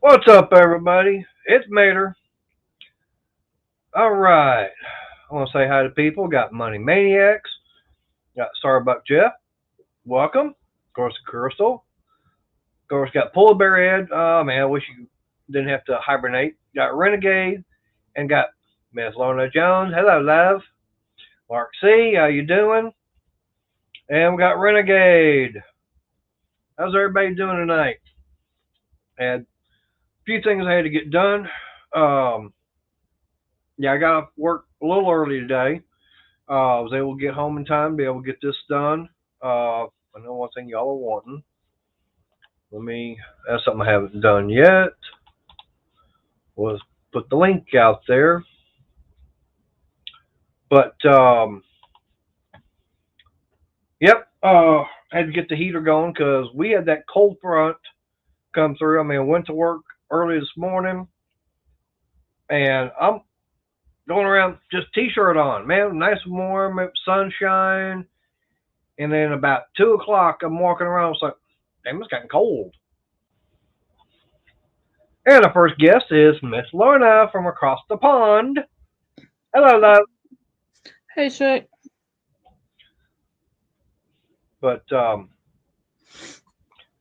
What's up, everybody? It's Mater. All right. I want to say hi to people. Got Money Maniacs. Got Starbuck Jeff. Welcome. Of course, Crystal. Of course, got Polar Bear Ed. Oh, man, I wish you didn't have to hibernate. Got Renegade. And got Miss Lorna Jones. Hello, love. Mark C. How you doing? And we got Renegade. How's everybody doing tonight? Had a few things I had to get done. Um, yeah, I got off work a little early today. I was able to get home in time, be able to get this done. I know one thing y'all are wanting. That's something I haven't done yet. Was put the link out there. But, yep, had to get the heater going because we had that cold front come through. I mean, I went to work early this morning and I'm going around just t-shirt on, man, nice and warm, sunshine. And then about 2 o'clock, I'm walking around. It's like, damn, it's getting cold. And our first guest is Miss Lorna from across the pond. Hello, love. Hey, Shay. But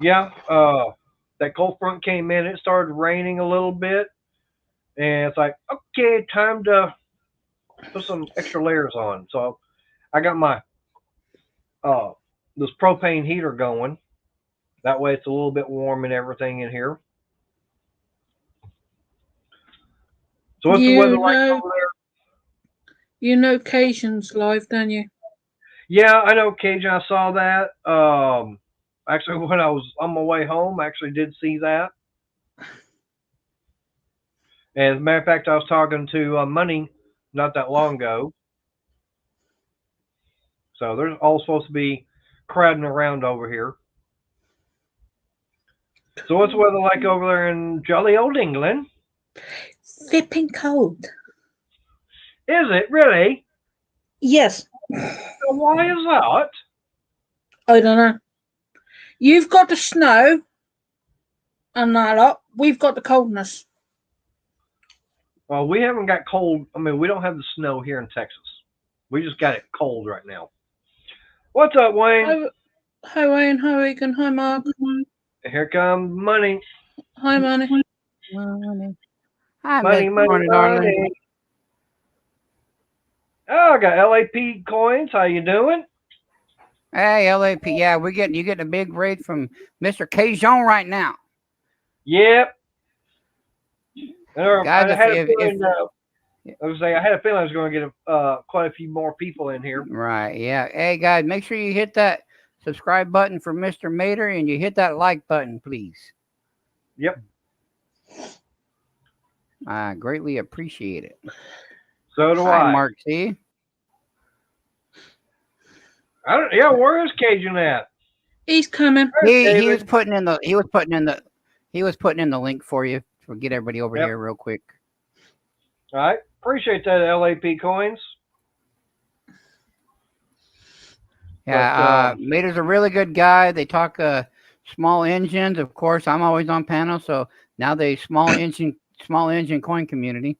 yeah, that cold front came in. It started raining a little bit, and it's like, okay, time to put some extra layers on. So I got my uh this propane heater going. That way, it's a little bit warm and everything in here. So what's the weather You like know, over there? you know Cajun's live, don't you? Yeah, I know, Cajun. I saw that. Actually, when I was on my way home, I actually did see that. And as a matter of fact, I was talking to Money not that long ago. So they're all supposed to be crowding around over here. So what's the weather like over there in jolly old England? Flipping cold. Is it really? Yes. So why is that? I don't know. You've got the snow and that lot. We've got the coldness. Well, we haven't got cold. I mean, we don't have the snow here in Texas. We just got it cold right now. What's up, Wayne? Hi, hi Wayne. Hi Regan. Hi Mark. Here comes Money. Hi Manny. Morning. Hi, Miss Money, money, Morning, darling. money. Oh, I got LAP coins. How you doing? Hey, LAP. Yeah, you getting a big raid from Mr. Cajun right now. Yep. Guys, I had a feeling. if I was saying I had a feeling I was going to get quite a few more people in here. right, yeah. Hey, guys, make sure you hit that subscribe button for Mr. Mater and you hit that like button, please. Yep. I greatly appreciate it. So do Hi, I. Mark C. Yeah, where is Cajun at? He's coming. Where's He was David? putting in the link for you to get everybody over Yep. here real quick. All right. Appreciate that, LAP coins. Yeah, Mater's a really good guy. They talk small engines. Of course, I'm always on panel, so now they small engine coin community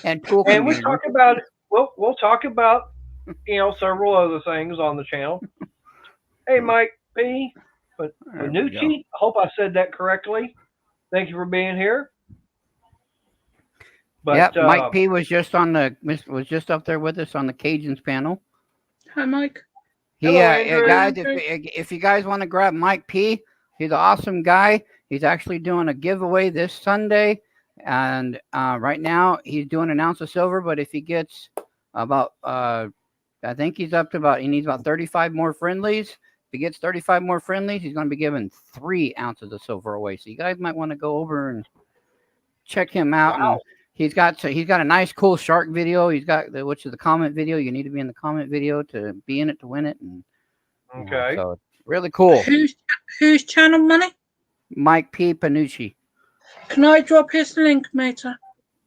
and tool And we community. talk about we'll talk about several other things on the channel. Hey, Mike P. There we go. Panucci. I hope I said that correctly. Thank you for being here. But Yep, Mike P was just up there with us on the Cajuns panel. Hi Mike. He, hello, Andrew. guys, if you guys want to grab Mike P, he's an awesome guy. He's actually doing a giveaway this Sunday, and right now he's doing an ounce of silver. But if he gets about, I think he's up to he needs about 35 more friendlies. If he gets 35 more friendlies, he's going to be giving 3 ounces of silver away. So you guys might want to go over and check him out. Wow. And he's got a nice, cool shark video. He's got which is the comment video. You need to be in the comment video to be in it to win it. And Okay. so it's really cool. Whose channel, Money? Mike P. Panucci. Can I drop his link, Mater?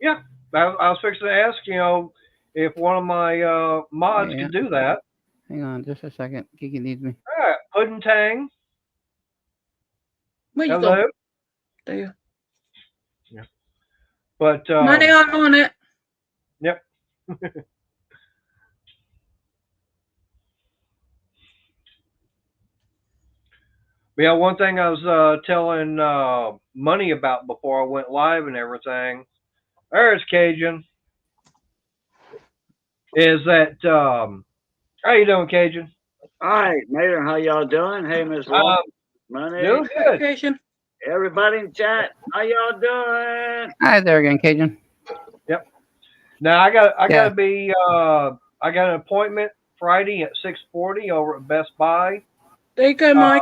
Yeah. I was fixing to ask, if one of my mods could do that. Hang on just a second. Kiki needs me. All right. Pudding Tang. Where you Hello. gone? Do you? But Money on it. yep. Yeah, one thing I was telling Money about before I went live and everything, there's Cajun, is that, how you doing, Cajun? All right, Mayor, how y'all doing? Hey, Miss Law, Money, Doing good. Vacation. everybody in chat, how y'all doing? Hi there again, Cajun. Now I got Yeah. to be, I got an appointment Friday at 6:40 over at Best Buy. There you go, Mike.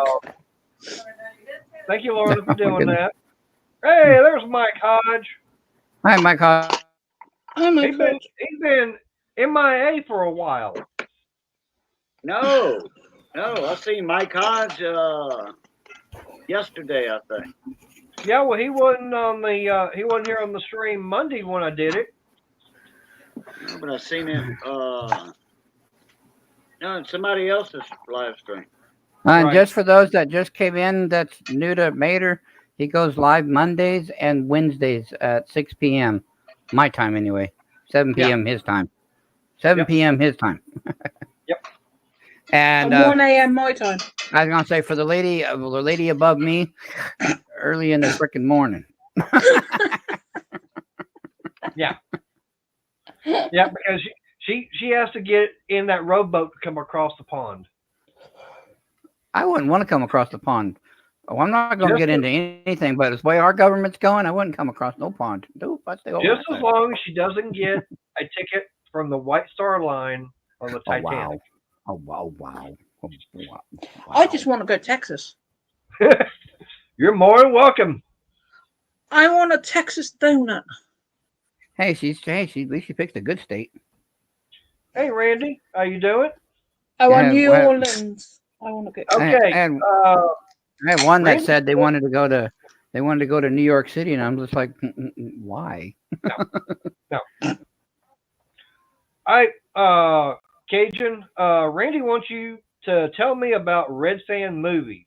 Thank you, Lorna, for Oh, my doing goodness. that. Hey, there's Mike Hodge. Hi, Mike. Hi, Mike. He's been MIA for a while. No, I seen Mike Hodge yesterday, I think. Yeah, well, he wasn't on the he wasn't here on the stream Monday when I did it. No, but I seen him no, somebody else's live stream. And Right. just for those that just came in, that's new to Mater, he goes live Mondays and Wednesdays at 6 p.m. My time, anyway. 7 p.m. his time. 7 Yep. p.m. his time. Yep. And 1 a.m. my time. I was gonna say for the lady above me, early in the freaking morning. Yeah, because she has to get in that rowboat to come across the pond. I wouldn't want to come across the pond. Oh, I'm not going to Just get into anything, but the way our government's going, I wouldn't come across no pond. Nope, I stay over Just that as side. long as she doesn't get a ticket from the White Star Line on the Oh wow! Titanic. Oh wow! Wow! Oh, wow. I just want to go to Texas. You're more than welcome. I want a Texas donut. Hey, at least she picked a good state. Hey, Randy, how you doing? I want Yeah, New well- Orleans. I want to go. Okay. And uh, I had one that Randy- said they wanted to go to New York City, and I'm just like, why? Cajun, Randy wants you to tell me about Red Fan movies.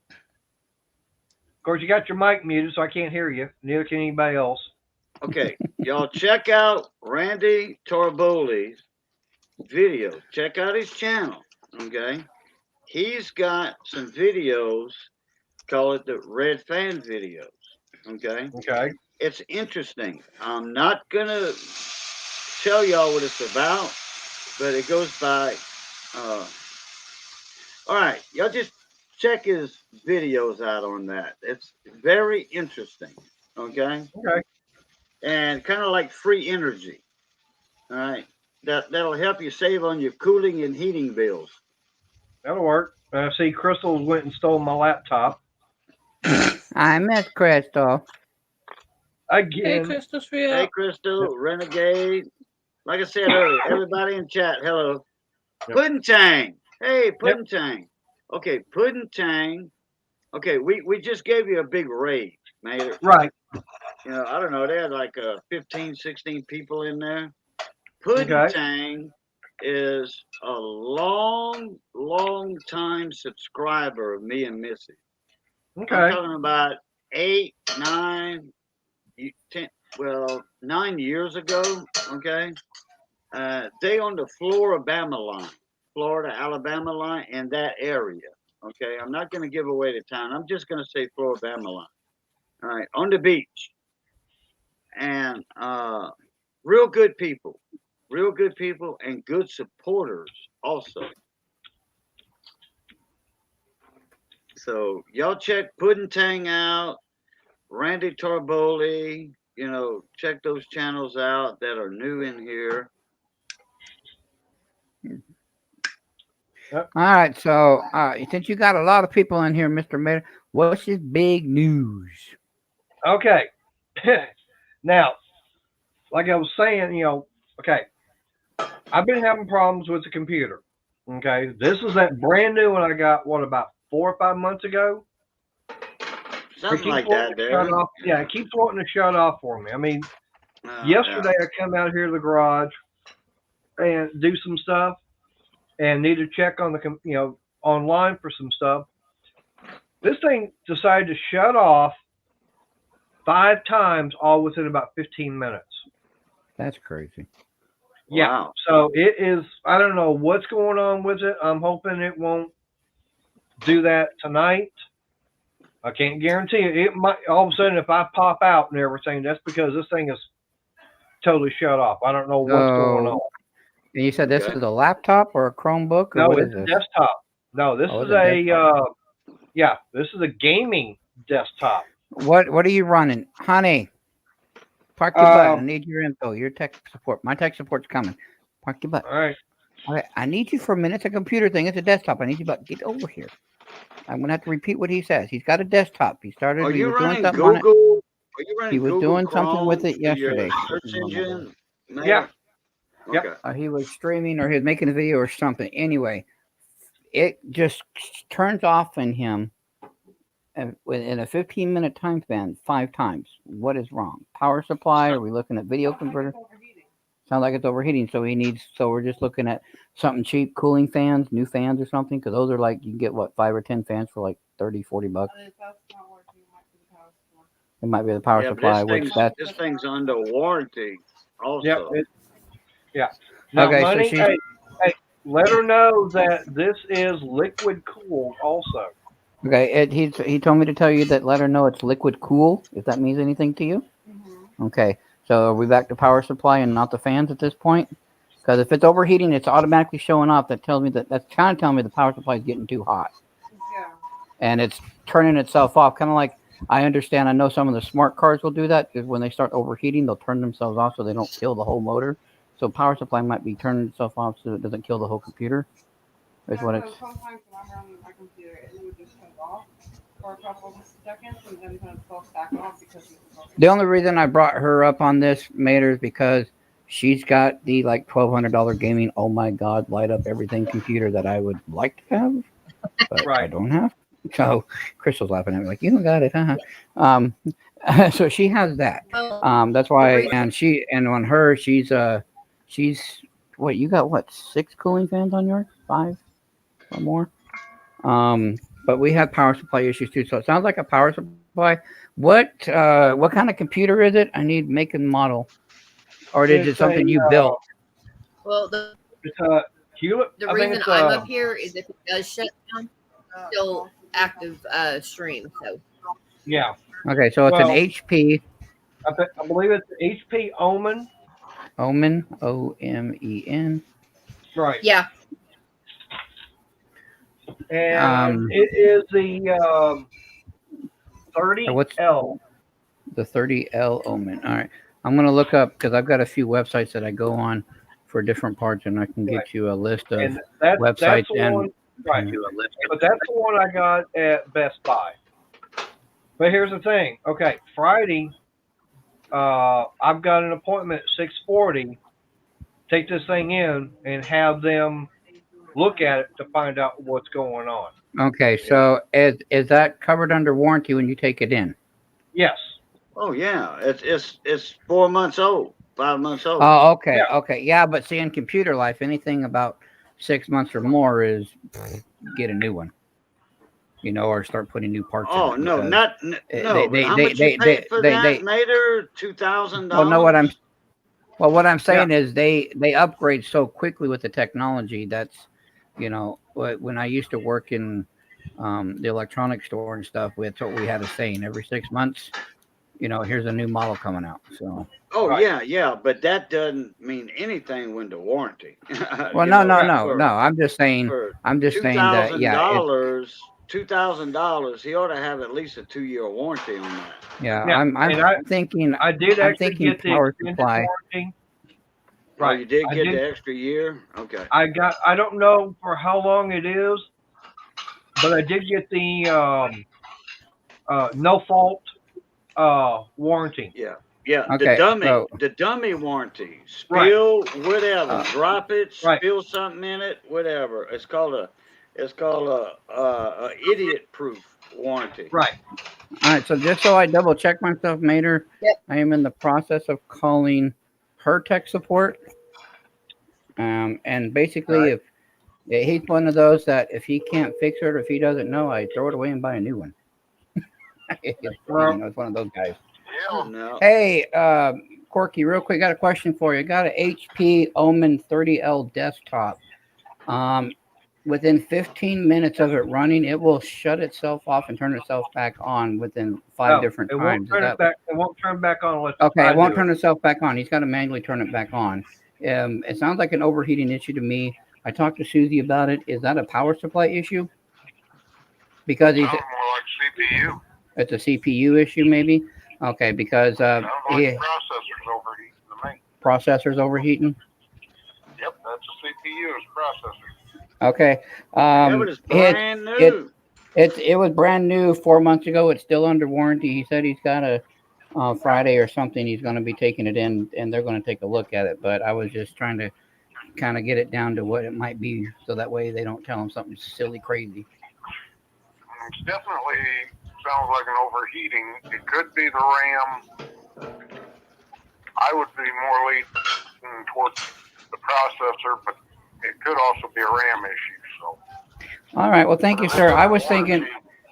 Of course, you got your mic muted, so I can't hear you. Neither can anybody else. Okay, y'all check out Randy Torboli's videos. Check out his channel, okay? He's got some videos, call it the Red Fan videos, okay? Okay. It's interesting. I'm not going to tell y'all what it's about, but it goes by. All right, y'all just check his videos out on that. It's very interesting, okay? Okay. And kind of like free energy, all right? That'll help you save on your cooling and heating bills. That'll work. I see Crystals went and stole my laptop. I miss Crystal. Hey, Again. Christopher. Hey, Crystal, Renegade. Like I said earlier, everybody in chat, hello. Yep. Puddin' Tang. Hey, Puddin' Tang. Okay, Puddin' Tang. Okay, we just gave you a big raid, man. Right. You know, I don't know, they had like 15, 16 people in there. Puddin' Okay. Tang is a long time subscriber of me and Missy. I'm Okay. talking about 8, 9, 10, 9 years ago, okay? They on the Florida-Alabama line in that area, okay? I'm not going to give away the town. I'm just going to say Florida-Alabama line. All right, on the beach. And real good people and good supporters also. So y'all check Puddin' Tang out, Randy Torboli, you know, check those channels out that are new in here. All right, so since you got a lot of people in here, Mr. Mayor, what's this big news? Okay. Now, like I was saying, you know, okay, I've been having problems with the computer. Okay, this is that brand new one I got, what, about 4 or 5 months ago? Something like that there. Shut off. Yeah, it keeps wanting to shut off for me. I mean, yesterday I come out here to the garage and do some stuff and need to check on the, you know, online for some stuff. This thing decided to shut off 5 times, all within about 15 minutes. That's crazy. Yeah. Wow. So it is. I don't know what's going on with it. I'm hoping it won't do that tonight. I can't guarantee it. It might all of a sudden if I pop out and everything, that's because this thing is totally shut off. I don't know what's going on. And you said this Okay. is a laptop or a Chromebook or No, what it's is a this? desktop. No, this Oh, is it's a yeah, this is a gaming desktop. What are you running, honey? Park your button. I Um, need your info. Your tech support. My tech support's coming. Park your button. all right. Okay, I need you for a minute. It's a computer thing. It's a desktop. I need you, but get over here. I'm gonna have to repeat what he says. He's got a desktop. He started. Are He you was doing running something on it. Google? Are you running He was Google doing something Chrome with it for your yesterday. search engine? Mayor? Yeah. Yep. Okay. He was streaming or he was making a video or something. Anyway, it just turns off in him within a 15-minute time span 5 times. What is wrong? Power supply? Are we looking at video converter? Sounds like it's overheating. So we're just looking at something cheap, cooling fans, new fans or something. Because those are like, you can get what, 5 or 10 fans for like $30-$40. It might be the power Yeah, supply, but which that's this thing's under warranty also. Yep. Yeah. Now, Okay, so money. she's- Hey, let her know that this is liquid cooled also. okay. He told me to tell you that, let her know it's liquid cool, if that means anything to you. Okay, so are we back to power supply and not the fans at this point? Because if it's overheating, it's automatically showing off. That tells me that's kind of telling me the power supply is getting too hot. Yeah. And it's turning itself off. Kind of like, I understand. I know some of the smart cars will do that, because when they start overheating, they'll turn themselves off so they don't kill the whole motor. So power supply might be turning itself off so it doesn't kill the whole computer. Is what it's. Sometimes when I'm running my computer, it would just turn off for a couple of seconds and then kind of goes back on because it's The only reason I brought her up on this, Mater, is because she's got the like $1,200 gaming, oh my god, light up everything computer that I would like to have, but I Right. don't have. So Crystal's laughing at me like, you don't got it, huh? So she has that. That's why, and on her, she's what, you got what, 6 cooling fans on yours? 5 or more? But we have power supply issues too. So it sounds like a power supply. What kind of computer is it? I need make and model. Or is it It's something a, you built? Well, It's a Hewlett. the I think reason it's I'm up here is if it does shut down, still active stream. So Yeah. Okay, so it's Well- an HP I believe it's HP Omen. Omen, OMEN. Right. yeah, And it is the 30L. The 30L Omen. All right. I'm going to look up, because I've got a few websites that I go on for different parts, and I can get Right. you a list of And that's websites the and one. Right. But that's the one I got at Best Buy. But here's the thing. Okay, Friday, I've got an appointment at 6:40. Take this thing in and have them look at it to find out what's going on. Okay, so is that covered under warranty when you take it in? Yes. Oh yeah, it's 4 months old, 5 months old. Oh, okay, Yeah. okay. Yeah, but see, in computer life, anything about 6 months or more is get a new one. You know, or start putting new parts in. Oh it no, because- not they- no. they- But how they- much you paid for they- that, Mater? $2,000. Well, no, what I'm saying is they upgrade so quickly with the technology. That's, you know, when I used to work in the electronics store and stuff, we had a saying every 6 months, you know, here's a new model coming out. So Oh Right. yeah, but that doesn't mean anything when the warranty. well, You no, know, no. I'm just saying For that $2,000, he ought to have at least a 2-year warranty on that. yeah. Yeah, I'm and I- thinking I did I'm actually thinking get the power extended supply. warranty. Oh, Right. you did I get did- the extra year? Okay. I don't know for how long it is, but I did get the no fault warranty. Yeah, Okay, the dummy warranty. Right. Spill whatever, drop it, Right. spill something in it, whatever. It's called a idiot proof warranty. Right. All right, so just so I double check myself, Mater, Yep. I am in the process of calling her tech support. And basically, Right. if he's one of those that if he can't fix it or if he doesn't know, I throw it away and buy a new one. It's, Well- you know, it's one of those guys. hell. No. Hey, Corky, real quick, got a question for you. Got an HP Omen 30L desktop. Within 15 minutes of it running, it will shut itself off and turn itself back on within 5 different it times. Won't turn it back. It won't turn back on unless Okay, I it won't do turn itself back on. He's got to manually turn it back on. It sounds like an overheating issue to me. I talked to Susie about it. Is that a power supply issue? Because Sounds more like CPU. it's a CPU issue, maybe. Okay, because Sounds like processor's overheating to me. processor's overheating. Yep, that's a CPU. It's processor. Okay. Yeah, but it's brand new. It was brand new 4 months ago. It's still under warranty. He said he's got a Friday or something. He's going to be taking it in, and they're going to take a look at it. But I was just trying to kind of get it down to what it might be, so that way they don't tell him something silly crazy. It's definitely sounds like an overheating. It could be the RAM. I would be more leaning towards the processor, but it could also be a RAM issue. So. All right. Well, thank you, sir. I was thinking,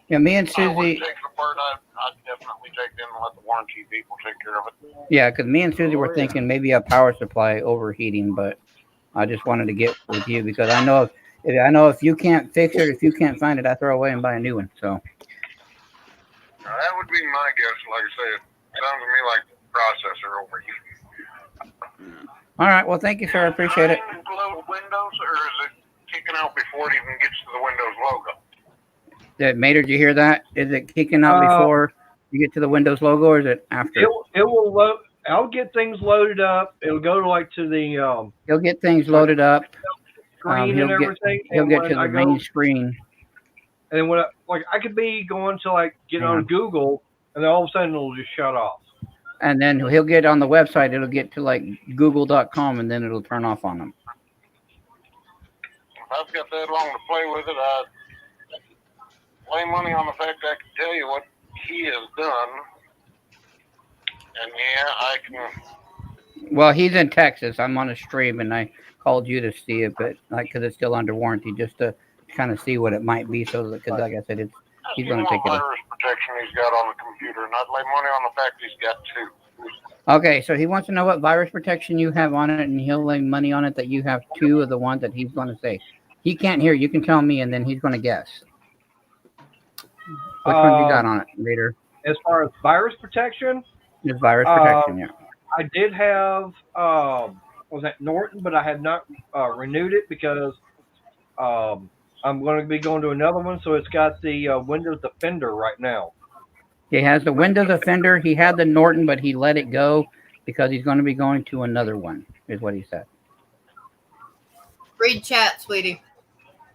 yeah, me and I wouldn't Susie. take it apart. I'd definitely take it in and let the warranty people take care of it. Yeah, because me and Susie were yeah. thinking maybe a power supply overheating, but I just wanted to get with you because I know if you can't fix it, if you can't find it, I throw away and buy a new one. So. Now, that would be my guess. Like I say, it sounds to me like the processor overheating. All right. Well, thank you, sir. I appreciate it. Trying to load Windows, or is it kicking out before it even gets to the Windows logo? Mater, did you hear that? Is it kicking out before you get to the Windows logo, or is it after? It will load. I'll get things loaded up. It'll go to the He'll get things loaded up. screen and everything. He'll and get when to the I go- main screen. And then when I could be going to get on Google, and then all of a sudden it'll just shut off. And then he'll get on the website. It'll get to google.com, and then it'll turn off on him. If I've got that long to play with it, I'd lay money on the fact I can tell you what he has done. And yeah, I can. Well, he's in Texas. I'm on a stream, and I called you to see it, but because it's still under warranty, just to kind of see what it might be. So, because like I said, he's going to take it. Virus protection he's got on the computer, and I'd lay money on the fact he's got two. Okay, so he wants to know what virus protection you have on it, and he'll lay money on it that you have two of the ones that he's going to say. He can't hear. You can tell me, and then he's going to guess. Which one you got on it, Reader? As far as virus protection, Just virus protection, yeah. I did have was that Norton, but I had not renewed it because I'm going to be going to another one. So it's got the Windows Defender right now. He has the Windows Defender. He had the Norton, but he let it go because he's going to be going to another one, is what he said. Read chat, sweetie.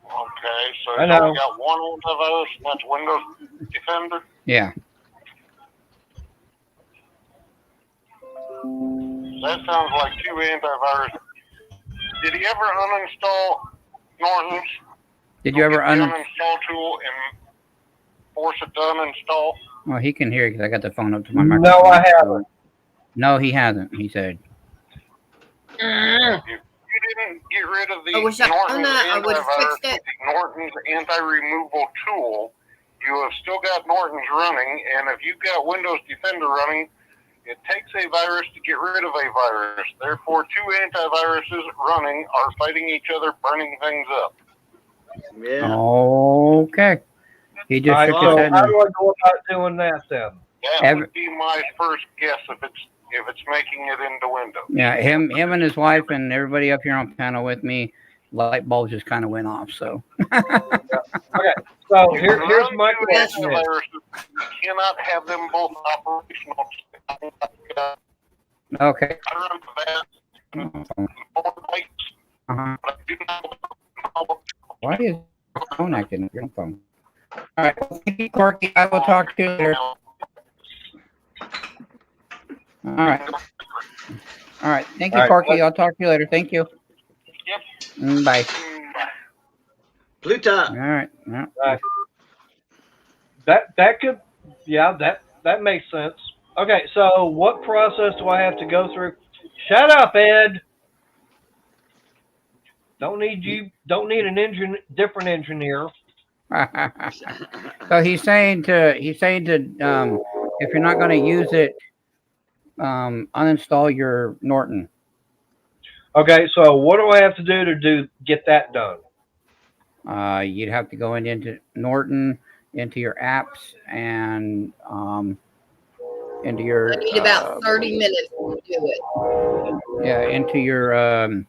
Okay, so I he's know. only got one antivirus, and that's Windows Defender. Yeah. That sounds like two antivirus. Did he ever uninstall Norton's? Did you ever Get the uninstall tool and force it to uninstall? Well, he can hear because I got the phone up to my No, microphone. I haven't. No, he hasn't, he said. You didn't get rid of the I wish I'd done Norton's that. I would've antivirus fixed it. with the Norton's anti-removal tool. You have still got Norton's running, and if you've got Windows Defender running, it takes a virus to get rid of a virus. Therefore, two antiviruses running are fighting each other, burning things up. Yeah. Okay. He just All right, shook so his head. how no. do I go about doing that then? That would be my first guess if it's making it into Windows. Yeah, him and his wife and everybody up here on panel with me, light bulbs just kind of went off. So. Okay, so here's my Two question. antiviruses, you cannot have them both operational. Okay. I run the lights, Uh-huh. but I do not know. Why is your phone acting up your phone? All right. Well, thank you, Corky. I will talk to you later. All right. All right. Thank you, All right. Corky. I'll talk to you later. Thank you. Yep. Bye. Pluta. All right. Yeah. Right. That could, yeah, that makes sense. Okay, so what process do I have to go through? Shut up, Ed. Don't need different engineer. So he's saying to if you're not going to use it uninstall your Norton. Okay, so what do I have to do get that done? You'd have to go into Norton, into your apps, and into your I need about 30 minutes to do it. into your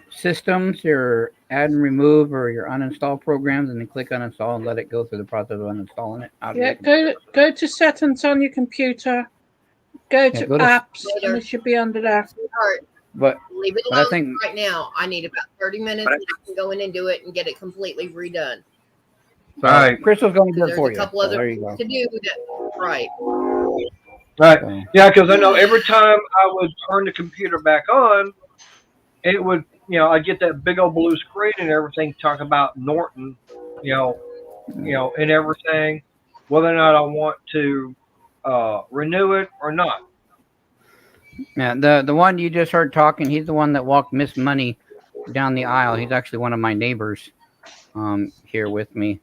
systems, your add and remove or your uninstall programs, and then click uninstall and let it go through the process of uninstalling it. Yeah, go to settings on your computer. Go to go to- apps, and it should be under there. Sweetheart, But leave it But I alone think- right now. I need about 30 minutes and I can go in and do it and get it completely redone. so, All right. Crystal's going to do it There's for a you. couple So other there you things go. to do that, right. Right. So, Yeah, because I know every time I would turn the computer back on, it would, I'd get that big old blue screen and everything talking about Norton, and everything, whether or not I want to renew it or not. yeah, the one you just heard talking, he's the one that walked Miss Money down the aisle. He's actually one of my neighbors here with me,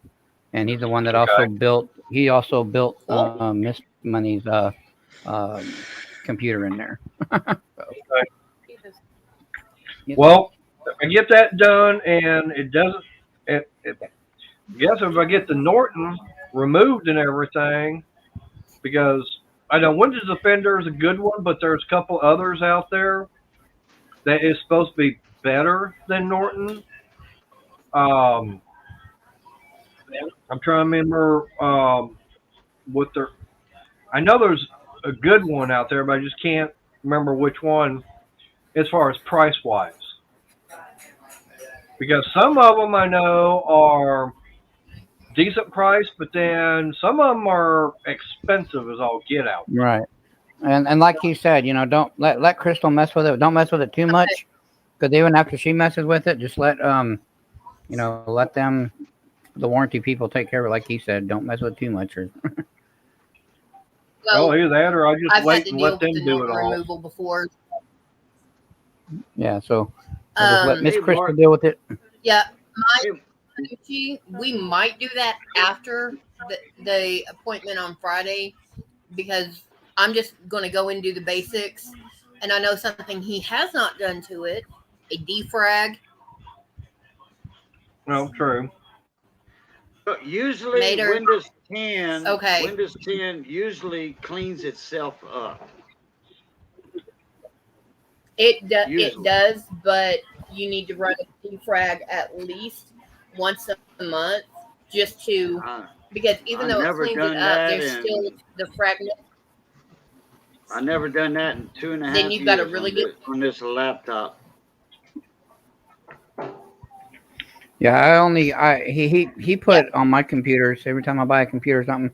and he's the one that also built. He also built Miss Money's computer in there. Well, if I get that done and it doesn't, I guess if I get the Norton removed and everything, because I know Windows Defender is a good one, but there's a couple others out there that is supposed to be better than Norton. I'm trying to remember what they're. I know there's a good one out there, but I just can't remember which one as far as price wise. Because some of them I know are decent price, but then some of them are expensive as all get out. Right. And like he said, don't let Crystal mess with it. Don't mess with it too much, because even after she messes with it, just let let them, the warranty people, take care of it. Like he said, don't mess with it too much. Or Well, either that or I just I've had wait to and deal let with them the do it Norton all. removal before. yeah, so just let Miss Hey, Crystal Mark. deal with it. Yeah, we might do that after the appointment on Friday, because I'm just going to go and do the basics. And I know something he has not done to it, a defrag. No, true. But usually Mater. Windows 10, Okay. Windows 10 usually cleans itself up. It Usually. does, but you need to run a defrag at least once a month, just to, I, because even I've though it never cleans done it up, that, there's and still the fragment. I never done that in 2.5 Then you've got a years really on good- on this laptop. Yeah, he put on my computers, every time I buy a computer or something,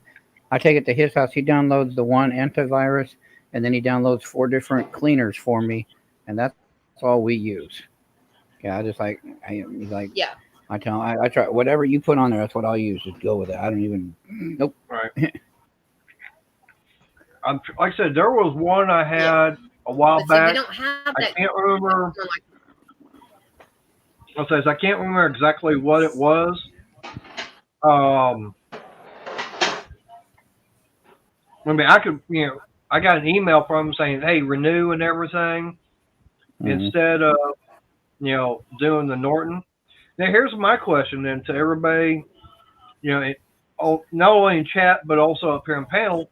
I take it to his house. He downloads the one antivirus, and then he downloads 4 different cleaners for me, and that's all we use. Yeah, I just he's like, Yeah. I tell him, I try whatever you put on there. That's what I'll use. Just go with it. I don't even. Nope. Right. Like I said, there was one I had a while But see, we back. don't have I that. can't remember. I can't remember exactly what it was. I mean, I got an email from him saying, "Hey, renew and everything," instead of doing the Norton. Now, here's my question then to everybody. Not only in chat but also up here in panel.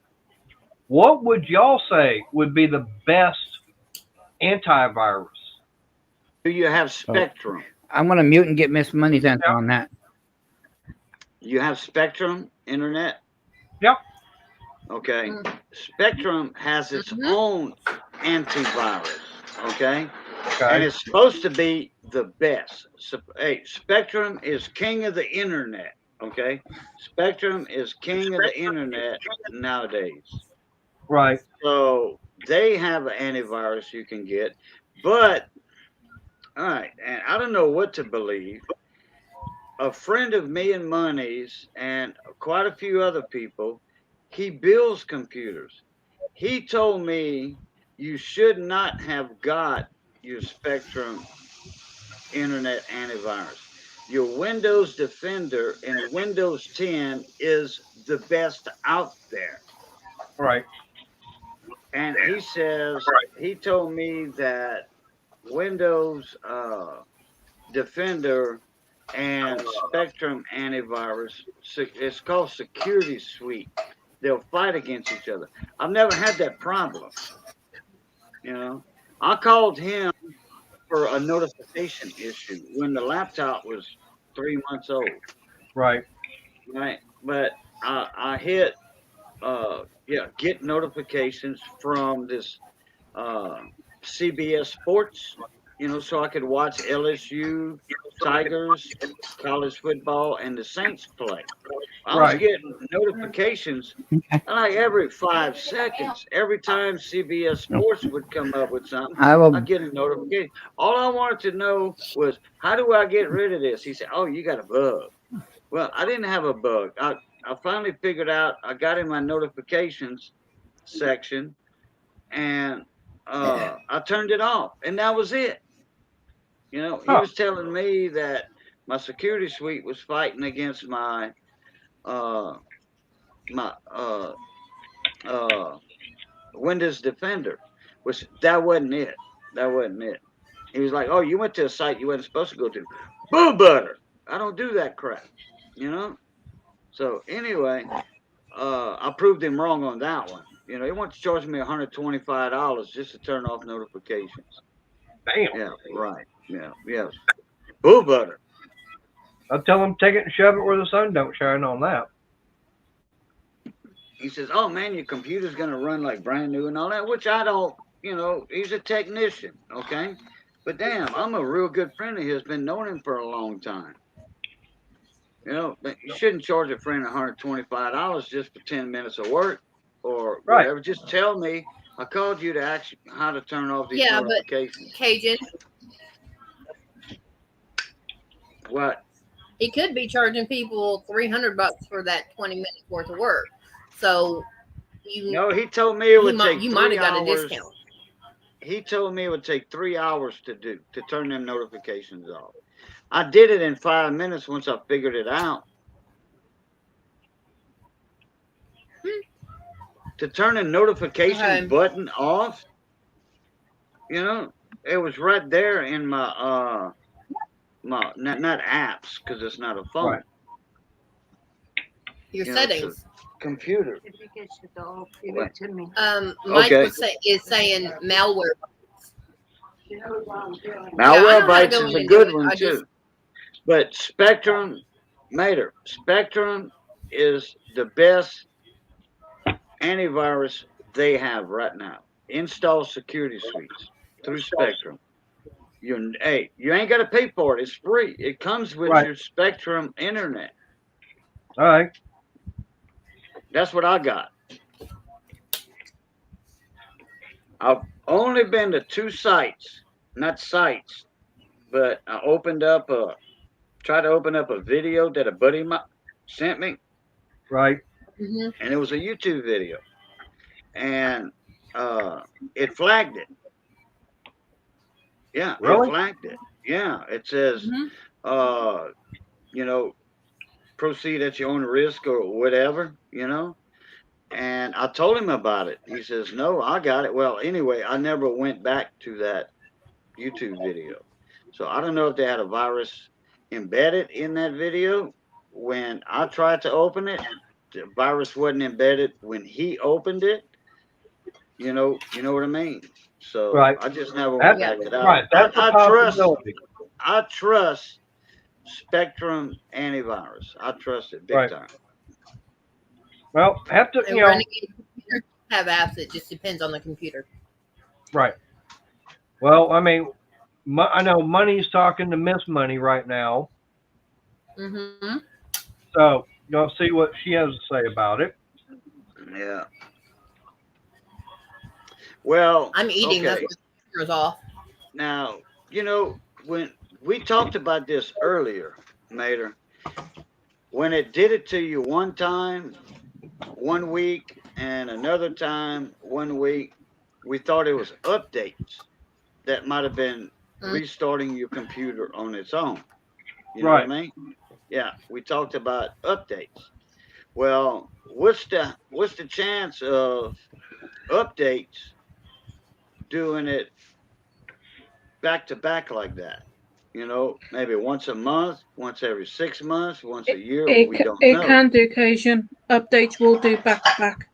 What would y'all say would be the best antivirus? Do you have Spectrum? I'm gonna mute and get Miss Money's answer on that. You have Spectrum Internet? Yep. Okay. Spectrum has its own antivirus. Okay. And it's supposed to be the best. So, hey, Spectrum is king of the internet. Okay. Spectrum is king of the internet nowadays. Right. So they have an antivirus you can get. But, all right, and I don't know what to believe. A friend of me and Money's and quite a few other people, he builds computers. He told me you should not have got your Spectrum Internet antivirus. Your Windows Defender and Windows 10 is the best out there. Right. And he says, he told me that Windows Defender and Spectrum antivirus, it's called Security Suite. They'll fight against each other. I've never had that problem. You know, I called him for a notification issue when the laptop was 3 months old, Right. right? But I hit get notifications from this CBS Sports, so I could watch LSU, Tigers, college football, and the Saints play. I was Right. getting notifications like every 5 seconds. Every time CBS Sports would come up with something, I'd get a notification. All I wanted to know was, how do I get rid of this? He said, oh, you got a bug. Well, I didn't have a bug. I finally figured out, I got in my notifications section, and I turned it off, and that was it. He was telling me that my security suite was fighting against my Windows Defender, which that wasn't it. That wasn't it. He was like, oh, you went to a site you wasn't supposed to go to. Boo butter. I don't do that crap, So anyway, I proved him wrong on that one. He wanted to charge me $125 just to turn off notifications. Damn. Yeah, right. Yeah, yes. Boo butter. I'll tell him take it and shove it where the sun don't shine on that. He says, oh man, your computer's gonna run like brand new and all that, which I don't, he's a technician, okay? But damn, I'm a real good friend of his, been knowing him for a long time. But you shouldn't charge a friend $125 just for 10 minutes of work or whatever. Right. Just tell me, I called you to ask you how to turn off these notifications. But Cajun. What? He could be charging people $300 for that 20 minutes worth of work. So he told me it would take 3 hours. You might have got a discount. He told me it would take 3 hours to turn them notifications off. I did it in 5 minutes once I figured it out. To turn a notification button off, it was right there in my not apps, because it's not a phone. Right. Your settings. Computer. Mike is saying malware. Malware Bytes is a good one too. But Spectrum is the best antivirus they have right now. Install security suites through Spectrum. You ain't got to pay for it. It's free. It comes with your Spectrum internet. All right. That's what I got. I've only been to 2 sites, not sites, but I tried to open up a video that a buddy sent me. Right. Mm-hmm. And it was a YouTube video. And it flagged it. Yeah, really? It flagged it. Yeah, it says, proceed at your own risk or whatever, And I told him about it. He says, no, I got it. Well, anyway, I never went back to that YouTube video. So I don't know if they had a virus embedded in that video. When I tried to open it, the virus wasn't embedded when he opened it. You know what I mean? So I just never went back to that. Right. That's I trust Spectrum antivirus. I trust it big time. Well, have to, have apps. It just depends on the computer. Right. Well, I mean, I know Money's talking to Miss Money right now. Mm-hmm. So you'll see what she has to say about it. Yeah. Well, I'm eating. That's what the computer's off. Now, when we talked about this earlier, Mater, when it did it to you one time, 1 week, and another time 1 week, we thought it was updates that might have been restarting your computer on its own. You know what I mean? Yeah, we talked about updates. Well, what's the chance of updates doing it back to back like that. You know, maybe once a month, once every 6 months, once a year. We don't It know. can do occasion. Updates will do back to back.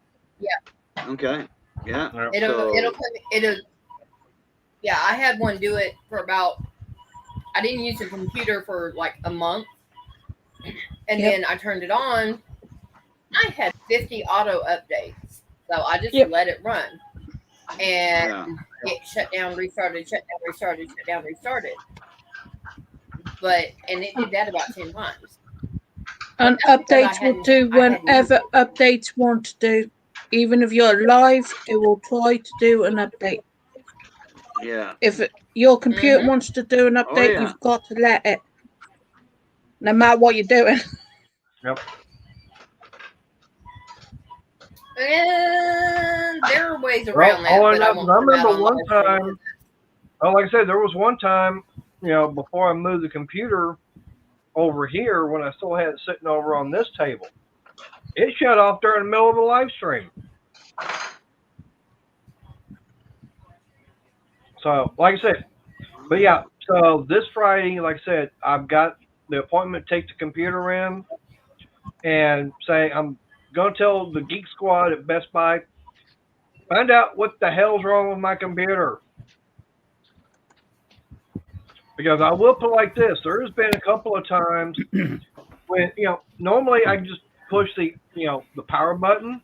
Okay. Yeah. Yeah. It'll yeah, I had one do it for about, I didn't use the computer for like a month, and Yep. then I turned it on. I had 50 auto updates, so I just Yep. let it run, and it shut down, restarted, shut down, restarted, shut down, restarted. But it did that about 10 times. And That's because updates will do I hadn't whenever updates want to do. Even if you're live, it will try to do an update. Yeah. If your computer Mhm. wants to do an update, yeah. you've got to let it. No matter what you're doing. Yep. And there are ways Well, around that. all I But I know is won't I come out remember on one live stream. time. Oh, like I said, there was one time, you know, before I moved the computer over here when I still had it sitting over on this table. It shut off during the middle of the live stream. So, like I said, but yeah, so this Friday, like I said, I've got the appointment to take the computer in and say, I'm going to tell the Geek Squad at Best Buy, find out what the hell's wrong with my computer. Because I will put it like this, there's been a couple of times when, you know, normally I just push the, you know, the power button,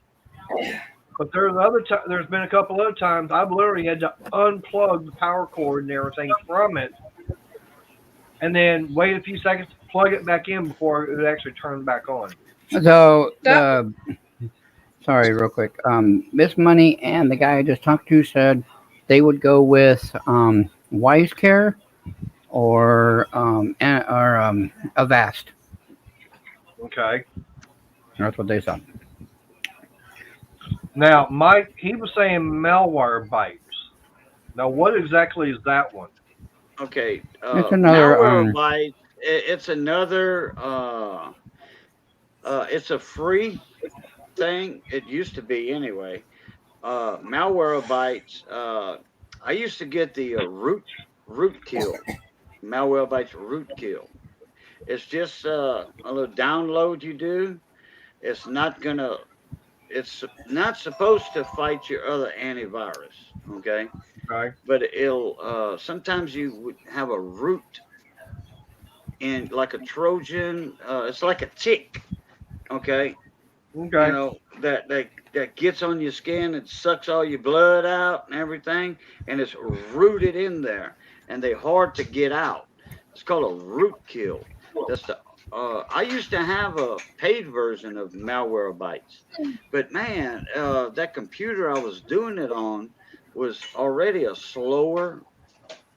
but there's been a couple other times I've literally had to unplug the power cord and everything from it, and then wait a few seconds to plug it back in before it actually turned back on. So sorry, real quick. Miss Money and the guy I just talked to said they would go with WiseCare or Avast. Okay. That's what they said. Now, Mike, he was saying Malwarebytes. Now, what exactly is that one? Okay. It's another, Malwarebytes. It's another. It's a free thing. It used to be anyway. Malwarebytes. I used to get the Rootkill. Malwarebytes Rootkill. It's just a little download you do. It's not supposed to fight your other antivirus. Okay. Okay. But it'll sometimes you would have a root in like a Trojan. It's like a tick. Okay. Okay. You know that gets on your skin and sucks all your blood out and everything, and it's rooted in there, and they're hard to get out. It's called a Rootkill. That's the I used to have a paid version of Malwarebytes, but man, that computer I was doing it on was already a slower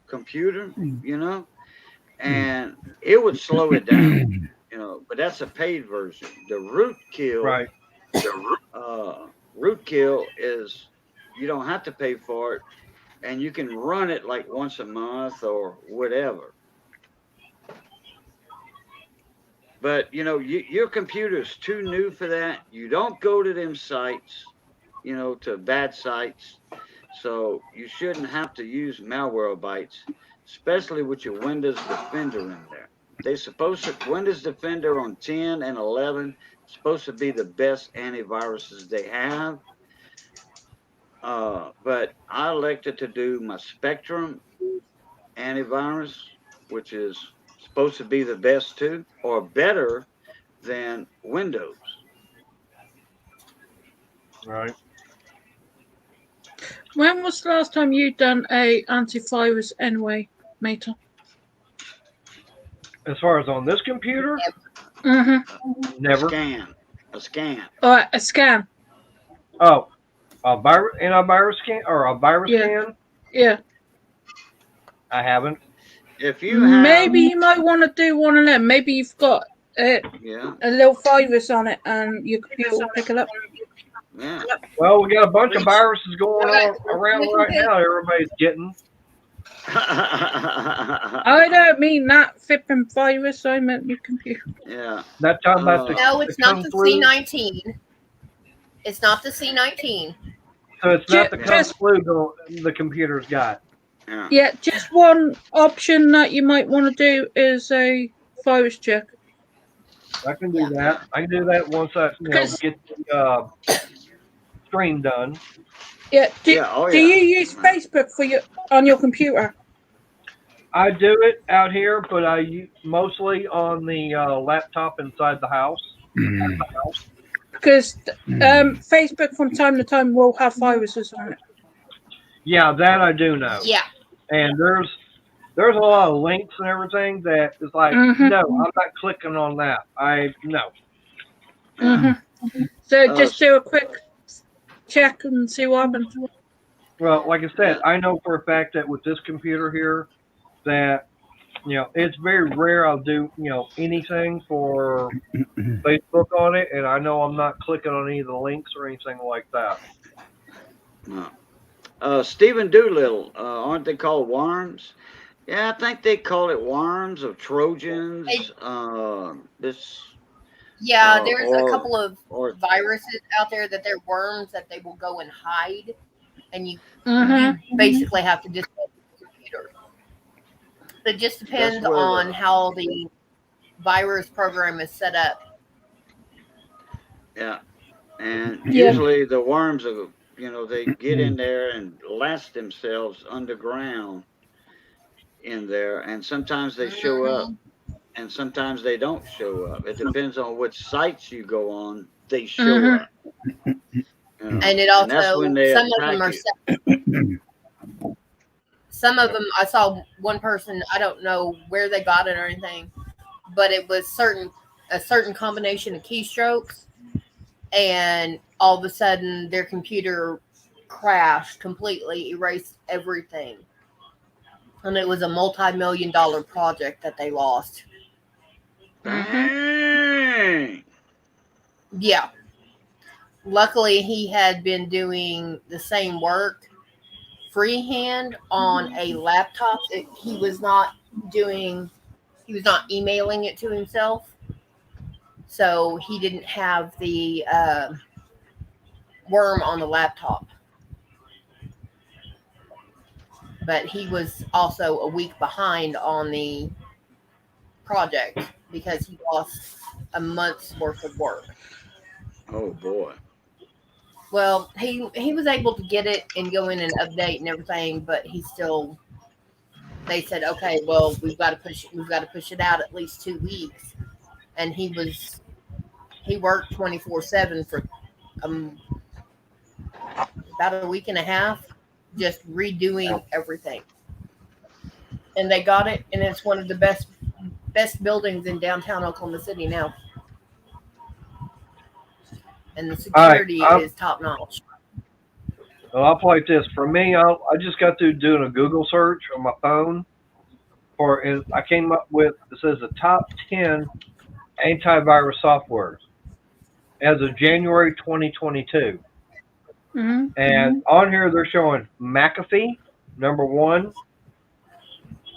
computer, you know, and it would slow it down, you know. But that's a paid version. The Rootkill, Right. Rootkill is you don't have to pay for it, and you can run it like once a month or whatever. But you know, your computer's too new for that. You don't go to them sites, you know, to bad sites. So you shouldn't have to use Malwarebytes, especially with your Windows Defender in there. They supposed to Windows Defender on 10 and 11 supposed to be the best antiviruses they have. But I elected to do my Spectrum antivirus, which is supposed to be the best too, or better than Windows. Right. When was the last time you done a antivirus anyway, Mater? As far as on this computer, Mm-hmm. never. A scan. Alright, a scan. Oh, a antivirus scan or a virus scan? Yeah. I haven't. If you have, Maybe you might want to do one of them. Maybe you've got a little virus on it and your computer will pick it up. Yeah. Well, we got a bunch of viruses going on around right now. Everybody's getting. I don't mean that flipping virus. I meant your computer. Yeah. That time about No, it's not the C19. It's not the C19. So it's not the Just- kung flu the computer's got. Yeah. Yeah, just one option that you might want to do is a virus check. I can do that. I can do that once I Because- get the stream done. Yeah. Do Yeah, you use Facebook on your computer? I do it out here, but I mostly on the laptop inside the house. Because Facebook from time to time will have viruses on it. Yeah, that I do know. Yeah. And there's a lot of links and everything that is like, Mhm. no, I'm not clicking on that. No. So just do a quick check and see what happens. Well, like I said, I know for a fact that with this computer here, that it's very rare I'll do anything for Facebook on it, and I know I'm not clicking on any of the links or anything like that. No. Stephen Doolittle, aren't they called worms? Yeah, I think they call it worms or Trojans. Yeah, Oh, there's or- a couple of Or viruses out there that they're worms that they will go and hide, and you Mm-hmm. basically have to disable the computer. It just depends That's where on the- how the virus program is set up. yeah, and Yeah. usually the worms are, they get in there and last themselves underground in there, and sometimes they show up, and sometimes they don't show up. It depends on which sites you go on. They show Mhm. up. You know, And it and that's also, when they some of them attack are you. some of them, I saw one person, I don't know where they got it or anything, but it was a certain combination of keystrokes, and all of a sudden their computer crashed completely, erased everything. And it was a multi-million-dollar project that they lost. Dang. Yeah. Luckily, he had been doing the same work freehand on a laptop. He was not emailing it to himself. So he didn't have the worm on the laptop. But he was also a week behind on the project because he lost a month's worth of work. Oh boy. Well, he was able to get it and go in and update and everything, but they said, okay, well, we've got to push it out at least 2 weeks. And he worked 24/7 for about a week and a half, just redoing everything. And they got it, and it's one of the best buildings in downtown Oklahoma City now. And the security is top notch. Well, I'll play this. For me, I just got through doing a Google search on my phone and I came up with, it says the top 10 antivirus softwares as of January 2022. Mm-hmm. And on here, they're showing McAfee, number 1,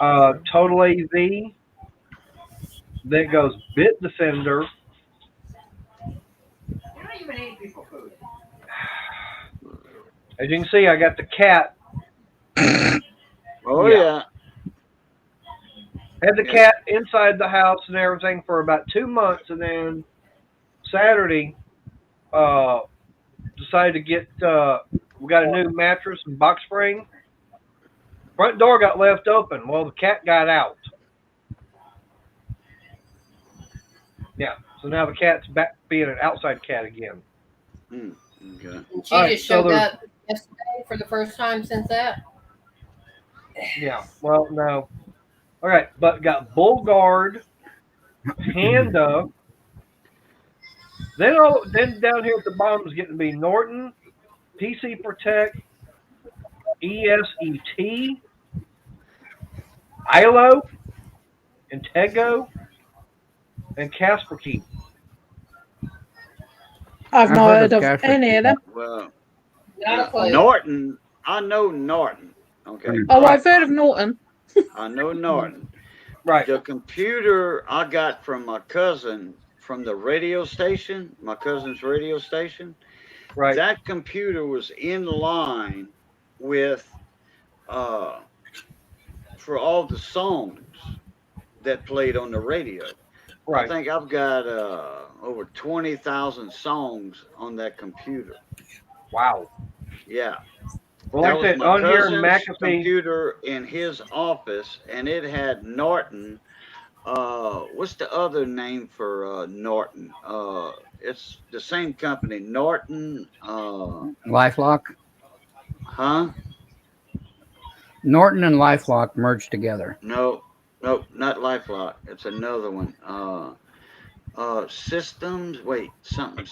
Total AV, then goes Bitdefender. As you can see, I got the cat. Oh Yeah. yeah. Had the cat inside the house and everything for about 2 months, and then Saturday, decided to get, we got a new mattress and box spring. Front door got left open. Well, the cat got out. Yeah, so now the cat's back being an outside cat again. Okay. And she All right, just so showed there's- up yesterday for the first time since that. Yeah, well, no. All right, but got BullGuard, Panda. Then down here at the bottom is getting to be Norton, PC Protect, ESET, ILO, Intego, and Kaspersky. I've not heard heard of of Kaspersky. any of them. Well, Not a clue. Norton. I know Norton. Okay. Oh, I've heard of Norton. I know Norton. Right. The computer I got from my cousin from the radio station, my cousin's radio station, Right. That computer was in line with for all the songs that played on the radio. I Right. think I've got over 20,000 songs on that computer. Wow. Yeah. Well, That like I was said, my on here, cousin's McAfee. computer in his office, and it had Norton. What's the other name for Norton? It's the same company, Norton. LifeLock. Huh? Norton and LifeLock merged together. No, not LifeLock. It's another one. Systems. Wait, something.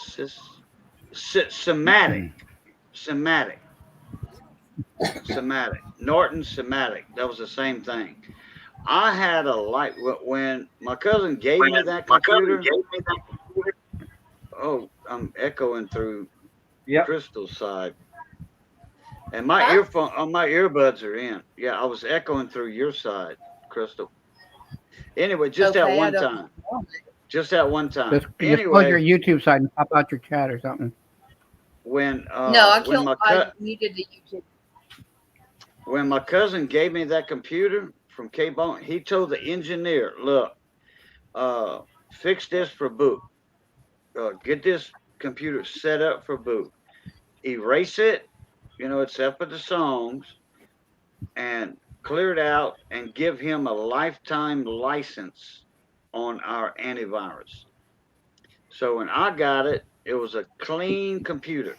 Somatic. Norton Somatic. That was the same thing. I had a light when my cousin gave me that computer. Oh, I'm echoing through Yep. Crystal's side. And my my earbuds are in. Yeah, I was echoing through your side, Crystal. Anyway, just that Okay, I one don't- time. Just that one time. Just close Anyway, your YouTube side and pop out your chat or something. when No, I when killed. my I muted the YouTube. when my cousin gave me that computer from K-Bone, he told the engineer, look, fix this for boot. Get this computer set up for boot. Erase it, except for the songs, and clear it out and give him a lifetime license on our antivirus. So when I got it, it was a clean computer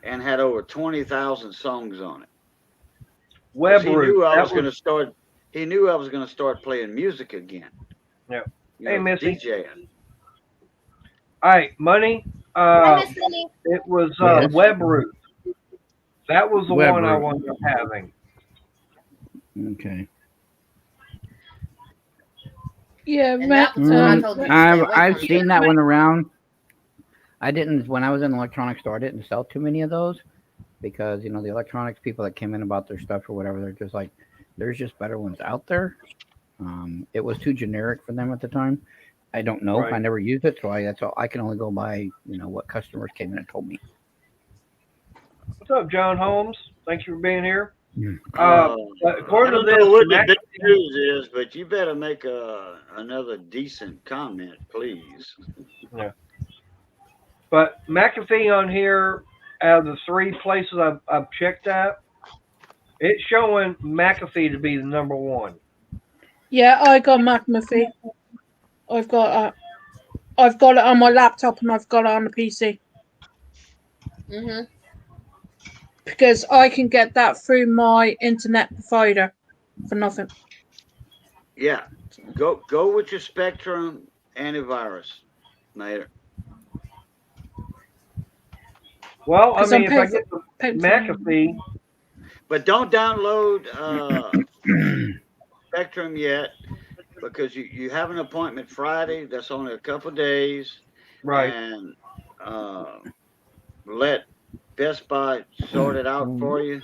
and had over 20,000 songs on it. 'Cause he knew I was going to start. He knew I was going to start playing music again. Yeah. You Hey, know, Missy. DJing. All right, money. Hi, Miss Minnie. It was Yes. WebRoot. That was the one I WebRoot. wound up having. Okay. Yeah, And Matt. that was what I told you to stay away I've from. seen that one around. I didn't, when I was in the electronics store, I didn't sell too many of those because, the electronics people that came in about their stuff or whatever, they're just like, there's just better ones out there. It was too generic for them at the time. I don't know. Right. I never used it, so that's all. I can only go by, what customers came in and told me. What's up, John Holmes? Thank you for being here. I According to don't know what the this, big news is, but you better make another decent comment, please. but McAfee on here, out of the 3 places I've checked at, it's showing McAfee to be the number 1. Yeah, I got McAfee. I've got it on my laptop and I've got it on the PC Mm-hmm. because I can get that through my internet provider for nothing. Yeah, go with your Spectrum antivirus, Mater. Well, I 'Cause mean, I'm if I paying get the Paying for- McAfee, But don't download Spectrum yet because you have an appointment Friday. That's only a couple days. right? And let Best Buy sort it out for you.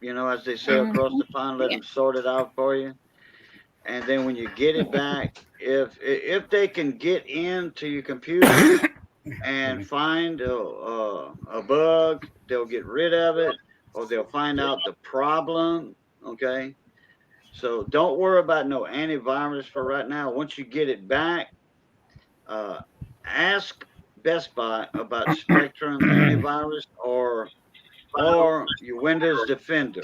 As they say across the pond, let them sort it out for you. And then when you get it back, if they can get into your computer and find a bug, they'll get rid of it, or they'll find out the problem. Okay. So don't worry about no antivirus for right now. Once you get it back, ask Best Buy about Spectrum antivirus or your Windows Defender.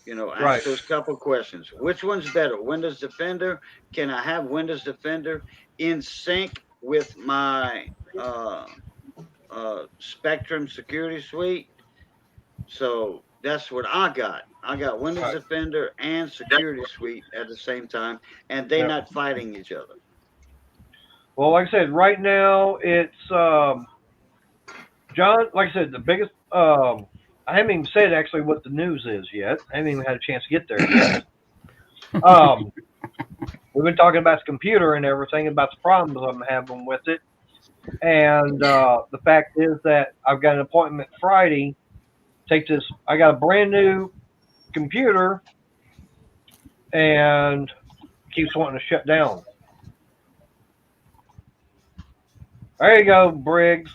Ask Right. those couple questions. Which one's better? Windows Defender? Can I have Windows Defender in sync with my Spectrum security suite? So that's what I got. I got Windows Right. Defender and security suite at the same time, and they're Yep. not fighting each other. Well, like I said, right now it's John. Like I said, the biggest. I haven't even said actually what the news is yet. I haven't even had a chance to get there yet. We've been talking about the computer and everything, about the problems I'm having with it, and the fact is that I've got an appointment Friday. Take this. I got a brand new computer, and keeps wanting to shut down. There you go, Briggs.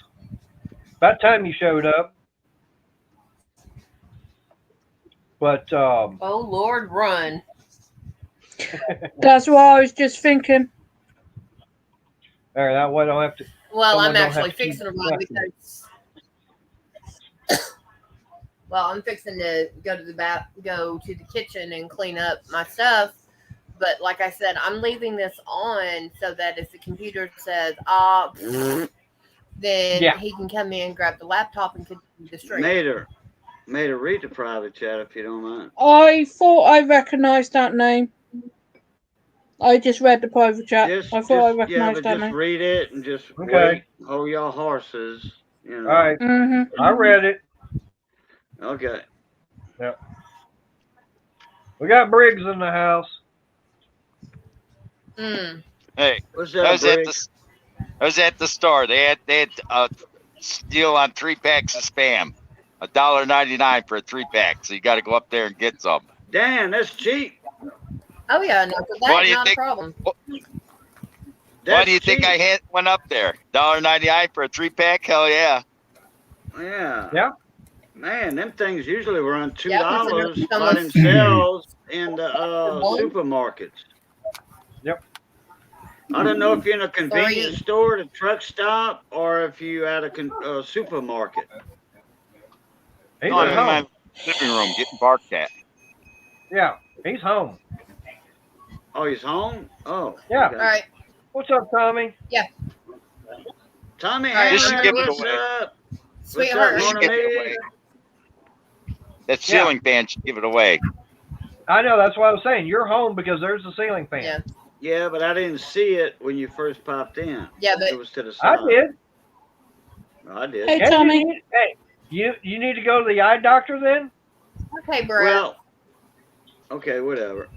About time you showed up. But Oh Lord, run! That's what I was just thinking. there, that way I don't have to. Well, Someone I'm don't have actually to keep fixing to run checking. because. Well, I'm fixing to go to the kitchen and clean up my stuff. But like I said, I'm leaving this on so that if the computer says then Yeah. he can come in, grab the laptop, and continue the stream. Mater, read the private chat if you don't mind. I thought I recognised that name. I just read the private chat. Just, I thought I just yeah, recognised but that just name. read it and just Okay. wait. Hold your horses. You know. All right, Mm-hmm. I read it. Okay. We got Briggs in the house. Mm. Hey, What's I that, was at Briggs? I was at the store. They had a deal on 3-packs of Spam, $1.99 for a 3-pack. So you got to go up there and get some. Damn, that's cheap. Oh yeah, no, What that's do you not a think? problem. Why That's do you think cheap. I went up there? $1.99 for a 3-pack? Hell yeah! Yeah. Yeah. Man, them things usually run $2 Yeah, considering by someone's- themselves in the supermarkets. Yep. I don't know if you're in a convenience store, a truck stop, or if you at a supermarket. He's No, I'm at in home. my living room getting barked at. Yeah, he's home. Oh, he's home? Oh. Yeah. okay. All right, What's up, Tommy? Tommy All right, just Hammer, give it what's away. up? sweetheart. What's Just up, give Mona it Lee? away. That ceiling fan should give it away. I know, that's what I was saying. You're home because there's a ceiling fan. Yeah. Yeah, but I didn't see it when you first popped in. Yeah, It but was to the I side. did. I did. Hey, Hey, Tommy. you need to go to the eye doctor then? okay, Brad. Well, okay, whatever.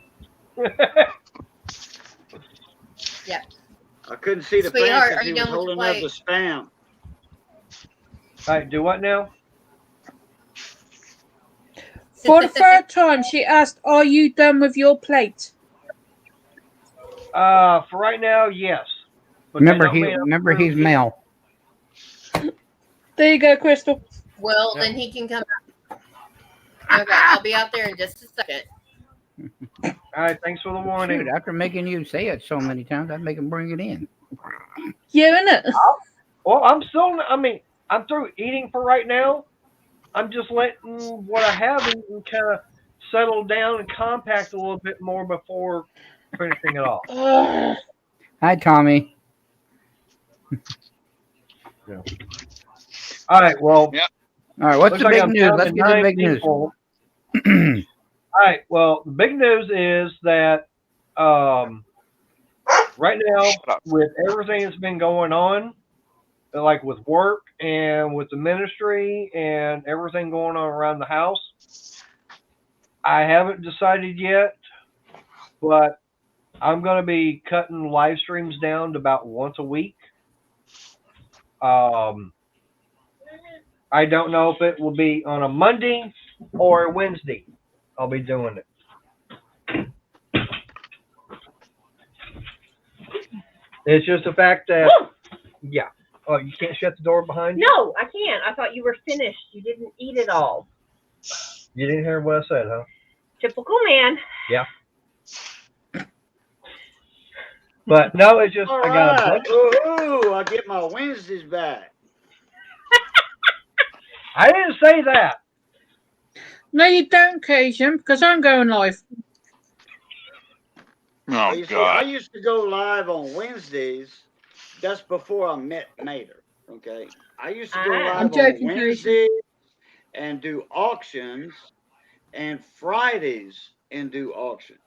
I couldn't see the fan Sweetheart, because are he you was done with holding your up the spam. All right, do what now? For the third time, she asked, "Are you done with your plate?" For right now, yes. But Remember, that don't mean I'm remember he's through. male. There you go, Crystal. Well, Yeah. then he can come out. Okay, I'll be out there in just a second. All right, thanks for the warning. Shoot, after making you say it so many times, I'd make him bring it in. Yeah, innit? Well, I'm through eating for right now. I'm just letting what I have kind of settle down and compact a little bit more before finishing it off. Ugh. Hi, Tommy. All right, well, Yep. All right, what's looks the like big I'm news? down Let's to get to the 9 big news. people. All right, well, the big news is that right now, Shut up. with everything that's been going on, like with work and with the ministry and everything going on around the house, I haven't decided yet, but I'm going to be cutting live streams down to about once a week. I don't know if it will be on a Monday or a Wednesday. I'll be doing it. It's just the fact that, yeah. Oh, you can't shut the door behind you? No, I can't. I thought you were finished. You didn't eat it all. You didn't hear what I said, huh? Typical man. But no, it's just, All I got a right. bunch. Ooh, I get my Wednesdays back. I didn't say that. No, you don't, Cajun, because I'm going live. Oh You see, I God! used to go live on Wednesdays. That's before I met Mater. Okay, I used to go Ah. live I'm on joking, Wednesdays and do auctions, and Fridays and do auctions.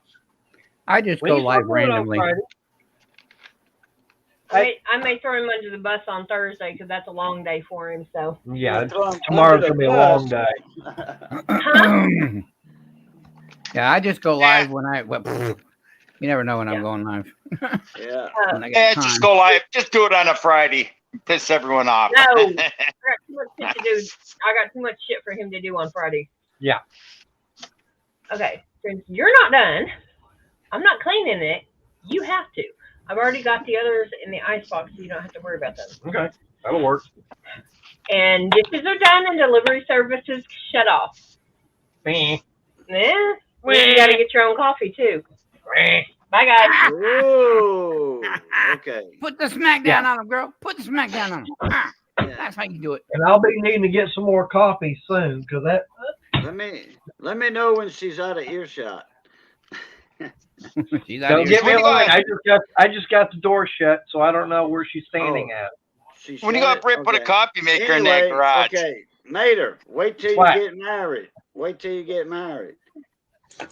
I just When go you live start going on randomly. Friday, I may throw him under the bus on Thursday because that's a long day for him. So yeah, Throw 'em tomorrow's under going to be a the long bus. day. Yeah, I just go live when you never know when I'm going live. Yeah. When I Yeah, got just time. go live. Just do it on a Friday. Piss everyone off. No. I got too much shit to do. I got too much shit for him to do on Friday. Yeah. Okay, since you're not done, I'm not cleaning it. You have to. I've already got the others in the icebox, so you don't have to worry about them. Okay, that'll work. And dishes are done and delivery services shut off. Meh. Yeah, you gotta get your own coffee too. Meh. Bye, guys. Whoa. Okay. Put the smack down on him, girl. Put the smack down on him. Ah, Yeah. that's how you do it. And I'll be needing to get some more coffee soon because that. Let me know when she's out of earshot. She's out Don't of get me here. wrong. I just got the door shut, so I don't know where she's standing at. She When you go shut up, it? put a Okay. coffee maker in that Anyway, garage. okay. Mater, wait till What? you get married. Wait till you get married.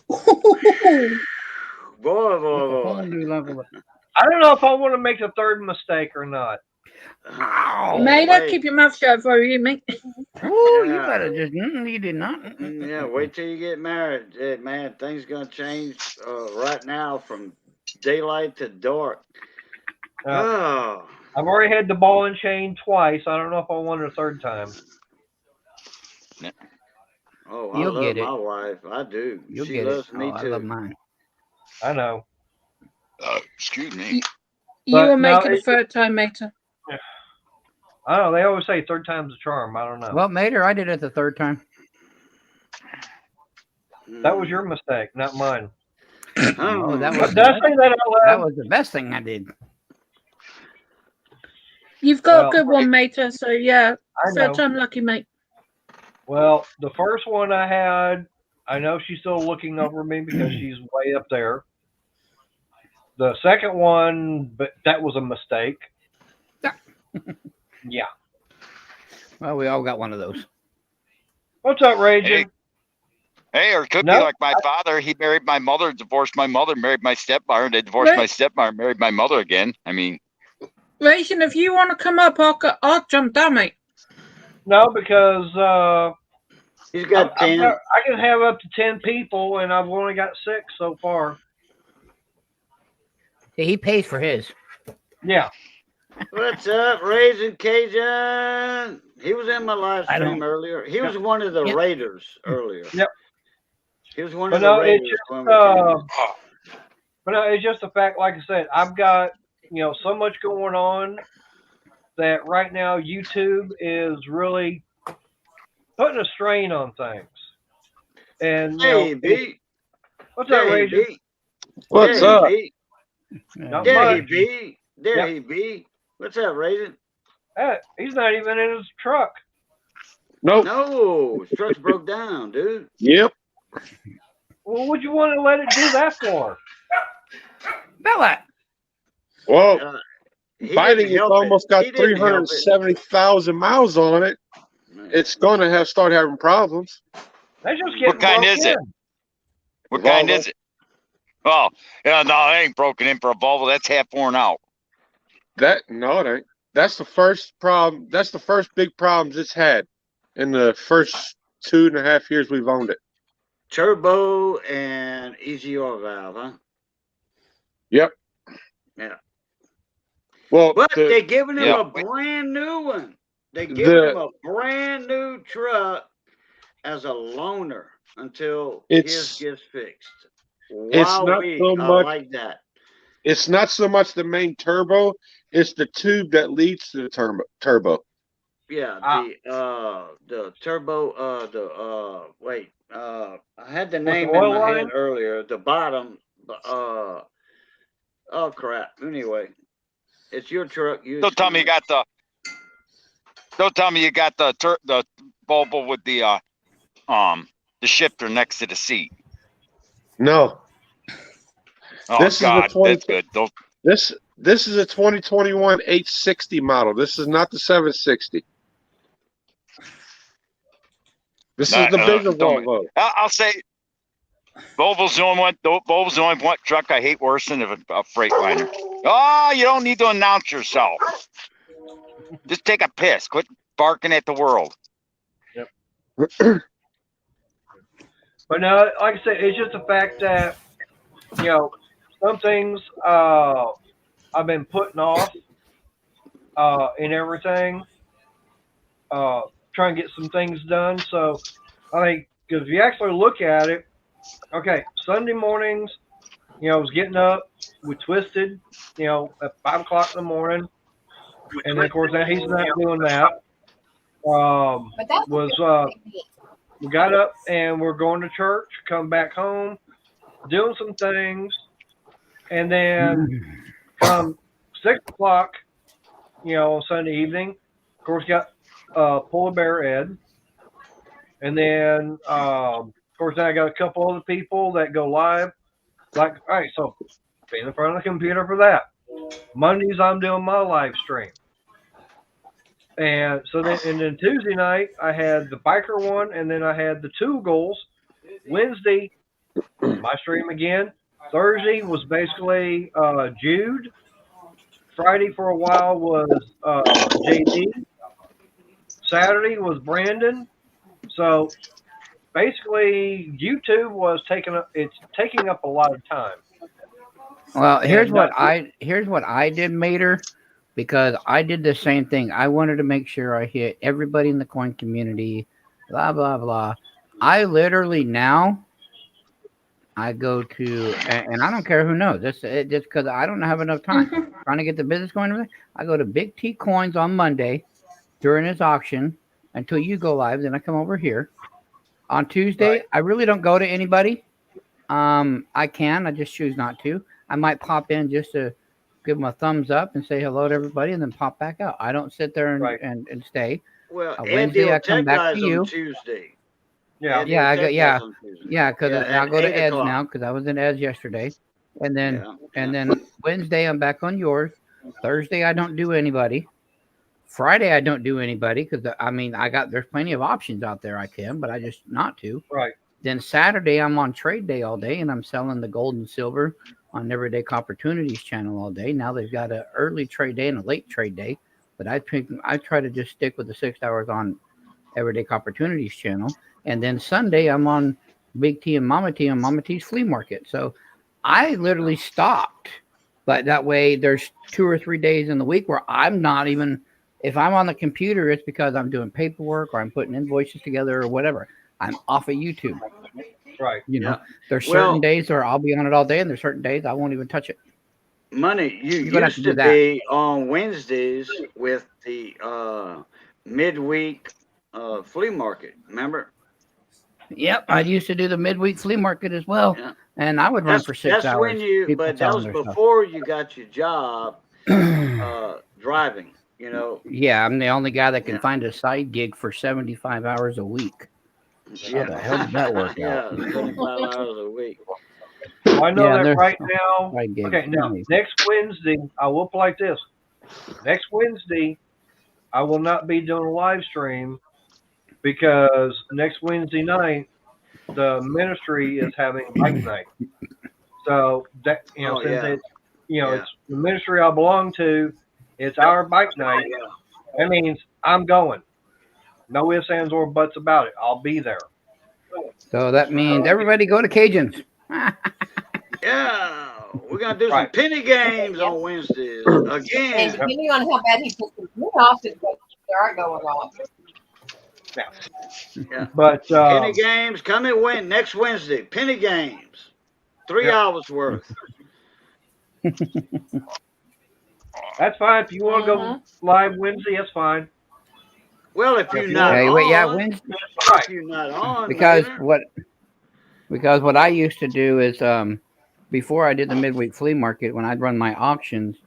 Boy, Whole boy, new level of- I don't know if I want to make a third mistake or not. boy. Maida, Wait. keep your mouth shut for you, mate. Ooh, you Yeah. better just. You did not. Yeah, wait till you get married. Hey, man, things gonna change right now from daylight to dark. Oh, I've already had the ball and chain twice. I don't know if I want it a third time. oh, I You'll love get it. my wife. I do. You'll She get loves it. me Oh, I too. love mine. I know. Excuse me. You But will no, make it a it's- third time, mate. I don't know. They always say third time's a charm. I don't know. Well, Mater, I did it the third time. That was your mistake, not mine. Oh, that Did was I say that out that loud? was the best thing I did. You've got Well, a good one, mate. So yeah, I third know. time lucky, mate. Well, the first one I had, I know she's still looking over me because she's way up there. The second one, but that was a mistake. Yeah. Well, we all got one of those. What's up, Raging? Hey, or it could No, be like my father. He married my mother, divorced my mother, married my stepmother. They divorced Right. my stepmother, married my mother again. I mean, Rachel, if you want to come up, I'll jump down, mate. No, because He's got 10. I can have up to 10 people, and I've only got 6 so far. See, he pays for his. Yeah. What's up, Raising Cajun? He was in my live I stream don't- earlier. He was one of the Yep. Raiders earlier. Yep. He was one But of the no, it's Raiders just, when we came in. but no, it's just the fact, like I said, I've got, so much going on that right now YouTube is really putting a strain on things. And, Hey, B. what's up, There he Raging? be. What's There up? he be. Not There he much. be. There Yep. he be. What's up, Raisin? He's not even in his truck. Nope. No, his truck's broke down, dude. Yep. Well, would you want to let it do that for? Bella. Well, He fighting didn't it's help almost it. got He didn't help it. 370,000 miles on it. It's going to start having problems. They just get what kind is it? What kind Volvo. is it? Oh, yeah, no, it ain't broken in for a Volvo. That's half worn out. No, it ain't. That's the first problem. That's the first big problems it's had in the first 2.5 years we've owned it. Turbo and easy oil valve, huh? Yep. Yeah. Well, But they're giving him Yeah. a brand new one. They're giving him a brand new truck as a loaner until his It's- gets fixed. it's Wow, not so I much- like that. it's not so much the main turbo; it's the tube that leads to the turbo. Yeah, the turbo, I had the name in oil my line? head earlier. The bottom, oh crap. Anyway, it's your truck. Don't tell me you got the. Don't tell me you got the Volvo with the shifter next to the seat. No, Oh This is the God, 20 that's good. Don't. this is a 2021 860 model. This is not the 760. This is the bigger Volvo. I'll say Volvo's the only one. Volvo's the only one truck I hate worse than a Freightliner. Oh, you don't need to announce yourself. Just take a piss. Quit barking at the world. But no, like I said, it's just the fact that, some things I've been putting off and everything, trying to get some things done. So I think, because if you actually look at it, okay, Sunday mornings, I was getting up with Twisted, at 5 o'clock in the morning. And then, of course, now he's not doing that. But that's was we got up and we're going to church, come back home, doing some things, and then come 6 o'clock, on Sunday evening, of course, got Polar Bear Ed, and then of course then I got a couple other people that go live. Like, all right, so be in front of the computer for that. Mondays I'm doing my live stream. And so then Tuesday night I had the biker one, and then I had the two goals. Wednesday, my stream again. Thursday was basically Jude. Friday for a while was JD. Saturday was Brandon. So basically YouTube was taking up a lot of time. Well, here's what I did, Mater, because I did the same thing. I wanted to make sure I hit everybody in the coin community, blah, blah, blah. I literally now, I go to, and I don't care who knows, just because I don't have enough time trying to get the business going. And everything. I go to Big T Coins on Monday during his auction until you go live. Then I come over here. On Tuesday, right. I really don't go to anybody. I just choose not to. I might pop in just to give them a thumbs up and say hello to everybody and then pop back out. I don't sit there and stay. Well, Wednesday I come back to you. Tuesday. Because I'll go to Ed's now because I was in Ed's yesterday, and then Wednesday I'm back on yours. Thursday I don't do anybody. Friday I don't do anybody because there's plenty of options out there I can, but I just not to. Right. Then Saturday I'm on trade day all day and I'm selling the gold and silver on Everyday Opportunities channel all day. Now they've got an early trade day and a late trade day, but I try to just stick with the 6 hours on Everyday Opportunities channel. And then Sunday I'm on Big T and Mama T on Mama T's flea market. So I literally stopped. But that way there's 2 or 3 days in the week where I'm not even, if I'm on the computer, it's because I'm doing paperwork or I'm putting invoices together or whatever. I'm off of YouTube. Right. There's certain days where I'll be on it all day and there's certain days I won't even touch it. Money, you used to be on Wednesdays with the midweek flea market, remember? Yep, I used to do the midweek flea market as well, and I would run for 6 hours. But that was before you got your job driving, Yeah, I'm the only guy that can find a side gig for 75 hours a week. How the hell did that work out? 75 hours a week. I know that right now. Okay, now next Wednesday, I will play like this. Next Wednesday, I will not be doing a live stream because next Wednesday night, the ministry is having bike night. So that it's the ministry I belong to, it's our bike night. That means I'm going. No ifs, ands, or buts about it. I'll be there. So that means everybody go to Cajuns. Yeah, we're gonna do some penny games on Wednesdays again. And depending on how bad he puts his foot off, is what start going on. Yeah. But penny games coming next Wednesday. Penny games, 3 hours worth. That's fine. If you want to go live Wednesday, that's fine. Well, if you're not Wednesday. If you're not on, because what I used to do is before I did the midweek flea market, when I'd run my auctions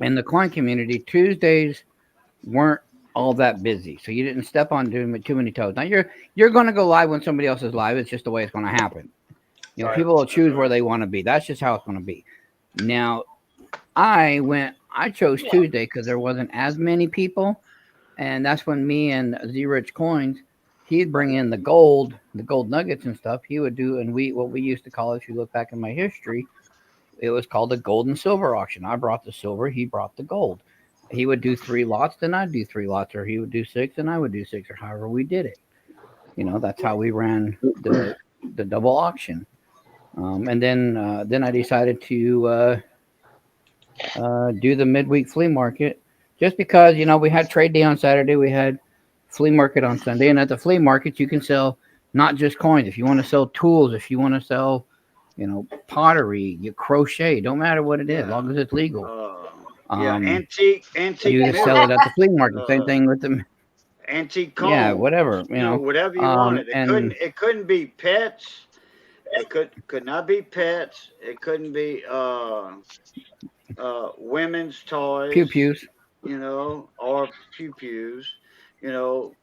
in the coin community, Tuesdays weren't all that busy, so you didn't step on too many toes. Now you're going to go live when somebody else is live. It's just the way it's going to happen. People will choose where they want to be. That's just how it's going to be. Now, I chose Tuesday because there wasn't as many people, and that's when me and Z-Rich Coins, he'd bring in the gold nuggets and stuff. He would do, and what we used to call it, if you look back in my history, it was called the gold and silver auction. I brought the silver, he brought the gold. He would do 3 lots, then I'd do 3 lots, or he would do 6, and I would do 6, or however we did it. That's how we ran the double auction. And then I decided to do the midweek flea market, just because we had trade day on Saturday, we had flea market on Sunday, and at the flea market you can sell not just coins. If you want to sell tools, if you want to sell pottery, you crochet, don't matter what it is, as long as it's legal. antique. You can sell it at the flea market. Same thing with them. antique comb. Yeah, whatever, you know. whatever you wanted. And It couldn't be pets. It could not be pets. It couldn't be women's toys. pew-pews. You know, or pew-pews. You know,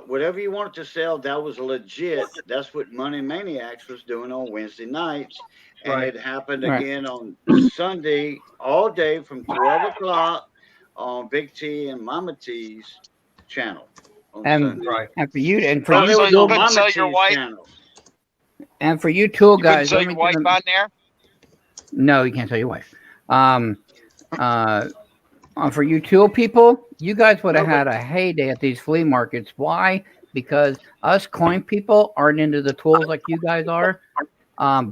whatever you wanted to sell, that was legit. That's what Money Maniacs was doing on Wednesday nights. And Right. it happened Right. again on Sunday, all day from 12 o'clock on Big T and Mama T's channel. On And Sunday. Right. And for you, and for Well, you, it was you on couldn't Mama sell T's your wife? channel. and for you tool You couldn't guys, sell let your me wife give them- on there? No, you can't tell your wife. For you tool people, you guys would have had a heyday at these flea markets. Why? Because us coin people aren't into the tools like you guys are.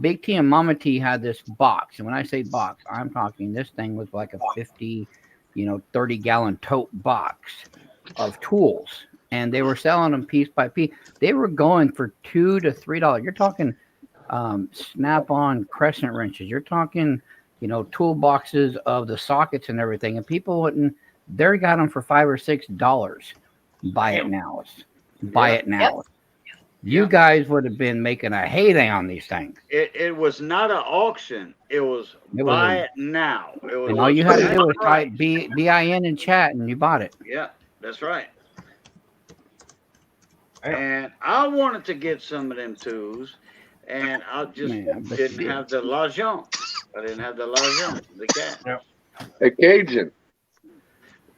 Big T and Mama T had this box, and when I say box, I'm talking this thing was like a 50, 30-gallon tote box of tools, and they were selling them piece by piece. They were going for $2 to $3. You're talking Snap-on crescent wrenches. You're talking, toolboxes of the sockets and everything, and people wouldn't. They got them for $5 or $6. Buy it now. Buy it now. Yep. You guys would have been making a heyday on these things. It was not an auction. It was buy it now. It was, And all you had to do was right. type BIN in chat, and you bought it. Yeah, that's right. And I wanted to get some of them tools, and I just Man, I bet you didn't did. have the l'argent. I didn't have the l'argent, the cash. Hey, Cajun,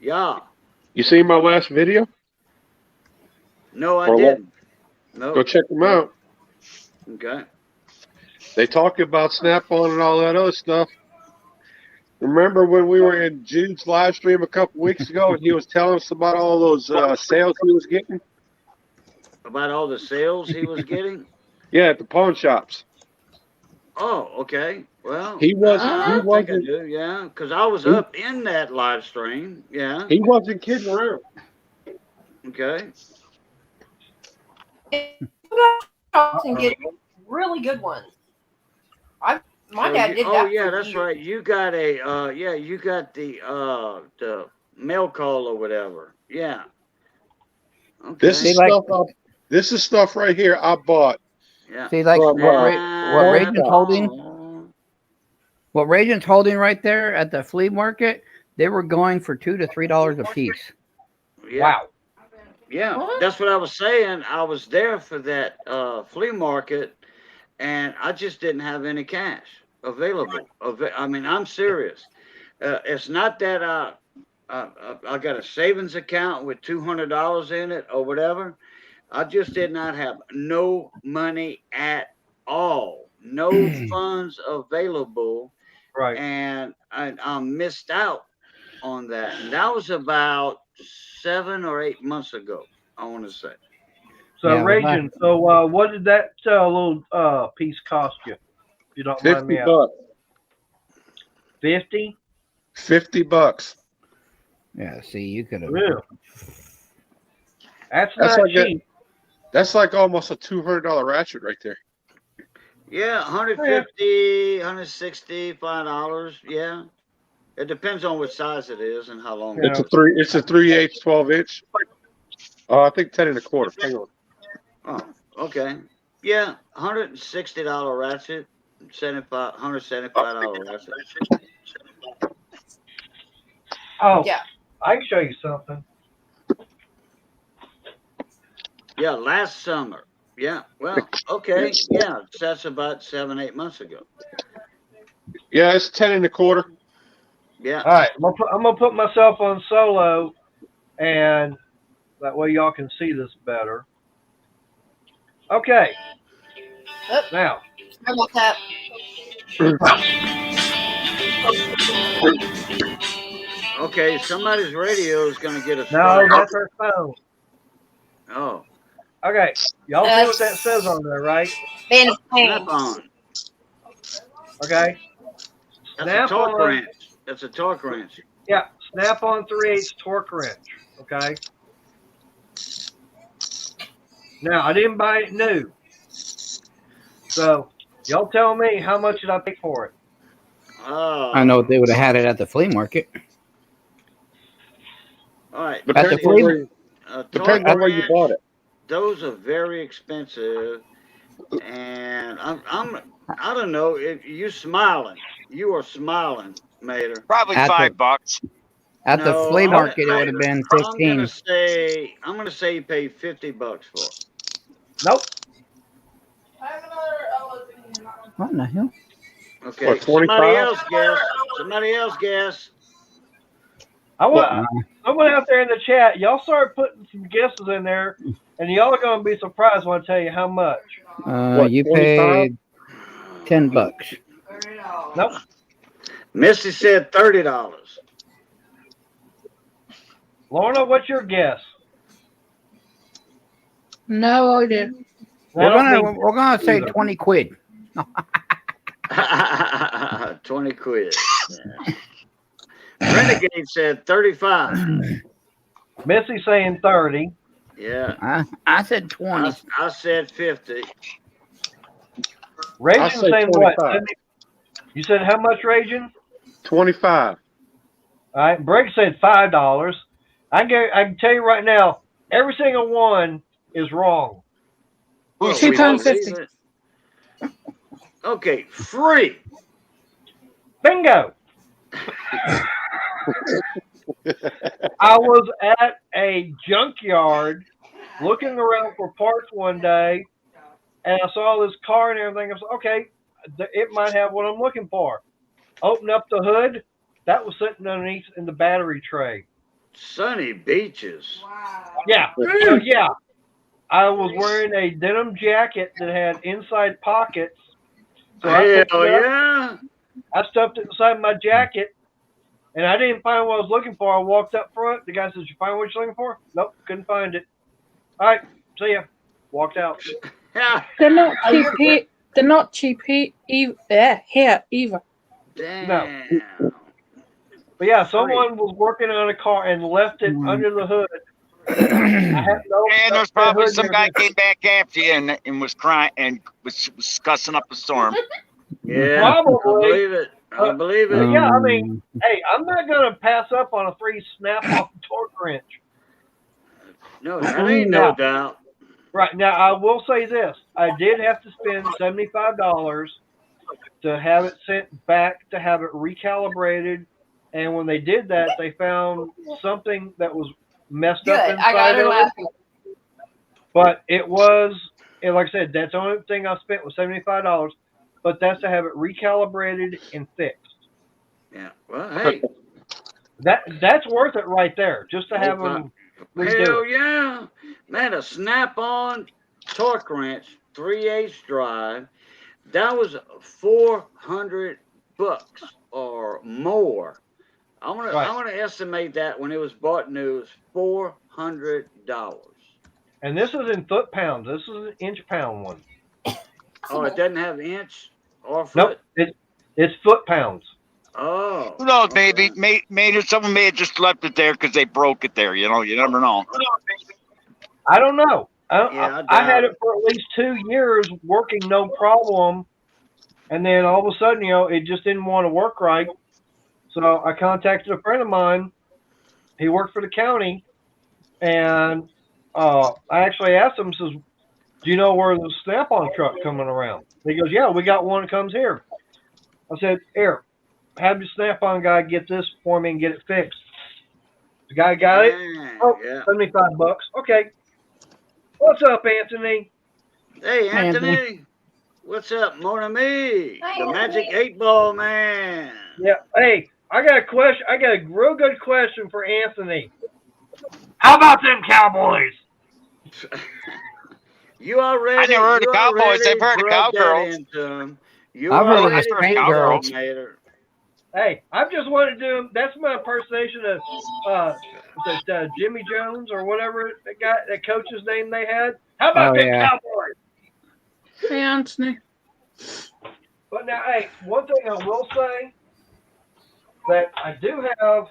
Yeah. you seen my last video? No, I Or what? didn't. No. Go check them out. Okay. They talk about Snap-on and all that other stuff. Remember when we were in Jude's live stream a couple weeks ago, and he was telling us about all those sales he was getting? About all the sales he was getting? Yeah, at the pawn shops. Oh, okay. Well, He wasn't. I He think I wasn't. do, yeah, because I was up in that live stream. Yeah. He wasn't kidding around. Okay. And get really good ones. My So dad you- did oh that. yeah, for that's years. right. You got you got the mail call or whatever. Yeah. Okay. This is this is stuff right here I bought. Yeah. See, like From, what Raging's holding, what Raging's holding right there at the flea market, they were going for $2 to $3 a piece. Yeah. Wow. Yeah, What? that's what I was saying. I was there for that flea market, and I just didn't have any cash available. I mean, I'm serious. It's not that I got a savings account with $200 in it or whatever. I just did not have no money at all, no funds available, Right. and I missed out on that. And that was about 7 or 8 months ago, I want to say. So, Yeah, well, Raging, so what did that little piece cost you? If you don't mind 50 me asking. bucks. 50? $50. Yeah, see, you could have. Yeah. That's That's not like a- cheap. That's like almost a $200 ratchet right there. Yeah, 150, 160, $5. Yeah. It depends on what size it is and how long. It's a 3/8 12-inch. I think 10 1/4. Hang on. Oh, okay. Yeah, $160 ratchet, $175 ratchet. Oh, Yeah. I can show you something. Yeah, last summer. Yeah, well, okay. Yeah, that's about 7, 8 months ago. Yeah, it's 10 1/4. Yeah. All right, I'm gonna put myself on solo, and that way y'all can see this better. Okay. Oh. Now, Sorry about that. Okay, somebody's radio is going to get a no, strike. that's our phone. Oh, Okay, y'all see what that says on there, right? Man of pain. snap on. Okay. That's Snap a torque on. wrench. That's a torque wrench. Yeah, Snap-on 3/8 torque wrench. Okay. Now I didn't buy it new, so y'all tell me how much did I pay for it? I know they would have had it at the flea market. All right. At the flea, Depends on where you bought it. Those are very expensive, and I don't know if you smiling. You are smiling, Mater. Probably At the- $5. At the No, flea I'm- market, it would have been 15. I'm gonna say you paid $50 for it. Nope. I have another LO thing in that one. What in the hell? Okay, What, somebody 25? else guess. Somebody else guess. I want someone out there in the chat. Y'all start putting some guesses in there, and y'all are going to be surprised when I tell you how much. What, You 25? paid $10. $30. Nope. Missy said $30. Lorna, what's your guess? No idea. We're gonna say either. 20 quid. 20 quid. Yeah. Renegade said 35. Missy saying 30. Yeah. I said 20. I said 50. Raging I say saying what? 25. You said how much, Raging? 25. All right. Briggs said $5. I can tell you right now, every single one is wrong. Well, £2.50. we believe it. Okay, free. Bingo. I was at a junkyard looking around for parts one day, and I saw this car and everything. I was like, okay, it might have what I'm looking for. Open up the hood. That was sitting underneath in the battery tray. Sunny beaches. Wow. Yeah. So, yeah. I was wearing a denim jacket that had inside pockets. So Hell yeah. I stuffed it inside my jacket, and I didn't find what I was looking for. I walked up front. The guy says, "You find what you're looking for?" Nope, couldn't find it. All right, see ya. Walked out. They're not cheap here. They're not cheap here either. Damn. But yeah, someone was working on a car and left it under the hood. I had no And there's probably some guy came back after you and was crying and was cussing up a storm. Yeah, Probably. I believe it. I believe it. Yeah, I mean, hey, I'm not gonna pass up on a free snap-on torque wrench. No, that ain't no doubt. Right now, I will say this: I did have to spend $75 to have it sent back to have it recalibrated. And when they did that, they found something that was messed up Good. inside I got her of it. laughing. But it was, and like I said, that's the only thing I spent was $75. But that's to have it recalibrated and fixed. Yeah. Well, hey. That's worth it right there, just to have them redo Hell it. yeah. Man, a snap-on torque wrench, 3/8 drive, that was $400 or more. I'm gonna estimate that when it was bought new, it was $400. And this is in foot pounds. This is an inch pound one. Oh, it doesn't have inch or foot? Nope, it's foot pounds. Oh. Who knows? Maybe someone may have just left it there because they broke it there. You know, you never know. I don't know. Yeah, I had it for at least 2 years working no problem. And then all of a sudden, it just didn't want to work right. So I contacted a friend of mine. He worked for the county. And I actually asked him, says, "Do you know where the Snap-on truck coming around?" He goes, "Yeah, we got one that comes here." I said, "Here, have the Snap-on guy get this for me and get it fixed." The guy got it. Oh, yeah. $75. Okay. What's up, Anthony? Hey, Hey, Anthony. What's up, mon ami? The Magic 8-Ball man. Yeah. Hey, I got a question. I got a real good question for Anthony. How about them Cowboys? You already. I never heard of Cowboys. I've heard of Cowgirls. I've heard of Spank Girls. Hey, I just want to do. That's my impersonation of Jimmy Jones or whatever that coach's name they had. How about them Cowboys? Hey, Anthony. But now, hey, one thing I will say that I do have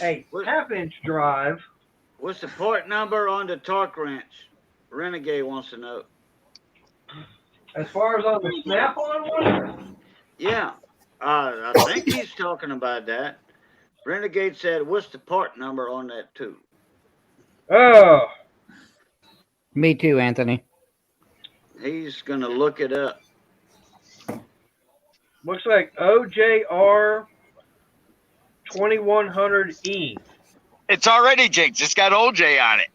a half-inch drive. What's the part number on the torque wrench? Renegade wants to know. As far as on the Snap-on one? Yeah, I think he's talking about that. Renegade said, "What's the part number on that too?" Oh, Me too, Anthony. He's gonna look it up. looks like OJR 2100E. It's already jinxed. It's got OJ on it.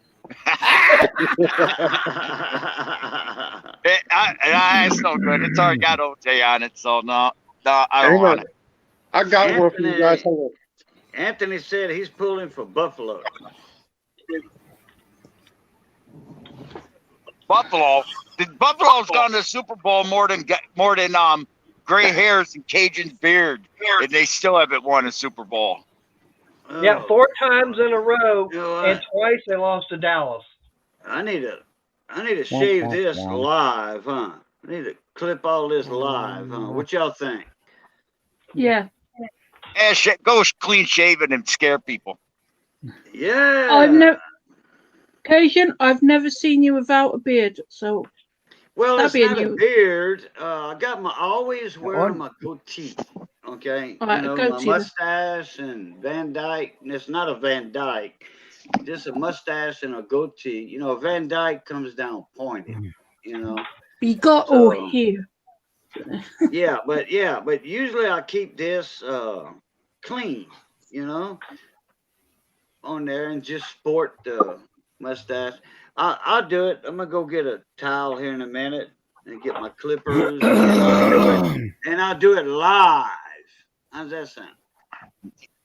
It's no good. It's already got OJ on it, so no, I don't want it. I got one for you guys. Hold on. Anthony said he's pulling for Buffalo. Buffalo. Buffalo's gone to the Super Bowl more than gray hairs and Cajun's beard, and they still haven't won a Super Bowl. Yeah, Oh, 4 times in a row, you know what? and twice they lost to Dallas. I need to shave this live, huh? I need to clip all this live, huh? What y'all think? Yeah. Go clean shaven and scare people. Yeah. I've never. Cajun, I've never seen you without a beard, so Well, that'd it's be a not a new. beard. I always wear Or- my goatee. Okay, All right, my goatee then. mustache and Van Dyke. And it's not a Van Dyke, just a mustache and a goatee. You know, Van Dyke comes down pointed. You know, You got all So- here. yeah, but usually I keep this clean. You know, on there and just sport the mustache. I'll do it. I'm gonna go get a towel here in a minute and get my clippers, and I'll do it live. How's that sound?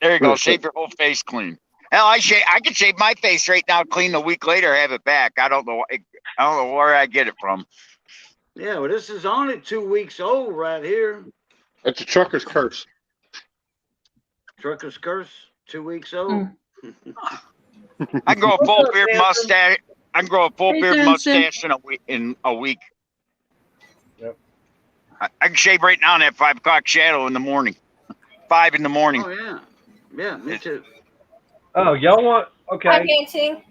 There you go. Shave your whole face clean. Hell, I can shave my face right now, clean a week later, have it back. I don't know where I get it from. Yeah, well, this is only 2 weeks old right here. It's a trucker's curse. Trucker's curse, 2 weeks old. I can grow a full beard mustache. I can grow a full Hey, beard Johnson. mustache in a week. Yep. I can shave right now in that 5 o'clock shadow in the morning. 5 in the morning. Oh yeah, yeah, me too. Oh, y'all want? Hi, Okay. painting.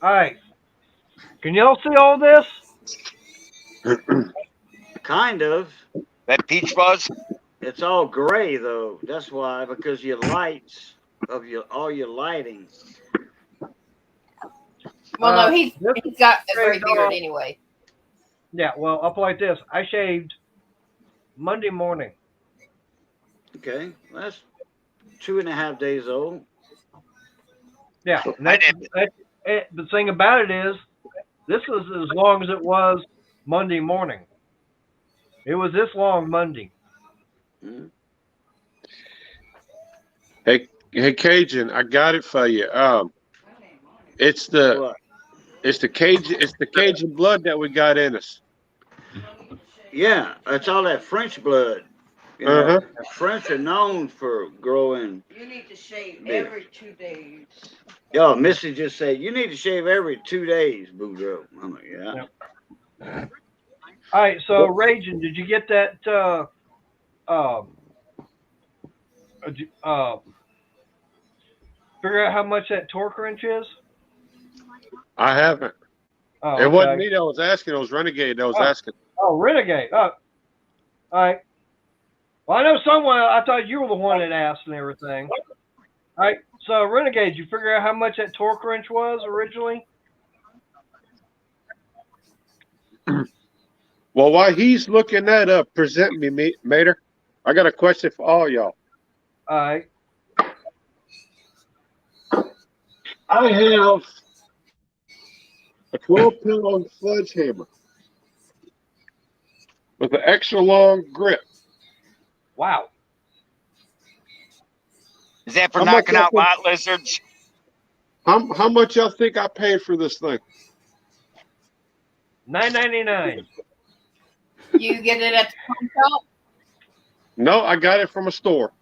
All right. Can y'all see all this? Kind of. That peach fuzz. It's all gray though. That's why, because your lights of all your lighting. Well, no, he's this- got a gray Hey, beard anyway. Yeah. Well, up like this. I shaved Monday morning. Okay, well, that's 2.5 days old. Yeah. And the thing about it is, this was as long as it was Monday morning. It was this long Monday. Mhm. Hey, Cajun, I got it for you. It's the Cajun blood that we got in us. Yeah, it's all that French blood. You know, Uh-huh. the French are known for growing. You need to shave beard. every 2 days. Yo, Missy just said you need to shave every 2 days, Boudreaux. I'm like, yeah. Yep. All right. So, Raging, did you get that? Figure out how much that torque wrench is? I haven't. Oh, It wasn't okay. me that was asking. It was Renegade that was Oh. asking. Oh, Renegade. Oh, all right. Well, I know someone. I thought you were the one that asked and everything. All right. So, Renegade, you figure out how much that torque wrench was originally? Well, while he's looking that up, present me, Mater. I got a question for all y'all. All right. I have a 12-pound sledgehammer with an extra long grip. Wow. Is that for How much knocking out that- lot lizards? How much y'all think I paid for this thing? $9.99. You get it at the pawn shop? No, I got it from a store.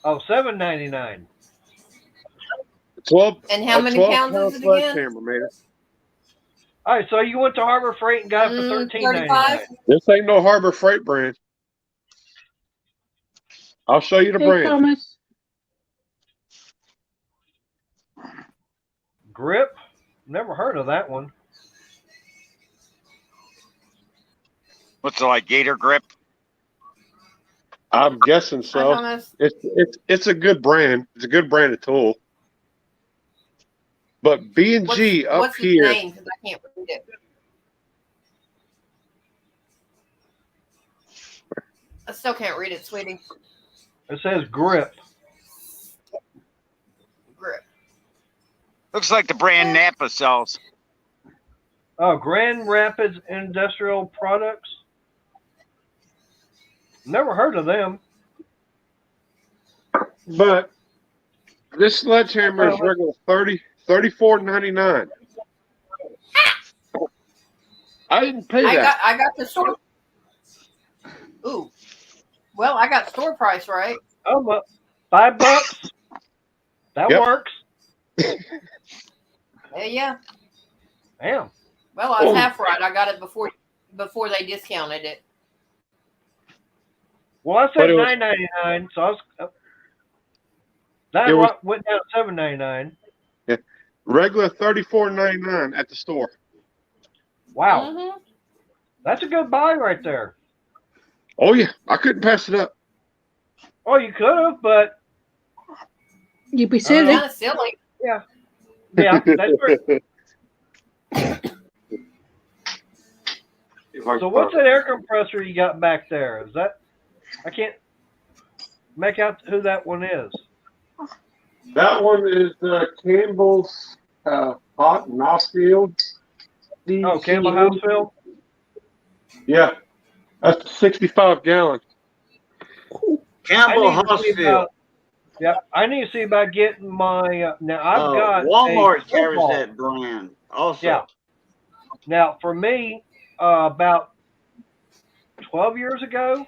Oh, $7.99. 12. And how a many 12-pound pounds is it again? sledgehammer, Mater. All right. So you went to Harbor Freight and got it for $13.99. 35? This ain't no Harbor Freight brand. I'll show you the Hey, brand. Thomas. Grip? Never heard of that one. What's it like, gator grip? I'm guessing Hi, so. Thomas. It's a good brand. It's a good brand of tool. But B&G up What's his here, name? Because I can't read it. I still can't read it, sweetie. It says grip. Grip. Looks like the brand Napa sells. Oh, Grand Rapids Industrial Products. Never heard of them. but this sledgehammer is regular $34.99. I didn't pay that. I got the store. Ooh. Well, I got store price right. Oh, well, $5. That Yep. works. Yeah. Damn. Well, I was half right. I got it before they discounted it. Well, I But said it was- $9.99, so I was. That It was- went down to $7.99. Regular $34.99 at the store. Wow, Mm-hmm. that's a good buy right there. Oh yeah, I couldn't pass it up. Oh, you could have, but You'd be silly. Kind of silly. yeah, that's right. So what's that air compressor you got back there? Is that? I can't make out who that one is. That one is Campbell's Hot Mouthfeel. Oh, Campbell Housefield. Yeah, that's a 65 gallon. Campbell I need to see Housefield. about- Yeah, I need to see about getting my. Now I've got Walmart a carries football. that brand also. Yeah. Now for me, about 12 years ago,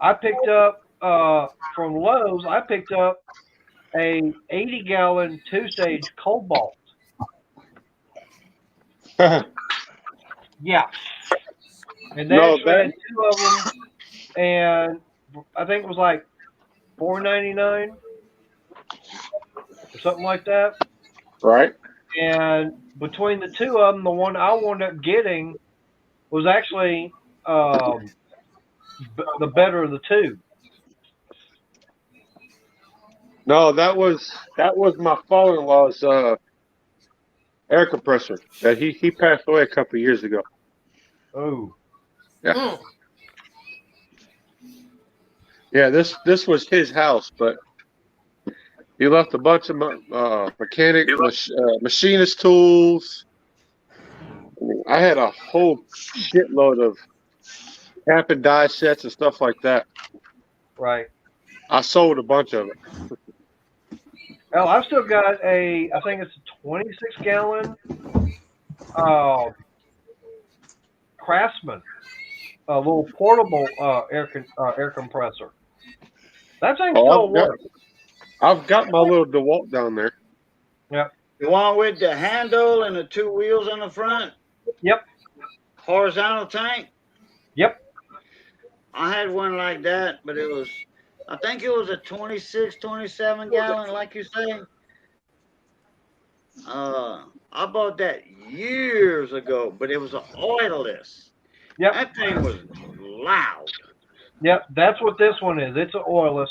I picked up from Lowe's. I picked up a 80-gallon 2-stage Cobalt. Yeah. And they No, actually had 2 of them, and I think it was like $4.99 or something like that. Right. And between the 2 of them, the one I wound up getting was actually the better of the 2. No, that was my father-in-law's air compressor that he passed away a couple of years ago. Oh. Yeah. Mm. Yeah, this was his house, but he left a bunch of machinist tools. I had a whole shitload of cap and die sets and stuff like that. Right. I sold a bunch of it. Oh, I've still got I think it's a 26-gallon Craftsman, a little portable air compressor. That thing still works. I've got my little DeWalt down there. Yep. The one with the handle and the 2 wheels on the front? Yep. Horizontal tank? Yep. I had one like that, but I think it was a 26, 27 gallon, like you say. I bought that years ago, but it was an oilless. Yep. That thing was loud. Yep. That's what this one is. It's an oilless.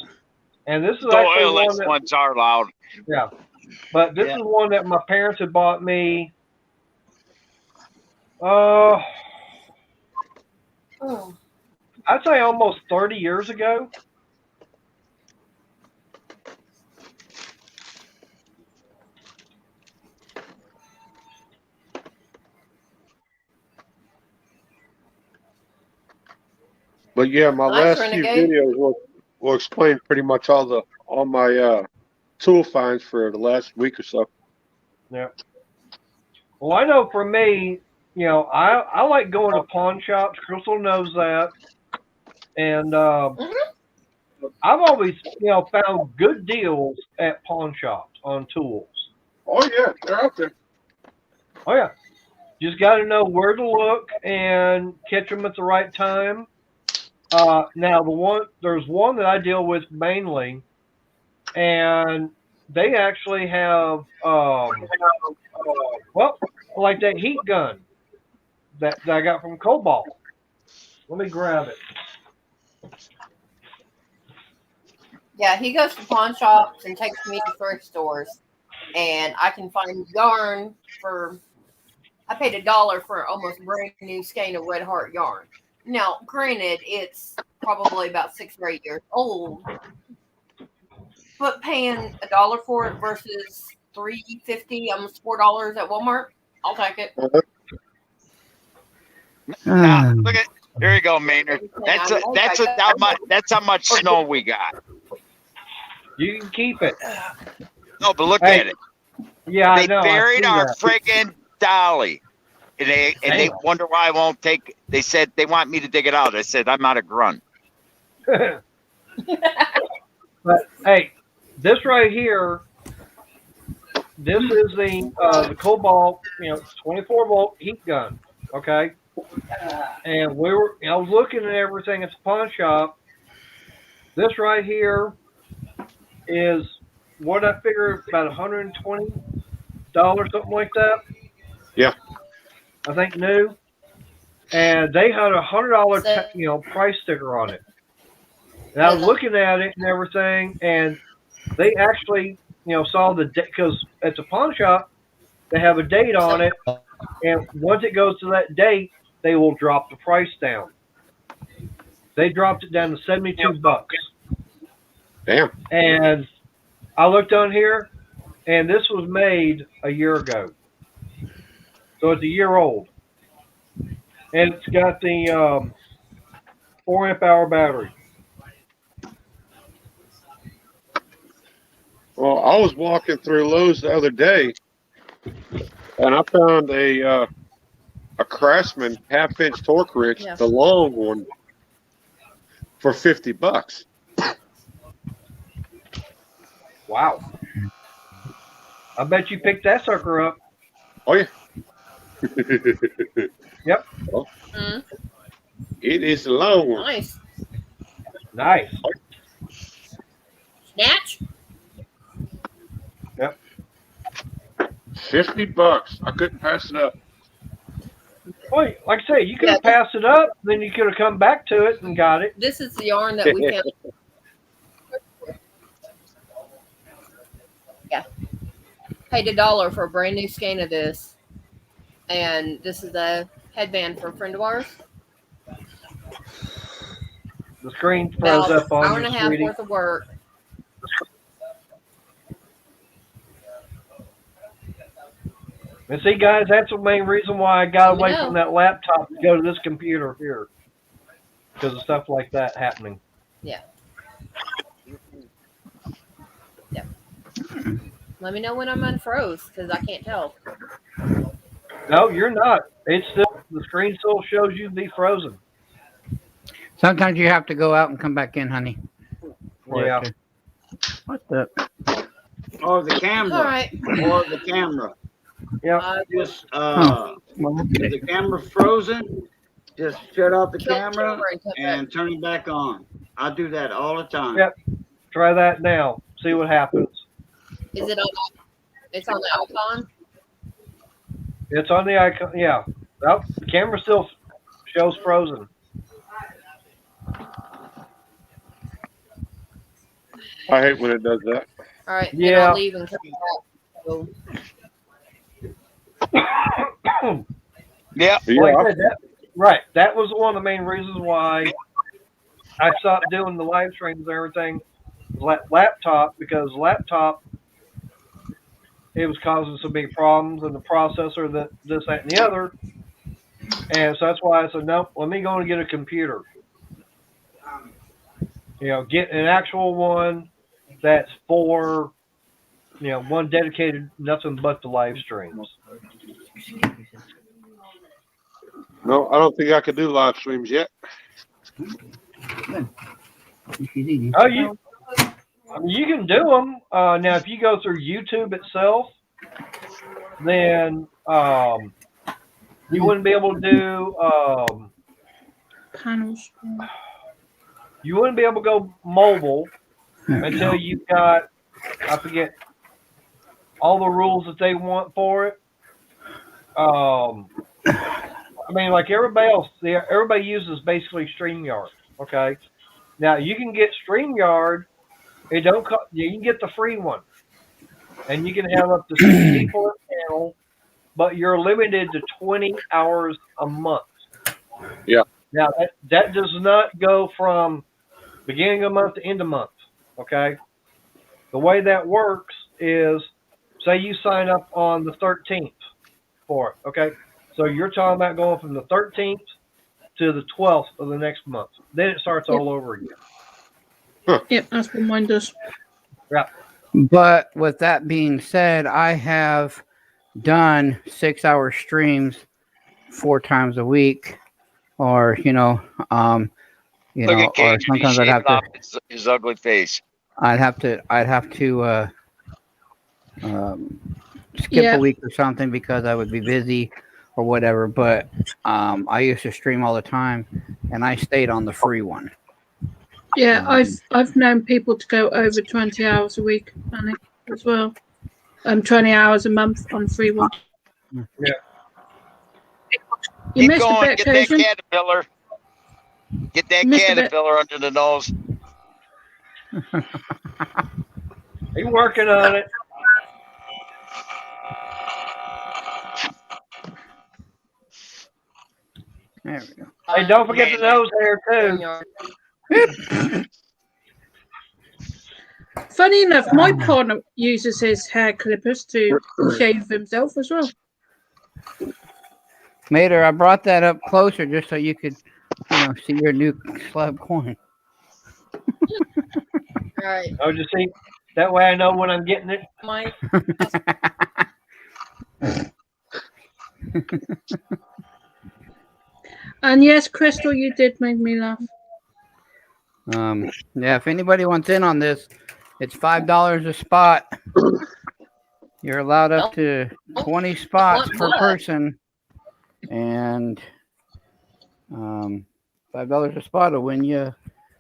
And this is The actually oilless one that, ones are loud. yeah. But this is one that my parents had bought me. I'd say almost 30 years ago. But yeah, my Nice, last few Renegade. videos will explain pretty much all my tool finds for the last week or so. Yeah. Well, I know for me, I like going to pawn shops. Crystal knows that. And I've always, found good deals at pawn shops on tools. Oh yeah, they're out there. Oh, yeah. Just got to know where to look and catch them at the right time. Now, there's one that I deal with mainly, and they actually have, like that heat gun that I got from Cobalt. Let me grab it. Yeah, he goes to pawn shops and takes me to thrift stores, and I can find yarn for. I paid $1 for almost brand new skein of Red Heart yarn. Now, granted, it's probably about 6 or 8 years old, but paying $1 for it versus $3.50, almost $4 at Walmart, I'll take it. Now, look at there you go, Maynard. That's how much snow we got. You can keep it. No, but look Hey, at it. Yeah, I They know. buried I our friggin' dolly. And they Damn. wonder why I won't take. They said they want me to dig it out. I said I'm not a grunt. But hey, this right here, this is the Cobalt, 24 volt heat gun. Okay, and I was looking at everything at the pawn shop. This right here is what I figure about $120, something like that. Yeah. I think new, and they had a $100 price sticker on it. And I was looking at it and everything, and they actually saw the date, because at the pawn shop they have a date on it, and once it goes to that date, they will drop the price down. They dropped it down to $72. Damn. And I looked on here, and this was made a year ago. So it's a year old. And it's got the 4 amp hour battery. Well, I was walking through Lowe's the other day, and I found a Craftsman 1/2-inch torque wrench, the long one, for $50. Wow. I bet you picked that sucker up. Oh yeah. Yep. Well, it is a long one. Nice. Nice. Snatch? Yep. $50. I couldn't pass it up. Well, like I say, you could have passed it up, then you could have come back to it and got it. This is the yarn that we found. Yeah. Paid $1 for a brand new skein of this. And this is a headband for a friend of ours. The screen froze About up on hour and a you, half sweetie. worth of work. And see, guys, that's the main reason why I got away know. from that laptop to go to this computer here. Because of stuff like that happening. Yeah. Yeah. Let me know when I'm unfroze, because I can't tell. No, you're not. It's still, the screen still shows you to be frozen. Sometimes you have to go out and come back in, honey. Yeah. What the? Or the camera. All right. Or the camera. Yeah. Just Well, if the camera frozen, just shut off the Kill the camera camera and come and turn it back on. I do that all the time. Yep. Try that now. See what happens. Is it on? It's on the icon. It's on the icon. Yeah. Well, the camera still shows frozen. I hate when it does that. All right. Then Yeah. I'll leave and come back. So, Yeah. Like I said, right. That was one of the main reasons why I stopped doing the live streams and everything. Laptop, because laptop, it was causing some big problems in the processor, this, that, and the other. And so that's why I said, nope, let me go and get a computer. Get an actual one that's for, one dedicated nothing but the live streams. No, I don't think I could do live streams yet. Oh, you can do them. Now, if you go through YouTube itself, then you wouldn't be able to do. Panels. You wouldn't be able to go mobile until you got, I forget, all the rules that they want for it. I mean, like everybody else, everybody uses basically StreamYard. Okay. Now you can get StreamYard It don't cost. You can get the free one, and you can have up to 6 people in the panel, but you're limited to 20 hours a month. Yeah. Now that does not go from beginning of month to end of month. Okay. The way that works is, say you sign up on the 13th for it. Okay. So you're talking about going from the 13th to the 12th of the next month. Then it starts all over again. Yep, that's what mine does. Yeah. But with that being said, I have done 6-hour streams 4 times a week, or Look at Cage, or sometimes I'd have to. His ugly face. I'd have to skip Yeah. a week or something because I would be busy or whatever. But I used to stream all the time, and I stayed on the free one. Yeah, I've known people to go over 20 hours a week, Annie, as well. 20 hours a month on free one. Yeah. You Keep missed a going. bit, Get that Cajun. caterpillar. Get that Missed a bit. caterpillar under the nose. He's working on it. There we go. Hey, don't forget the nose hair too. Funny enough, my partner uses his hair clippers to shave himself as well. Mater, I brought that up closer just so you could, see your new slab coin. All right, Oh, just see, that way I know when I'm getting it. Mike. And yes, Crystal, you did make me laugh. Yeah, if anybody wants in on this, it's $5 a spot. You're allowed up to 20 spots per person, and $5 a spot will win you.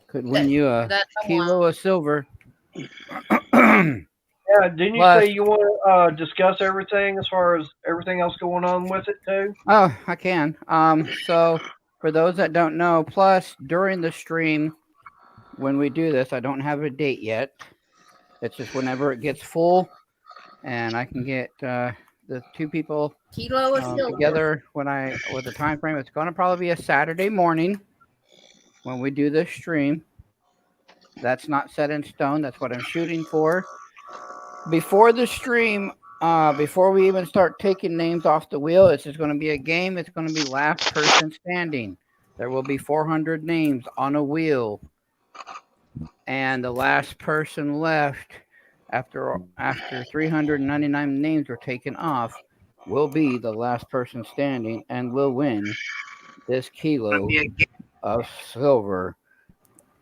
Could win you a kilo of silver. Yeah, didn't you Plus- say you want to discuss everything as far as everything else going on with it too? Oh, I can. So for those that don't know, plus during the stream, when we do this, I don't have a date yet. It's just whenever it gets full, and I can get the 2 people Kilo of silver. together with the time frame. It's going to probably be a Saturday morning when we do this stream. That's not set in stone. That's what I'm shooting for. Before the stream, before we even start taking names off the wheel, this is going to be a game. It's going to be last person standing. There will be 400 names on a wheel, and the last person left after 399 names are taken off will be the last person standing and will win this kilo of silver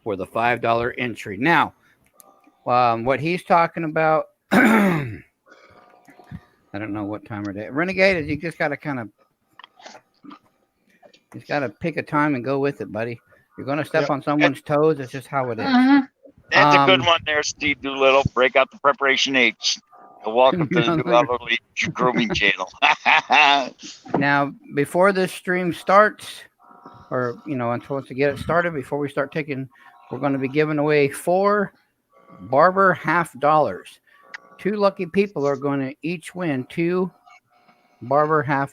for the $5 entry. Now, what he's talking about, I don't know what time of day. Renegade is you just got to pick a time and go with it, buddy. You're going to step on someone's toes. It's just how it is. That's a good one there, Steve Doolittle. Break out the Preparation H. Welcome to the New Outlaw Grooming Channel. Now, before this stream starts, or until to get it started, before we start taking, we're going to be giving away 4 barber $half. 2 lucky people are going to each win 2 barber $half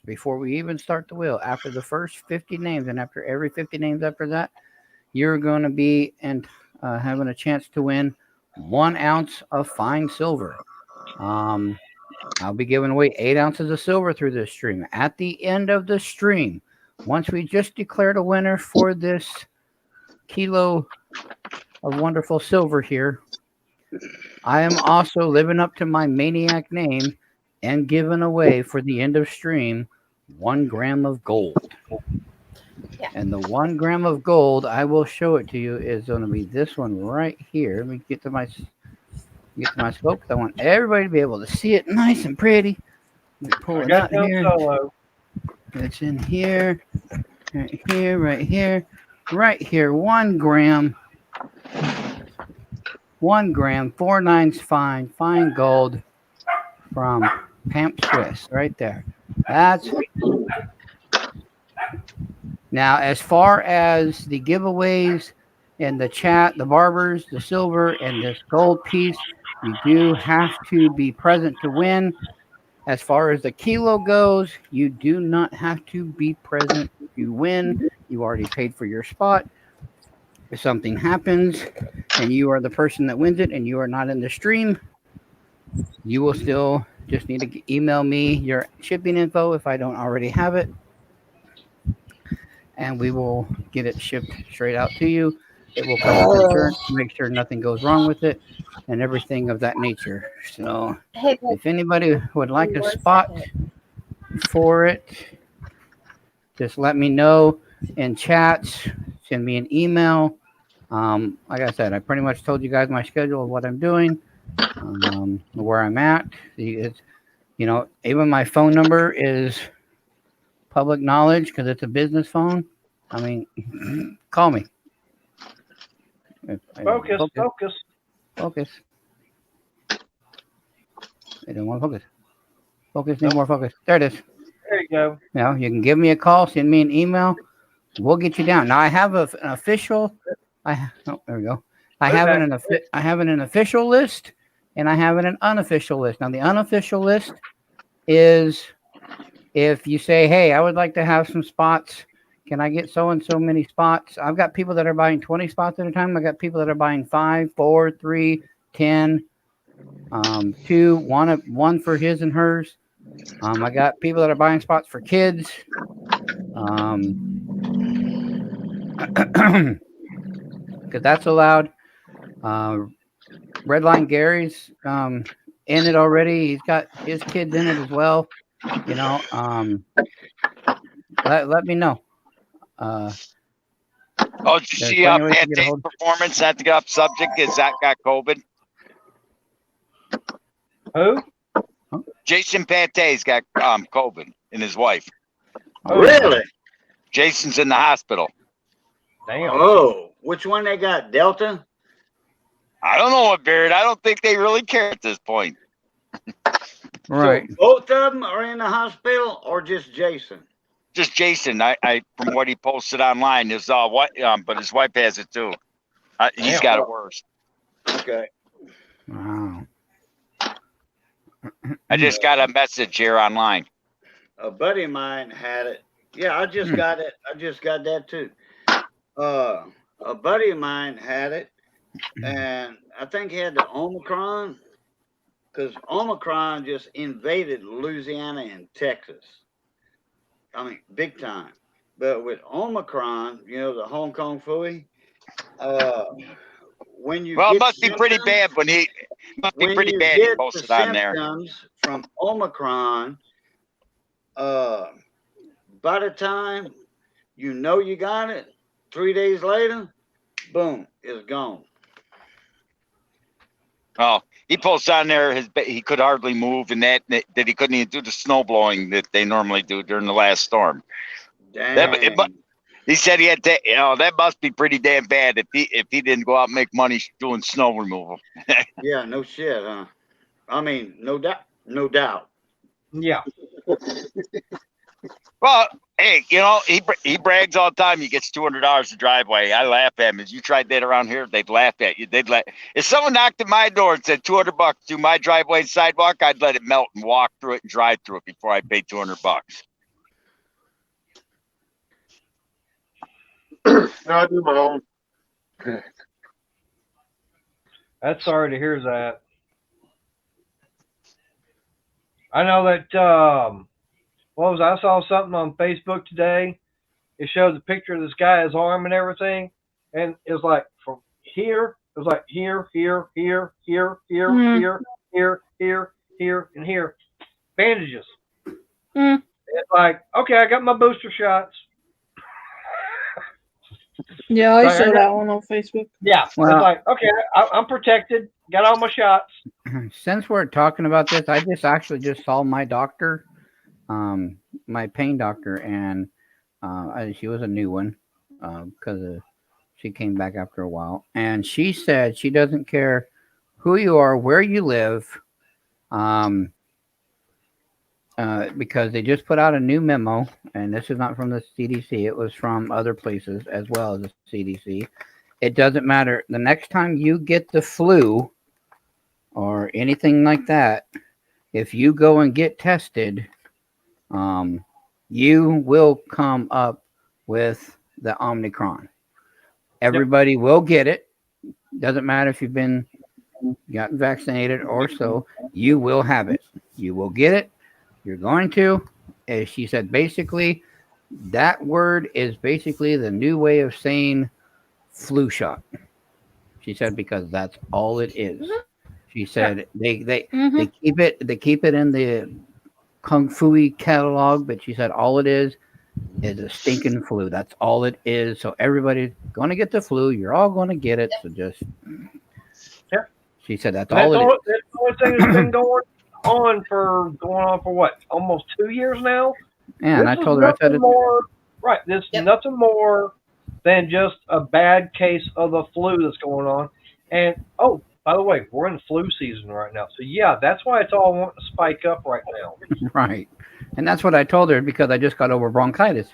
before we even start the wheel. After the first 50 names, and after every 50 names after that, you're going to be having a chance to win 1 ounce of fine silver. I'll be giving away 8 ounces of silver through this stream. At the end of the stream, once we just declared a winner for this kilo of wonderful silver here, I am also living up to my maniac name and giving away for the end of stream 1 gram of gold. Yeah. And the 1 gram of gold, I will show it to you, is going to be this one right here. Let me get to my scope. I want everybody to be able to see it nice and pretty. Let me pull I it got out no here. solo. It's in here, right here, right here, right here. 1 gram. 1 gram, 4/9 fine gold from Pamp Swiss, right there. That's now as far as the giveaways in the chat, the barbers, the silver, and this gold piece. You do have to be present to win. As far as the kilo goes, you do not have to be present to win. You already paid for your spot. If something happens and you are the person that wins it and you are not in the stream, you will still just need to email me your shipping info if I don't already have it. And we will get it shipped straight out to you. It will come with insurance to make sure nothing goes wrong with it and everything of that nature. So if anybody would like a spot for it, just let me know in chats. Send me an email. Like I said, I pretty much told you guys my schedule of what I'm doing, where I'm at. It's, you know, even my phone number is public knowledge because it's a business phone. I mean, call me. Focus. They don't want to focus. Focus, need more focus. There it is. There you go. Now you can give me a call, send me an email. We'll get you down. Now I have an official. There we go. I have an official list, and I have an unofficial list. Now the unofficial list is if you say, "Hey, I would like to have some spots. Can I get so and so many spots?" I've got people that are buying 20 spots at a time. I got people that are buying 5, 4, 3, 10, 2, one for his and hers. I got people that are buying spots for kids. Because that's allowed. Redline Gary's in it already. He's got his kids in it as well. You know, let me know. Did you see Pante's performance? Not to get off subject, is that got COVID? Who? Jason Pante's got COVID and his wife. Really? Jason's in the hospital. Damn. Oh, which one they got? Delta? I don't know, Barrett. I don't think they really care at this point. Right. So both of them are in the hospital, or just Jason? Just Jason. I from what he posted online is what but his wife has it too. He's got it worse. Okay. Wow. I just got a message here online. A buddy of mine had it. Yeah, I just got it. I just got that too. A buddy of mine had it, and I think he had the Omicron, because Omicron just invaded Louisiana and Texas. I mean, big time. But with Omicron, you know, the Hong Kong Phooey, when you it must be pretty bad when he must be pretty bad. He posted on there. From Omicron, by the time you know you got it, 3 days later, boom, it's gone. Oh, he posted on there he could hardly move, and that he couldn't even do the snow blowing that they normally do during the last storm. Dang. He said he had to, you know, that must be pretty damn bad if he didn't go out and make money doing snow removal. Yeah, no shit, huh? I mean, no doubt, no doubt. Yeah. Well, hey, you know, he brags all the time. He gets $200 a driveway. I laugh at him. If you tried that around here, they'd laugh at you. If someone knocked at my door and said $200 to my driveway and sidewalk, I'd let it melt and walk through it and drive through it before I paid $200. No, I do my own. That's sorry to hear that. I know that I saw something on Facebook today. It shows a picture of this guy's arm and everything, and it was like from here, it was like here, and here. Bandages. It's like, okay, I got my booster shots. Yeah, I saw that one on Facebook. Yeah, Well, it's like, okay, I'm protected. Got all my shots. Since we're talking about this, I just saw my doctor, my pain doctor, and she was a new one because she came back after a while, and she said she doesn't care who you are, where you live, because they just put out a new memo, and this is not from the CDC. It was from other places as well as the CDC. it doesn't matter. The next time you get the flu or anything like that, if you go and get tested, you will come up with the Omicron. Everybody will get it. Doesn't matter if you've gotten vaccinated or so, you will have it. You will get it. You're going to. As she said, basically, that word is basically the new way of saying flu shot. She said because that's all it is. She said they keep it in the Kung Fu catalog, but she said all it is a stinking flu. That's all it is. So everybody's going to get the flu. You're all going to get it. So just she said that's all it is. That's the only thing that's been going on for what, almost 2 years now. Yeah, and I told her, I said, this is nothing more than just a bad case of the flu that's going on. And oh, by the way, we're in flu season right now, so yeah, that's why it's all wanting to spike up right now. Right, and that's what I told her because I just got over bronchitis.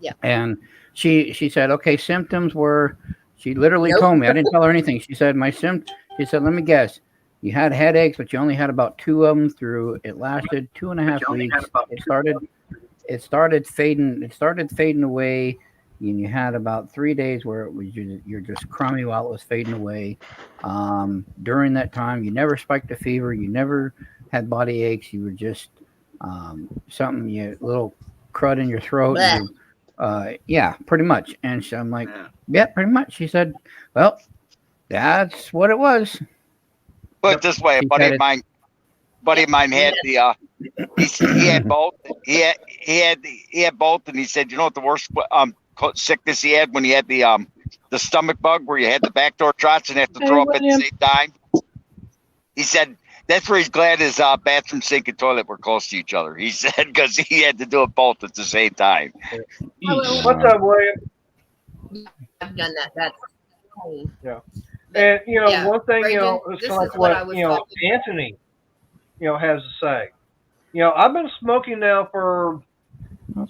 Yeah, and she said, okay, symptoms were. She literally told me. I didn't tell her anything. She said my symptoms. She said, let me guess. You had headaches, but you only had about 2 of them through. It lasted 2.5 weeks. It started fading away, and you had about 3 days where it was you're just crummy while it was fading away. During that time, you never spiked a fever. You never had body aches. You were just something, little crud in your throat. Yeah, pretty much. And so I'm like, yeah, pretty much. She said, well, that's what it was. Put it this way, a buddy of mine had the he had both. He had both, and he said, you know what the worst sickness he had when he had the stomach bug where you had the backdoor trots and have to throw up at the same time. He said that's where he's glad his bathroom sink and toilet were close to each other. He said because he had to do it both at the same time. What's up, William? I've done that. That's yeah. And one thing, it's like what Anthony, has to say. I've been smoking now for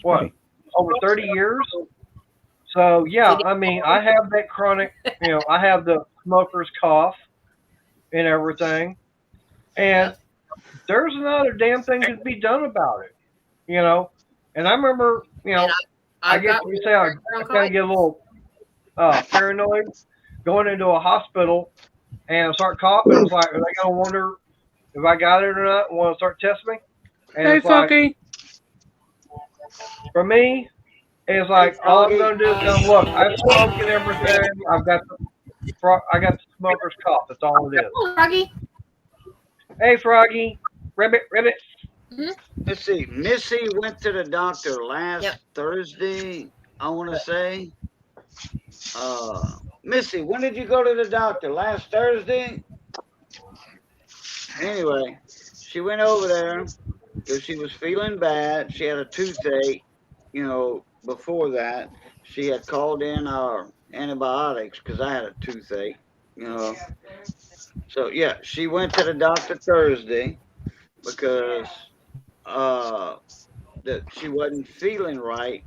over 30 years. So yeah, I mean, I have that chronic, I have the smoker's cough and everything, and there's not a damn thing to be done about it, And I remember, I kind of get a little paranoid going into a hospital and I start coughing. It's like, are they gonna wonder if I got it or not and want to start testing me? And hey, it's like, Foggy. for me, it's like all I'm gonna do is go, look, I smoke and everything. I got the smoker's cough. That's all it is. Oh, Froggy. Hey, Froggy, ribbit. Mm-hmm. Let's see. Missy went to the doctor last Thursday. I want to say. Missy, when did you go to the doctor? Last Thursday? Anyway, she went over there because she was feeling bad. She had a toothache. Before that, she had called in our antibiotics because I had a toothache. So, yeah, she went to the doctor Thursday because that she wasn't feeling right.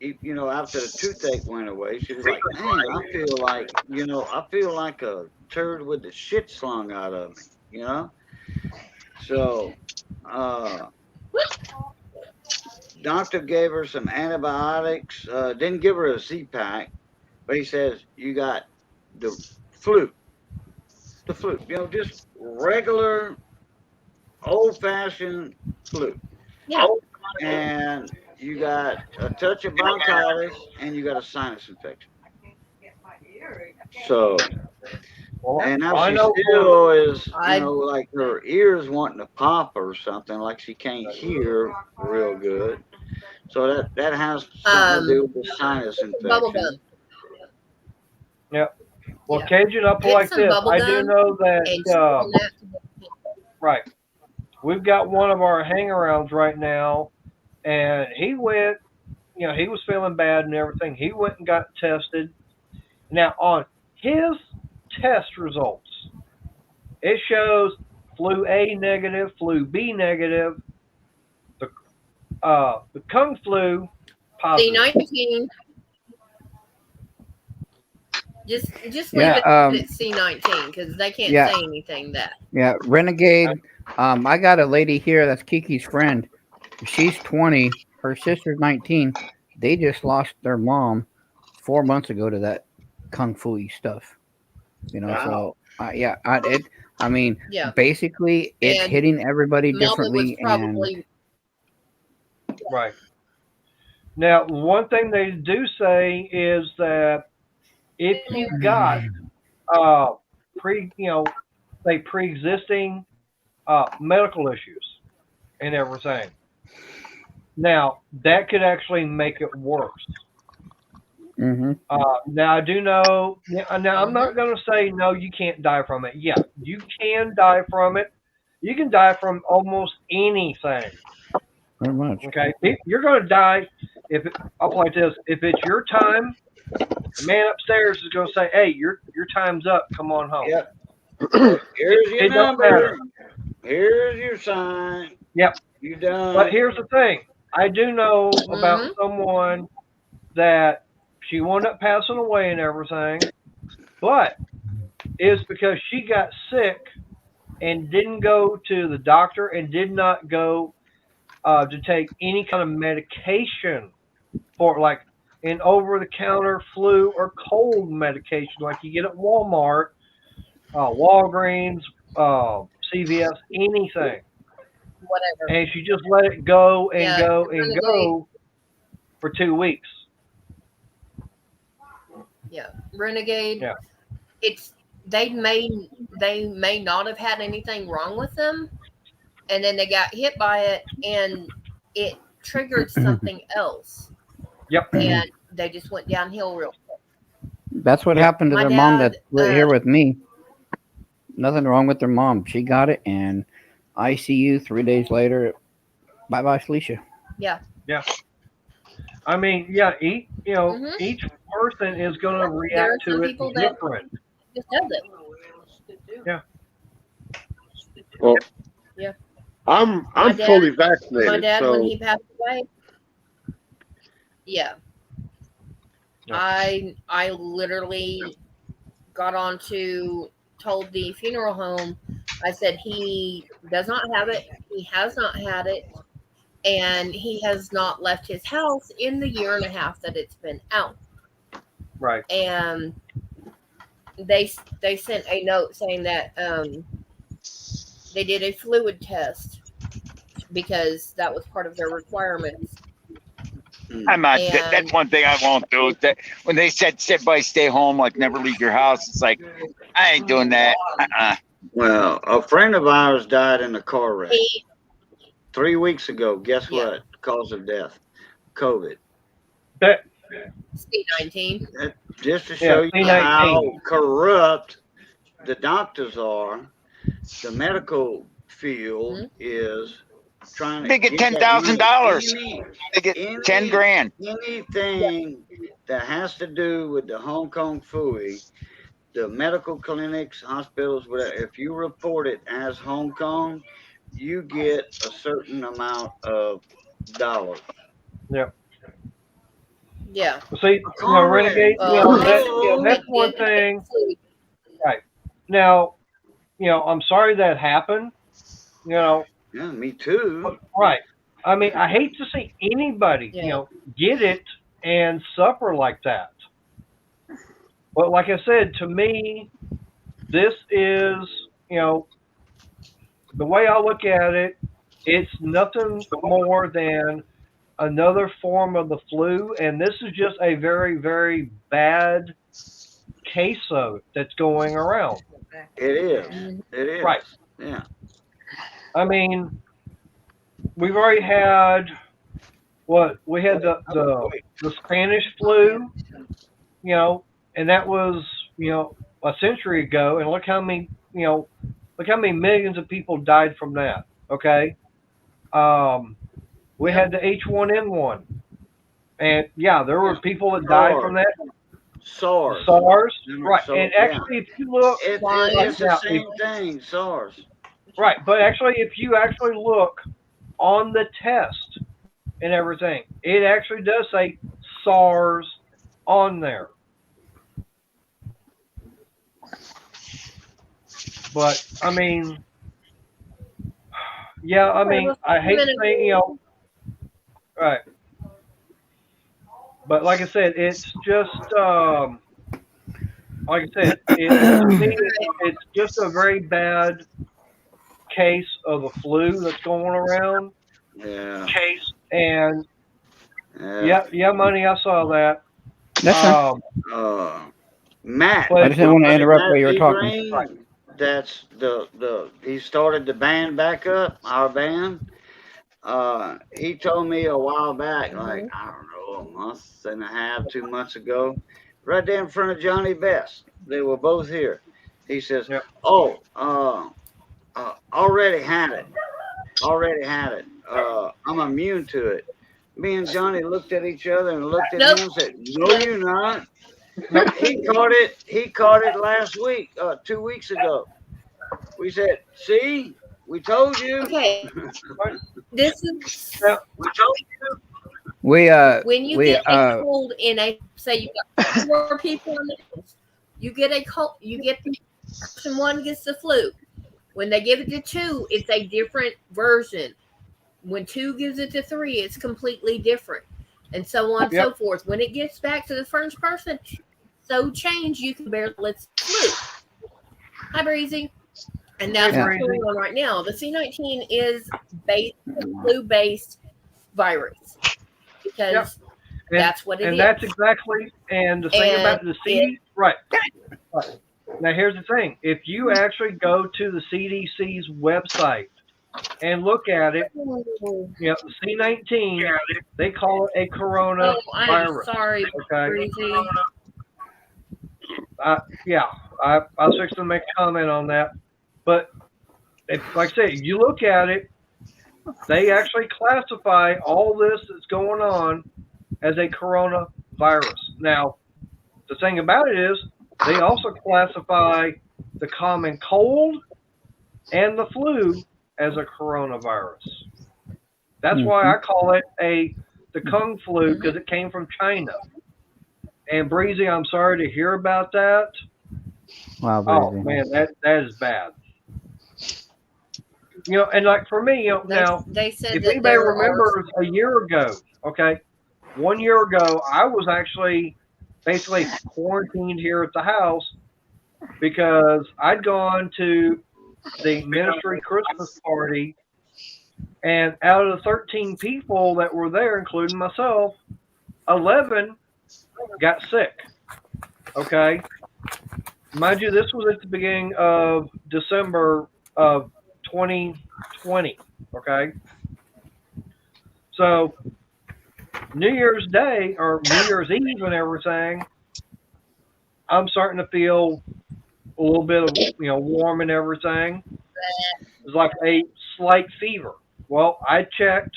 After the toothache went away, she was like, man, I feel like a turd with the shit slung out of me, So, doctor gave her some antibiotics, didn't give her a Z-Pack, but he says, you got the flu, just regular old-fashioned flu. Yeah. And you got a touch of bronchitis, and you got a sinus infection. So, and now she still is, like her ears wanting to pop or something, like she can't hear real good. So that has something to do with the sinus infection. Yep. Well, Cajun, I'll put like this. I do know that, right. We've got one of our hang-arounds right now, and he went, he was feeling bad and everything. He went and got tested. Now, on his test results, it shows flu A negative, flu B negative, the Kung Flu positive. C19. Just leave Yeah, it at C19 because they can't yeah. say anything that. Yeah, Renegade. I got a lady here that's Kiki's friend. She's 20. Her sister's 19. They just lost their mom 4 months ago to that kung fu stuff. You know, Wow. so yeah, I mean, Yeah. basically, it's And hitting everybody Mama was differently, and probably Right. Now, one thing they do say is that if you got pre-existing medical issues and everything, now that could actually make it worse. Mhm. Now I do know. Now I'm not going to say no, you can't die from it. Yeah, you can die from it. You can die from almost anything. Very much. Okay, you're going to die I'll play this. If it's your time, the man upstairs is going to say, "Hey, your time's up. Come on home." Yep. Here's your It don't number. matter. Here's your sign. Yep. You done. But here's the thing. I do know about someone that she wound up passing away and everything, but it's because she got sick and didn't go to the doctor and did not go to take any kind of medication for like an over-the-counter flu or cold medication like you get at Walmart, Walgreens, CVS, anything. whatever. And she just let it go and Yeah, go and Renegade. go for 2 weeks. Yeah, Renegade. Yeah. It's they may not have had anything wrong with them, and then they got hit by it, and it triggered something else. Yep. And they just went downhill real quick. That's what happened to My their mom dad, that's right here with me. Nothing wrong with their mom. She got it, and ICU 3 days later. Bye bye, Felicia. Yeah. Yeah. I mean, yeah, each person is going to There are react some to it people that different. just does it. Yeah. Well, Yeah. I'm My dad- fully vaccinated, My dad, so when he passed away, yeah, I literally got on to told the funeral home. I said he does not have it. He has not had it, and he has not left his house in the year and a half that it's been out. Right. And they sent a note saying that they did a fluid test because that was part of their requirements. I'm not. And- That's one thing I won't do. That when they said everybody stay home, like never leave your house, it's like I ain't doing that. Well, a friend of ours died in a car wreck He, 3 weeks ago. Guess Yeah. what? Cause of death, COVID. That, C19. Just to show you C19. how corrupt the doctors are, the medical field is trying to They get that $10,000. any- They get any- 10 grand. Anything that has to do with the Hong Kong Phooey, the medical clinics, hospitals, whatever, if you report it as Hong Kong, you get a certain amount of dollars. yeah. Yeah. See, Renegade, that's one thing. Right. Now, I'm sorry that happened. Yeah, me too. Right. I mean, I hate to see anybody, get it and suffer like that. But like I said, to me, this is, the way I look at it, it's nothing more than another form of the flu, and this is just a very, very bad case of it that's going around. It is. It is. Right. Yeah. I mean, we've already had we had the Spanish flu, and that was a century ago, and look how many millions of people died from that. Okay, we had the H1N1, and there were people that died from that. SARS. Right, and actually, if you look, it's the same thing. SARS. Right, but actually, if you actually look on the test and everything, it actually does say SARS on there. But I mean, yeah, I mean, I hate saying, right. But like I said, it's just, like I said, to me, it's just a very bad case of the flu that's going around. Yeah. And yeah, money, I saw that. That's fine. Matt. I just didn't want to interrupt while you were talking. Brain, that's he started the band back up, our band. He told me a while back, like, I don't know, a month and a half, 2 months ago, right there in front of Johnny Best. They were both here. He says, already had it. I'm immune to it. Me and Johnny looked at each other and looked at him and said, no, you're not. He caught it last week, 2 weeks ago. We said, see, we told you. Okay. This is we told you. When you get a cold in a, say you got 4 people on the list, you get a cold, person 1 gets the flu. When they give it to 2, it's a different version. When 2 gives it to 3, it's completely different, and so on and so forth. When it gets back to the first person, so change you can barely let it flu. Hi, Breezy. And that's what's going on right now. The C19 is a flu-based virus because that's what it is. And that's exactly. And the thing about the CDC, right. Now, here's the thing: if you actually go to the CDC's website and look at it, the C19, they call it a coronavirus. Oh, I'm sorry, okay. Breezy. I was fixing to make a comment on that. But, like I said, you look at it, they actually classify all this that's going on as a coronavirus. Now, the thing about it is, they also classify the common cold and the flu as a coronavirus. That's why I call it the Kung flu, because it came from China. And Breezy, I'm sorry to hear about that. Wow, Breezy. Oh man, that is bad. And like for me, now, they said if that anybody remembers a year ago, 1 year ago, I was actually basically quarantined here at the house because I'd gone to the ministry Christmas party, and out of the 13 people that were there, including myself, 11 got sick. Okay. Mind you, this was at the beginning of December of 2020. Okay. So New Year's Day or New Year's Eve and everything, I'm starting to feel a little bit of warm and everything. It's like a slight fever. Well, I checked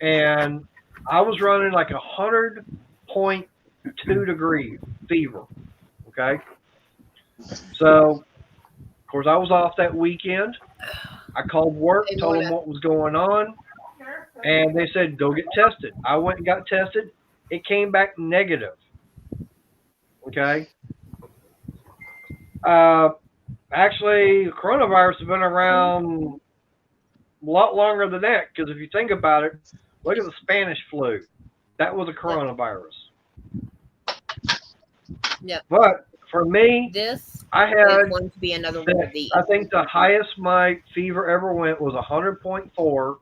and I was running like 100.2 degree fever. Okay. So, of course, I was off that weekend. I called work, told them what was going on, and they said, go get tested. I went and got tested. It came back negative. Okay. Actually, coronavirus has been around a lot longer than that, because if you think about it, look at the Spanish flu. That was a coronavirus. Yep. But for me, I had going to be another one of these. I think the highest my fever ever went was 100.4.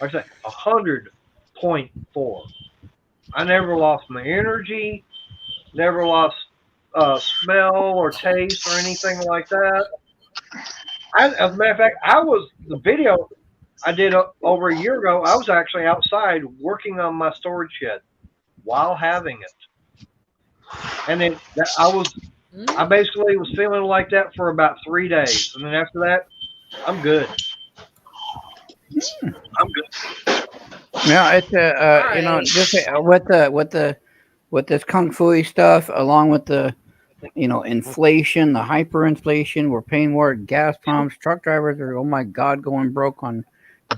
Like I said, 100.4. I never lost my energy, never lost smell or taste or anything like that. As a matter of fact, the video I did over a year ago, I was actually outside working on my storage shed while having it. And then I basically was feeling like that for about 3 days. And then after that, I'm good. I'm good. Yeah, it's just with this kung fu stuff, along with the inflation, the hyperinflation, we're paying more at gas pumps. Truck drivers are, oh my God, going broke on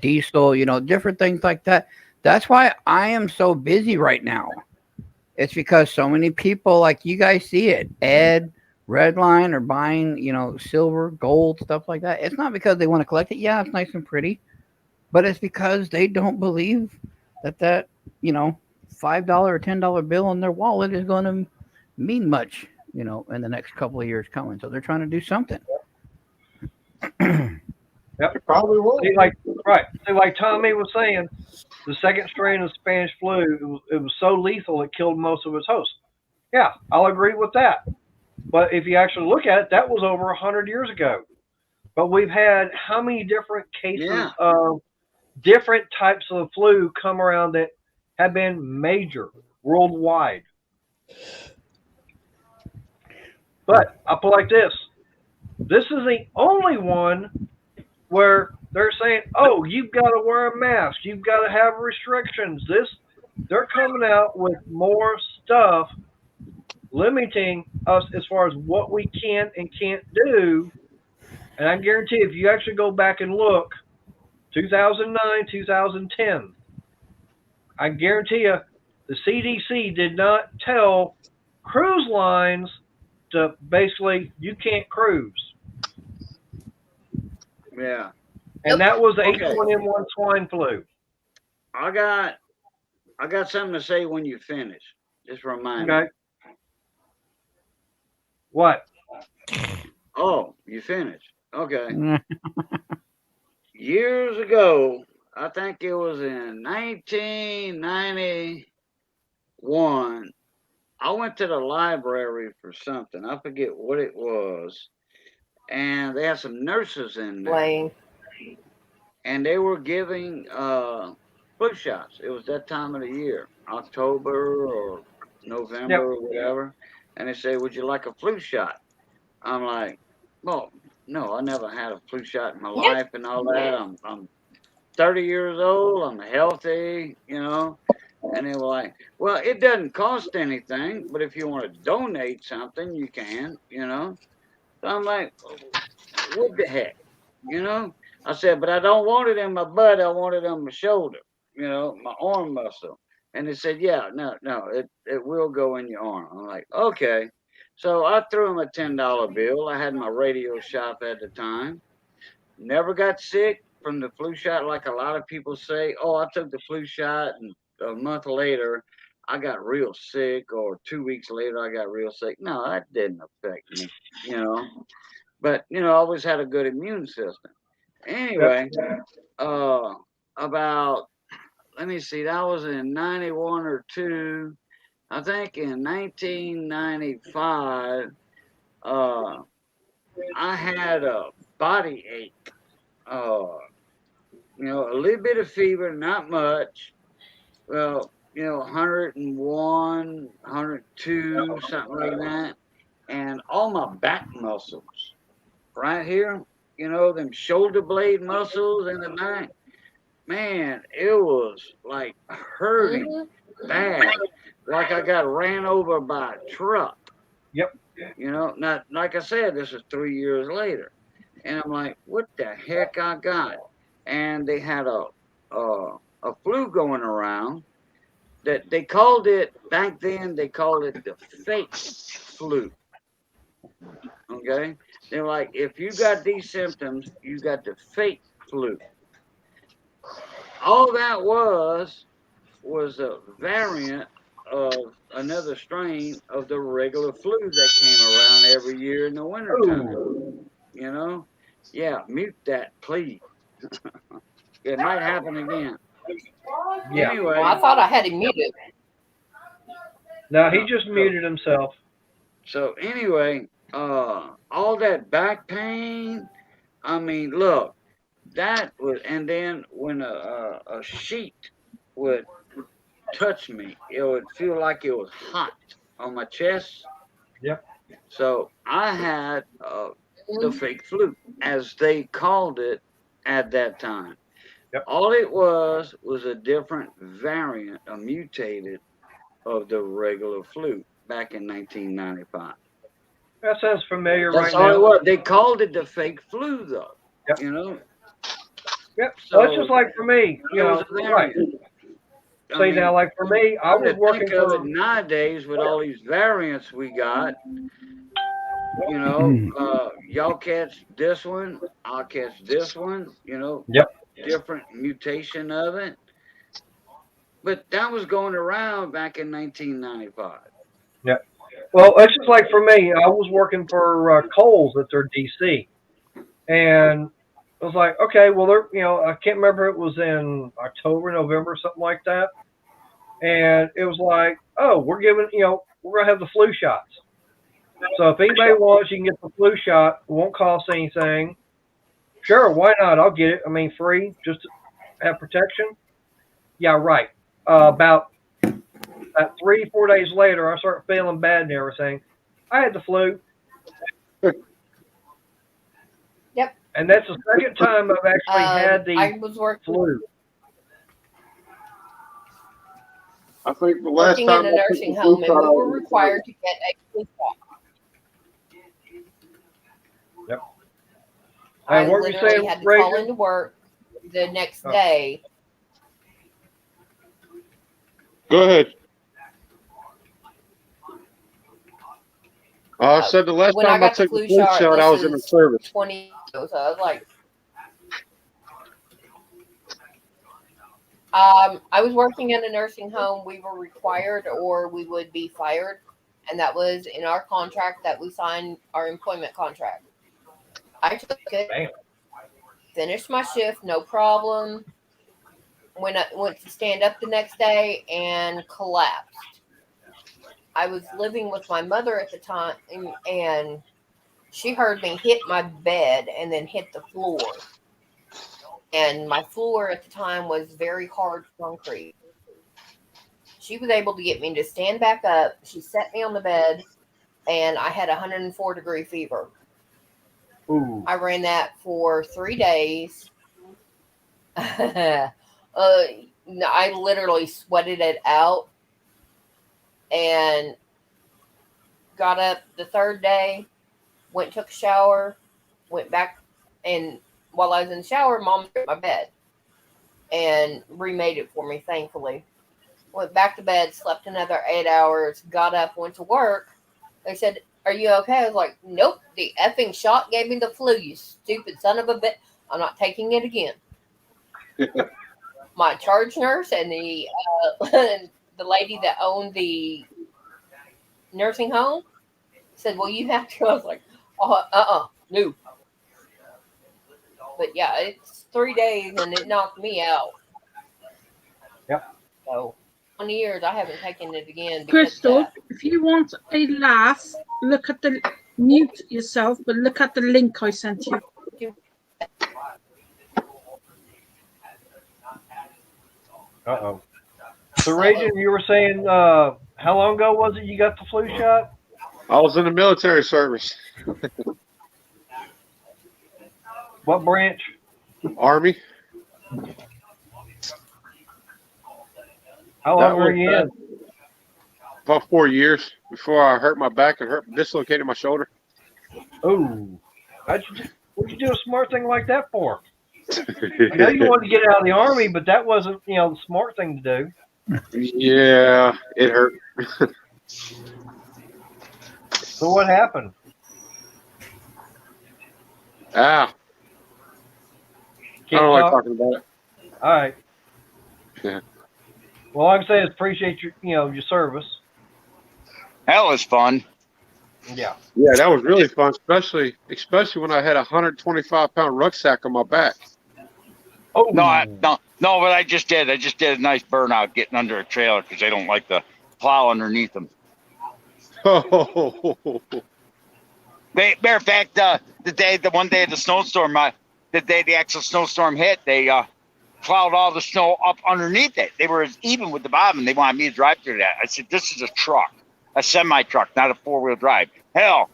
diesel. Different things like that. That's why I am so busy right now. It's because so many people, like you guys see it, Ed, Redline are buying, silver, gold, stuff like that, it's not because they want to collect it. Yeah, it's nice and pretty, but it's because they don't believe that $5 or $10 bill in their wallet is going to mean much, in the next couple of years coming. So they're trying to do something. Yep. It probably will. See, like Tommy was saying, the second strain of Spanish flu, it was so lethal it killed most of its hosts. Yeah, I'll agree with that. But if you actually look at it, that was over 100 years ago. But we've had how many different cases of different types of flu come around that have been major worldwide. But I'll put it like this. This is the only one where they're saying, oh, you've got to wear a mask. You've got to have restrictions. They're coming out with more stuff limiting us as far as what we can and can't do. And I guarantee if you actually go back and look, 2009, 2010, I guarantee you the CDC did not tell cruise lines to basically, you can't cruise. Yeah. And that was the H1N1 swine flu. I got something to say when you finish. Just remind me. Okay. What? Oh, you finished. Okay. Years ago, I think it was in 1991, I went to the library for something. I forget what it was. And they had some nurses in there. Lane. And they were giving flu shots. It was that time of the year, October or November or whatever. And they say, would you like a flu shot? I'm like, well, no, I never had a flu shot in my life and all that. I'm 30 years old. I'm healthy, And they were like, well, it doesn't cost anything, but if you want to donate something, you can, So I'm like, what the heck, I said, but I don't want it in my butt. I want it on my shoulder, my arm muscle. And they said, yeah, no, it will go in your arm. I'm like, okay. So I threw him a $10 bill. I had my radio shop at the time. Never got sick from the flu shot like a lot of people say. Oh, I took the flu shot and a month later I got real sick, or 2 weeks later I got real sick. No, that didn't affect me, But, I always had a good immune system. Anyway, about, let me see, that was in 91 or 2. I think in 1995, I had a body ache, a little bit of fever, not much. Well, 101, 102, something like that. And all my back muscles right here, them shoulder blade muscles in the back, man, it was like hurting bad. Like I got ran over by a truck. Yep. Not like I said, this is 3 years later. And I'm like, what the heck I got? And they had a flu going around that they called it, back then they called it the fake flu. Okay? They're like, if you got these symptoms, you got the fake flu. All that was a variant of another strain of the regular flu that came around every year in the wintertime. Yeah, mute that, please. It might happen again. Yeah. Anyway, Well, I thought I had him muted. No, he just muted himself. So anyway, all that back pain, I mean, look, that was, and then when a sheet would touch me, it would feel like it was hot on my chest. Yep. So I had the fake flu, as they called it at that time. Yep. All it was a different variant, a mutated of the regular flu back in 1995. That sounds familiar. That's right all now. it was. They called it the fake flu, though. Yep. Yep. So That's just like for me. Right. See, now, like for me, I was working think of for. it nowadays with all these variants we got. You know, y'all catch this one, I'll catch this one. You know, Yep. different mutation of it. But that was going around back in 1995. Yeah. Well, it's just like for me. I was working for Kohl's at their DC, and I was like, okay, well, they're, I can't remember if it was in October, November, something like that, and it was like, oh, we're giving, we're gonna have the flu shots. So if anybody wants, you can get the flu shot. It won't cost anything. Sure, why not? I'll get it. I mean, free, just to have protection. Yeah, right. About 3-4 days later, I started feeling bad and everything. I had the flu. Yep. And that's the second time I've actually had the I was flu. I think the last working time in a nursing home, and we were required to get a flu shot. Yep. I And what were you literally saying, had to Reagan? call into work the next day. Go ahead. I said the last When I time I got the took the flu flu shot, shot, I was in the this is service. 20 years. So I was like, I was working in a nursing home. We were required or we would be fired. And that was in our contract that we signed, our employment contract. I took it, Damn. finished my shift, no problem. When I went to stand up the next day and collapsed. I was living with my mother at the time, and she heard me hit my bed and then hit the floor. And my floor at the time was very hard concrete. She was able to get me to stand back up. She set me on the bed, and I had 104-degree fever. Ooh. I ran that for 3 days. I literally sweated it out and got up the third day, went, took a shower, went back, and while I was in the shower, Mom took my bed and remade it for me, thankfully. Went back to bed, slept another 8 hours, got up, went to work. They said, "Are you okay?" I was like, "Nope, the effing shot gave me the flu, you stupid son of a bitch. I'm not taking it again." My charge nurse and the the lady that owned the nursing home said, "Well, you have to." I was like, no. But yeah, it's 3 days and it knocked me out. Yep. So 20 years, I haven't taken it again. Crystal, if you want a laugh, mute yourself, but look at the link I sent you. Uh-oh. So, Reagan, you were saying, how long ago was it you got the flu shot? I was in the military service. What branch? Army. How long were you in? About 4 years before I hurt my back and dislocated my shoulder. Oh. What'd you do a smart thing like that for? I know you wanted to get out of the Army, but that wasn't, the smart thing to do. Yeah, it hurt. So what happened? I don't like talking about it. All right. Yeah. Well, all I can say is appreciate your service. That was fun. Yeah. Yeah, that was really fun, especially when I had a 125-pound rucksack on my back. Oh no! But I just did a nice burnout getting under a trailer because they don't like the plow underneath them. Oh. Matter of fact, the one day of the snowstorm, the day the actual snowstorm hit, they plowed all the snow up underneath it. They were even with the bottom, and they wanted me to drive through that. I said, "This is a truck, a semi-truck, not a four-wheel drive. Hell,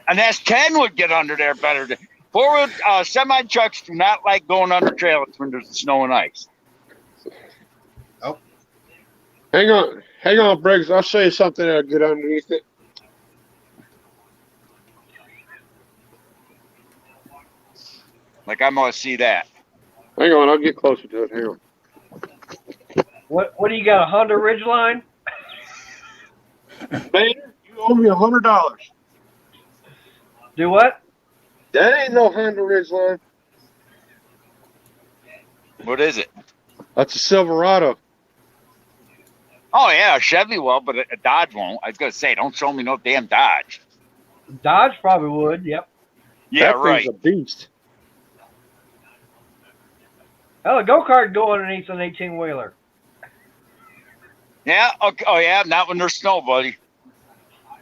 an S10 would get under there better than four-wheel semi-trucks. Do not like going under trailers when there's snow and ice." Oh, hang on, Briggs. I'll show you something that'll get underneath it. Like I must see that. Hang on, I'll get closer to it. Hang on. What do you got? A Honda Ridgeline? Man, you owe me $100. Do what? That ain't no Honda Ridgeline. What is it? That's a Silverado. Oh yeah, a Chevy will, but a Dodge won't. I was gonna say, don't show me no damn Dodge. Dodge probably would. Yep. Yeah, That right. thing's a beast. Hell, a go-kart go underneath an 18-wheeler. Yeah. Okay. Oh yeah, not when there's snow, buddy.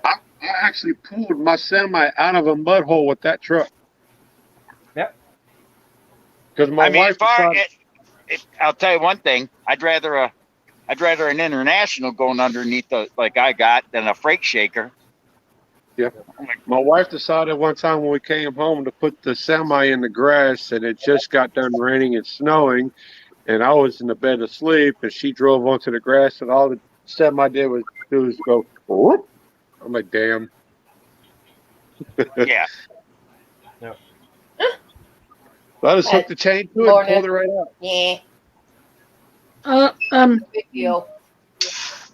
I actually pulled my semi out of a mud hole with that truck. Yep. Because my I mean, wife decided, I'll tell you one thing. I'd rather an International going underneath like I got than a freight shaker. my wife decided one time when we came home to put the semi in the grass, and it just got done raining and snowing, and I was in the bed asleep, and she drove onto the grass, and all the semi did was go, whoop. I'm like, damn. Yeah. So I just hooked the chain to it and pulled it right out. Yeah, No big deal.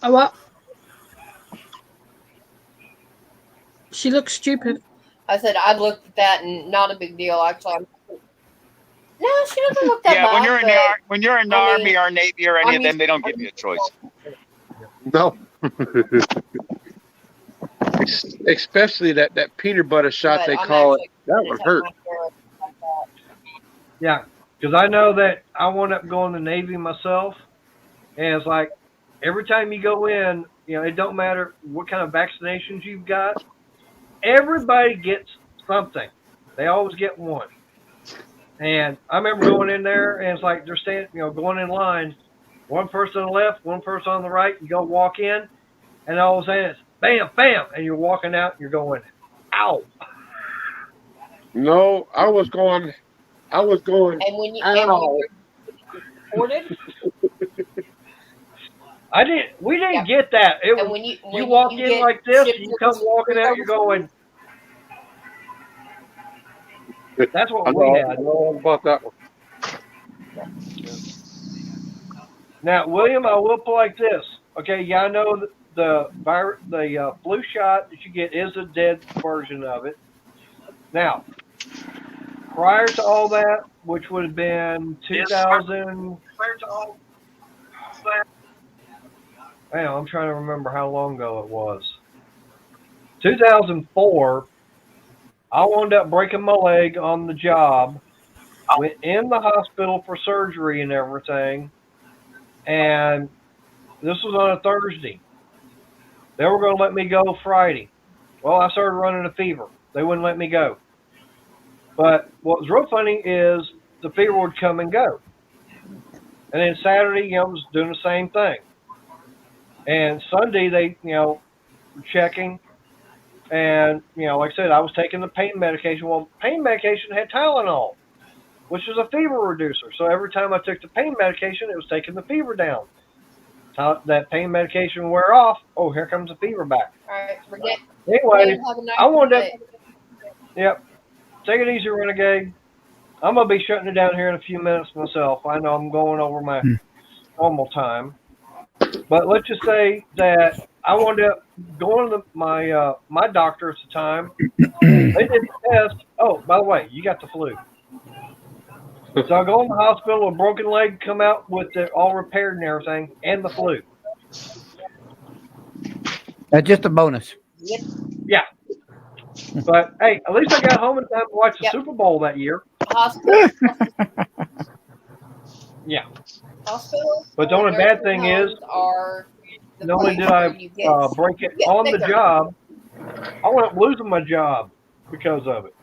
what? She looks stupid. I said I looked at that and not a big deal. Actually, no, she doesn't look that Yeah. bad. When you're in the when you're in the I mean, Army or Navy or any of I'm them, they don't give you a choice. No. Especially that peanut butter shot but they I'm call it. actually That gonna would take hurt. my hair like that. Yeah, because I know that I wound up going to the Navy myself, and it's like every time you go in, it don't matter what kind of vaccinations you've got, everybody gets something. They always get one. And I remember going in there, and it's like they're standing, going in line, one person on the left, one person on the right. You go walk in, and all of a sudden it's bam, bam, and you're walking out, and you're going, ow. No, I was going. And when you Ow. reported, We didn't get that. It and was, when you walk in get like this, shipped you to come the walking out, you're going. That's what we had. I know all about that one. Now, William, I will put like this. Okay, yeah, I know that the flu shot that you get is a dead version of it. Now, prior to all that, which would have been 2000. Man, I'm trying to remember how long ago it was. 2004. I wound up breaking my leg on the job. Went in the hospital for surgery and everything. And this was on a Thursday. They were going to let me go Friday. Well, I started running a fever. They wouldn't let me go. But what was real funny is the fever would come and go. And then Saturday, I was doing the same thing. And Sunday, they, were checking. And, like I said, I was taking the pain medication. Well, pain medication had Tylenol, which is a fever reducer. So every time I took the pain medication, it was taking the fever down. That pain medication wear off. Oh, here comes the fever back. all right, forget. Anyway, Have a nice I wanted to. day. Yep. Take it easy, Renegade. I'm going to be shutting it down here in a few minutes myself. I know I'm going over my normal time. But let's just say that I wound up going to my doctor at the time. They did the test. Oh, by the way, you got the flu. So I go in the hospital with a broken leg, come out with it all repaired and everything, and the flu. That's just a bonus. Yep. Yeah. But, hey, at least I got home in time to watch the Yep. Super Bowl that year. Hospital. Yeah. Hospital. But the only bad thing is, are the not only place did where I you get break it get on the bigger. job, I wound up losing my job because of it.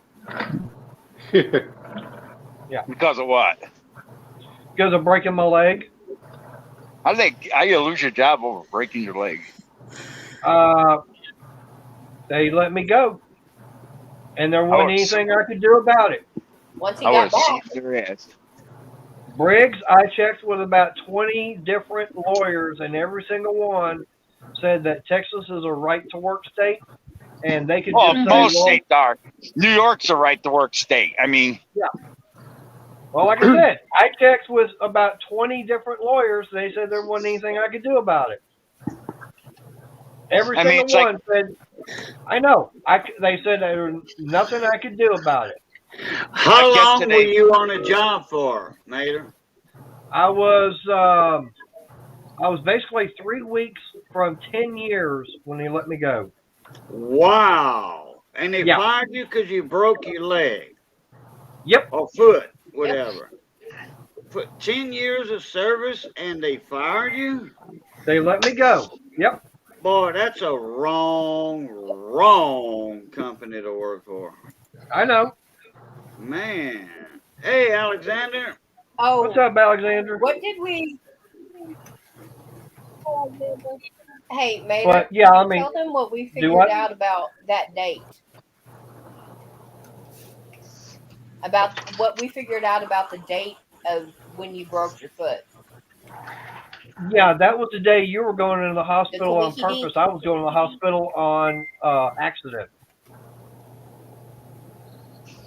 Because of what? Because of breaking my leg. How you lose your job over breaking your leg? They let me go. And there wasn't would've anything I could do about it. Once he I would got have back, seen your ass. Briggs, I checked with about 20 different lawyers, and every single one said that Texas is a right-to-work state, and they could Well, just say, most well, states are. New York's a right to work state. I mean, well, like I said, I checked with about 20 different lawyers. They said there wasn't anything I could do about it. Every I mean, single it's one said, I know. They said there was nothing I could do about it. How guess long were today- you on a job for, Mater? I was basically 3 weeks from 10 years when they let me go. Wow. And they Yeah. fired you because you broke your leg Yep. or foot, whatever. For 10 years of service and they fired you? They let me go. Yep. Boy, that's a wrong company to work for. I know. Man. Hey, Alexander. Oh, What's up, Alexander? what did we? Hey, Mater, But yeah, I mean, tell them what we do figured what? out about that date. About what we figured out about the date of when you broke your foot. Yeah, that was the day you were going into the hospital on Kawiki purpose. I was going to the hospital on accident.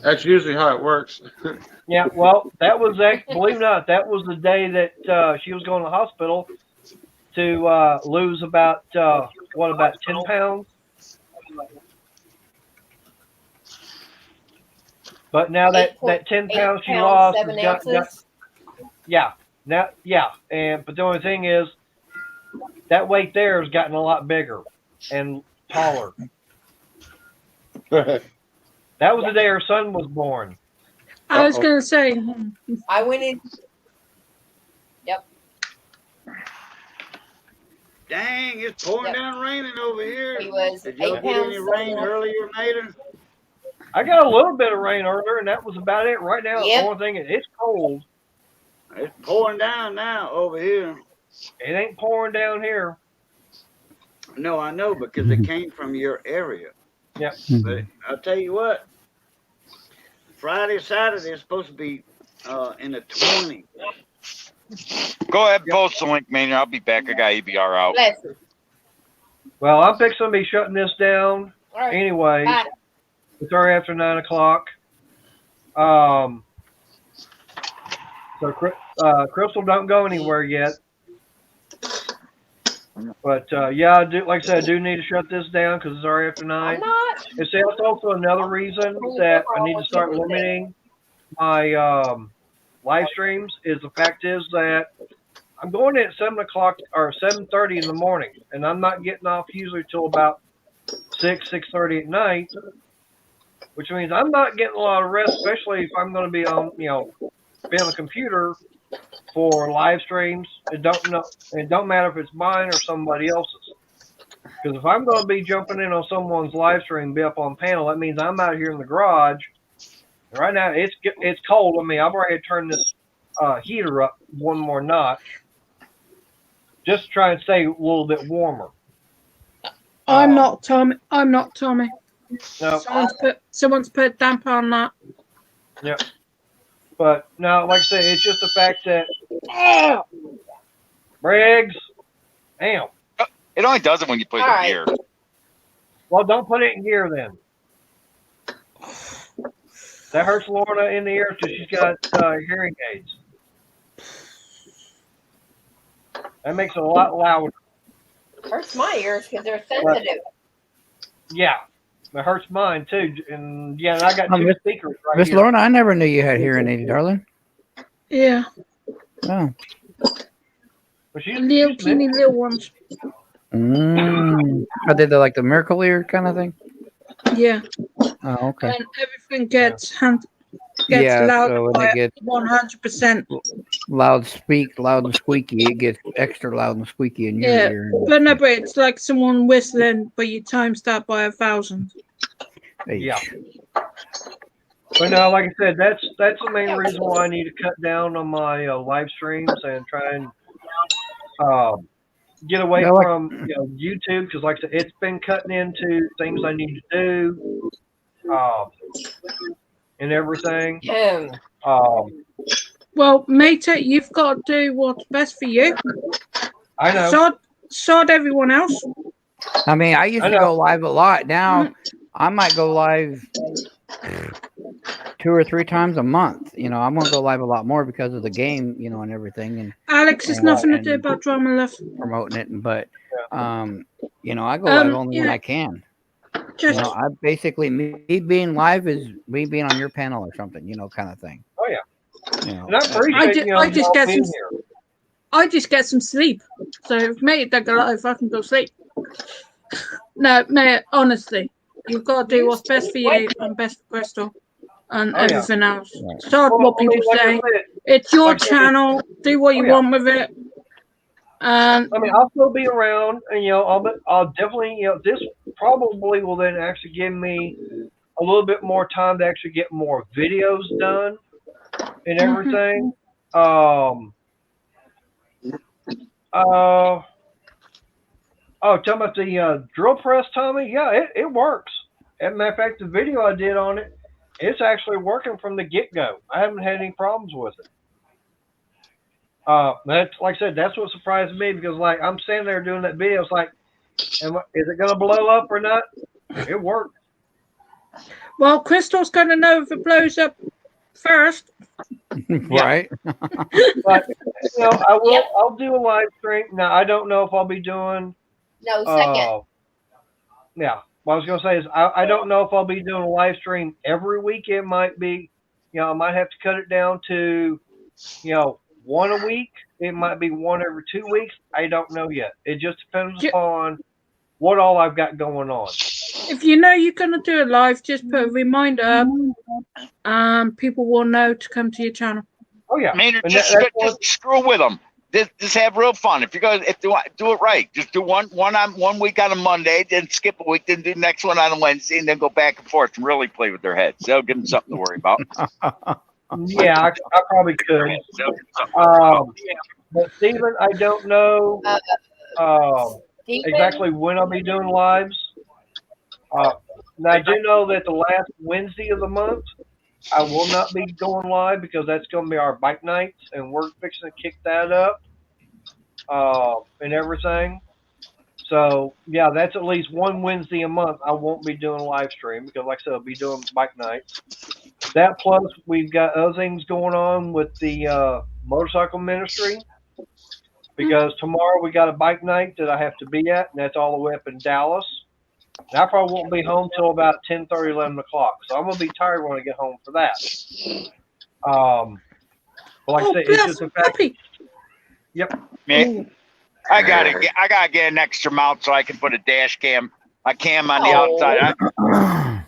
That's usually how it works. Yeah, well, that was believe it or not, that was the day that she was going to the hospital to lose about 10 pounds. But now that 10 pounds she lost, has 7 got, ounces. yeah, now but the only thing is that weight there has gotten a lot bigger and taller. That was the day her son was born. I was Uh-oh. going to say, I went in. Yep. Dang, it's pouring Yep. down raining over here. He was Did y'all 8 get any pounds, rain 7 earlier, Mater? I got a little bit of rain earlier, and that was about it. Right now, Yep. the only thing is it's cold. It's pouring down now over here. It ain't pouring down here. No, I know because it came from your area. Yep. But I'll tell you what, Friday, Saturday is supposed to be in the 20s. Go ahead, post the link, man. I'll be back. I got ABR out. Bless you. Well, I'm fixing to be shutting this down All right. anyway. Bye. It's already after 9 o'clock. So Crystal, don't go anywhere yet. But yeah, I do. Like I said, I do need to shut this down because it's already after 9. I'm not. And see, that's also another reason that I need to start limiting my live streams. Is the fact is that I'm going in at 7 o'clock or 7:30 in the morning, and I'm not getting off usually till about 6:30 at night, which means I'm not getting a lot of rest, especially if I'm going to be on, be on the computer for live streams. It don't matter if it's mine or somebody else's. Because if I'm going to be jumping in on someone's live stream, be up on panel, that means I'm out here in the garage. And right now it's cold. I mean, I've already turned this heater up one more notch, just to try and stay a little bit warmer. I'm not Tommy. I'm not Tommy. No, Someone's put a damper on that. yeah. But no, like I say, it's just the fact that Briggs, damn. It only does it when you put it All in right. gear. Well, don't put it in gear then. That hurts Lorna in the ear because she's got hearing aids. That makes it a lot louder. Hurts my ears because they're sensitive. Yeah, it hurts mine too. And yeah, and I got two Miss- speakers right Miss here. Lorna, I never knew you had hearing aids, darling. Yeah, Oh. But she's, little teeny little ones. Are they like the miracle ear kind of thing? Yeah, Oh, okay. and everything gets Yeah, loud so when by they get 100%. loud and squeaky, it gets extra loud and squeaky in your Yeah, ear. but no, but it's like someone whistling, but you times that by 1,000. Yeah. But no, like I said, that's the main reason why I need to cut down on my live streams and try and get away Yeah, like- from YouTube, because like I said, it's been cutting into things I need to do and everything. Well, mate, you've got to do what's best for you. I know. Sod everyone else. I mean, I used I to know. go live a lot. Now I might go live 2 or 3 times a month. You know, I'm gonna go live a lot more because of the game, and everything, and Alex has nothing to do about drama, love. promoting it. But You know, I go live only when yeah. I can. Just You know, I basically me being live is me being on your panel or something, you know, kind of thing. Oh yeah. You know, And I appreciate I just y'all get being some. here. I just get some sleep. So if mate don't go live, I can go sleep. No, mate, honestly, you've got to do what's best for you and best for Crystal and Oh, yeah. everything else. Right. Stop Well, what I mean, people like I say. said, It's your like I said, channel. Do what you yeah. want with it. And I mean, I'll still be around, and I'll definitely, this probably will then actually give me a little bit more time to actually get more videos done and everything. Talking about the drill press, Tommy. Yeah, it works. As a matter of fact, the video I did on it, it's actually working from the get go. I haven't had any problems with it. That's like I said, that's what surprised me because like I'm standing there doing that video. It's like, is it going to blow up or not? It worked. well, Crystal's going to know if it blows up first. Right. But I'll do a live stream. Now I don't know if I'll be doing. No, second. Yeah. What I was going to say is I don't know if I'll be doing a live stream every week. It might be, I might have to cut it down to, one a week. It might be one every 2 weeks. I don't know yet. It just depends upon what all I've got going on. If you know you're going to do it live, just put a reminder up. People will know to come to your channel. Oh, yeah. Maynard, And just screw with them. Just have real fun. If you want, do it right. Just do one week on a Monday, then skip a week, then do the next one on a Wednesday, and then go back and forth and really play with their heads. They'll give them something to worry about. Yeah, I probably could. But Stephen, I don't know exactly when I'll be doing lives. Now I do know that the last Wednesday of the month, I will not be going live because that's going to be our bike nights, and we're fixing to kick that up and everything. So, yeah, that's at least one Wednesday a month I won't be doing a live stream because, like I said, I'll be doing bike nights. That plus we've got other things going on with the motorcycle ministry because tomorrow we got a bike night that I have to be at, and that's all the way up in Dallas. And I probably won't be home till about 10:30, 11 o'clock. So I'm going to be tired when I get home for that. But like I said, it's just the fact. Yep. Man, I gotta get an extra mount so I can put a dash cam, on the outside.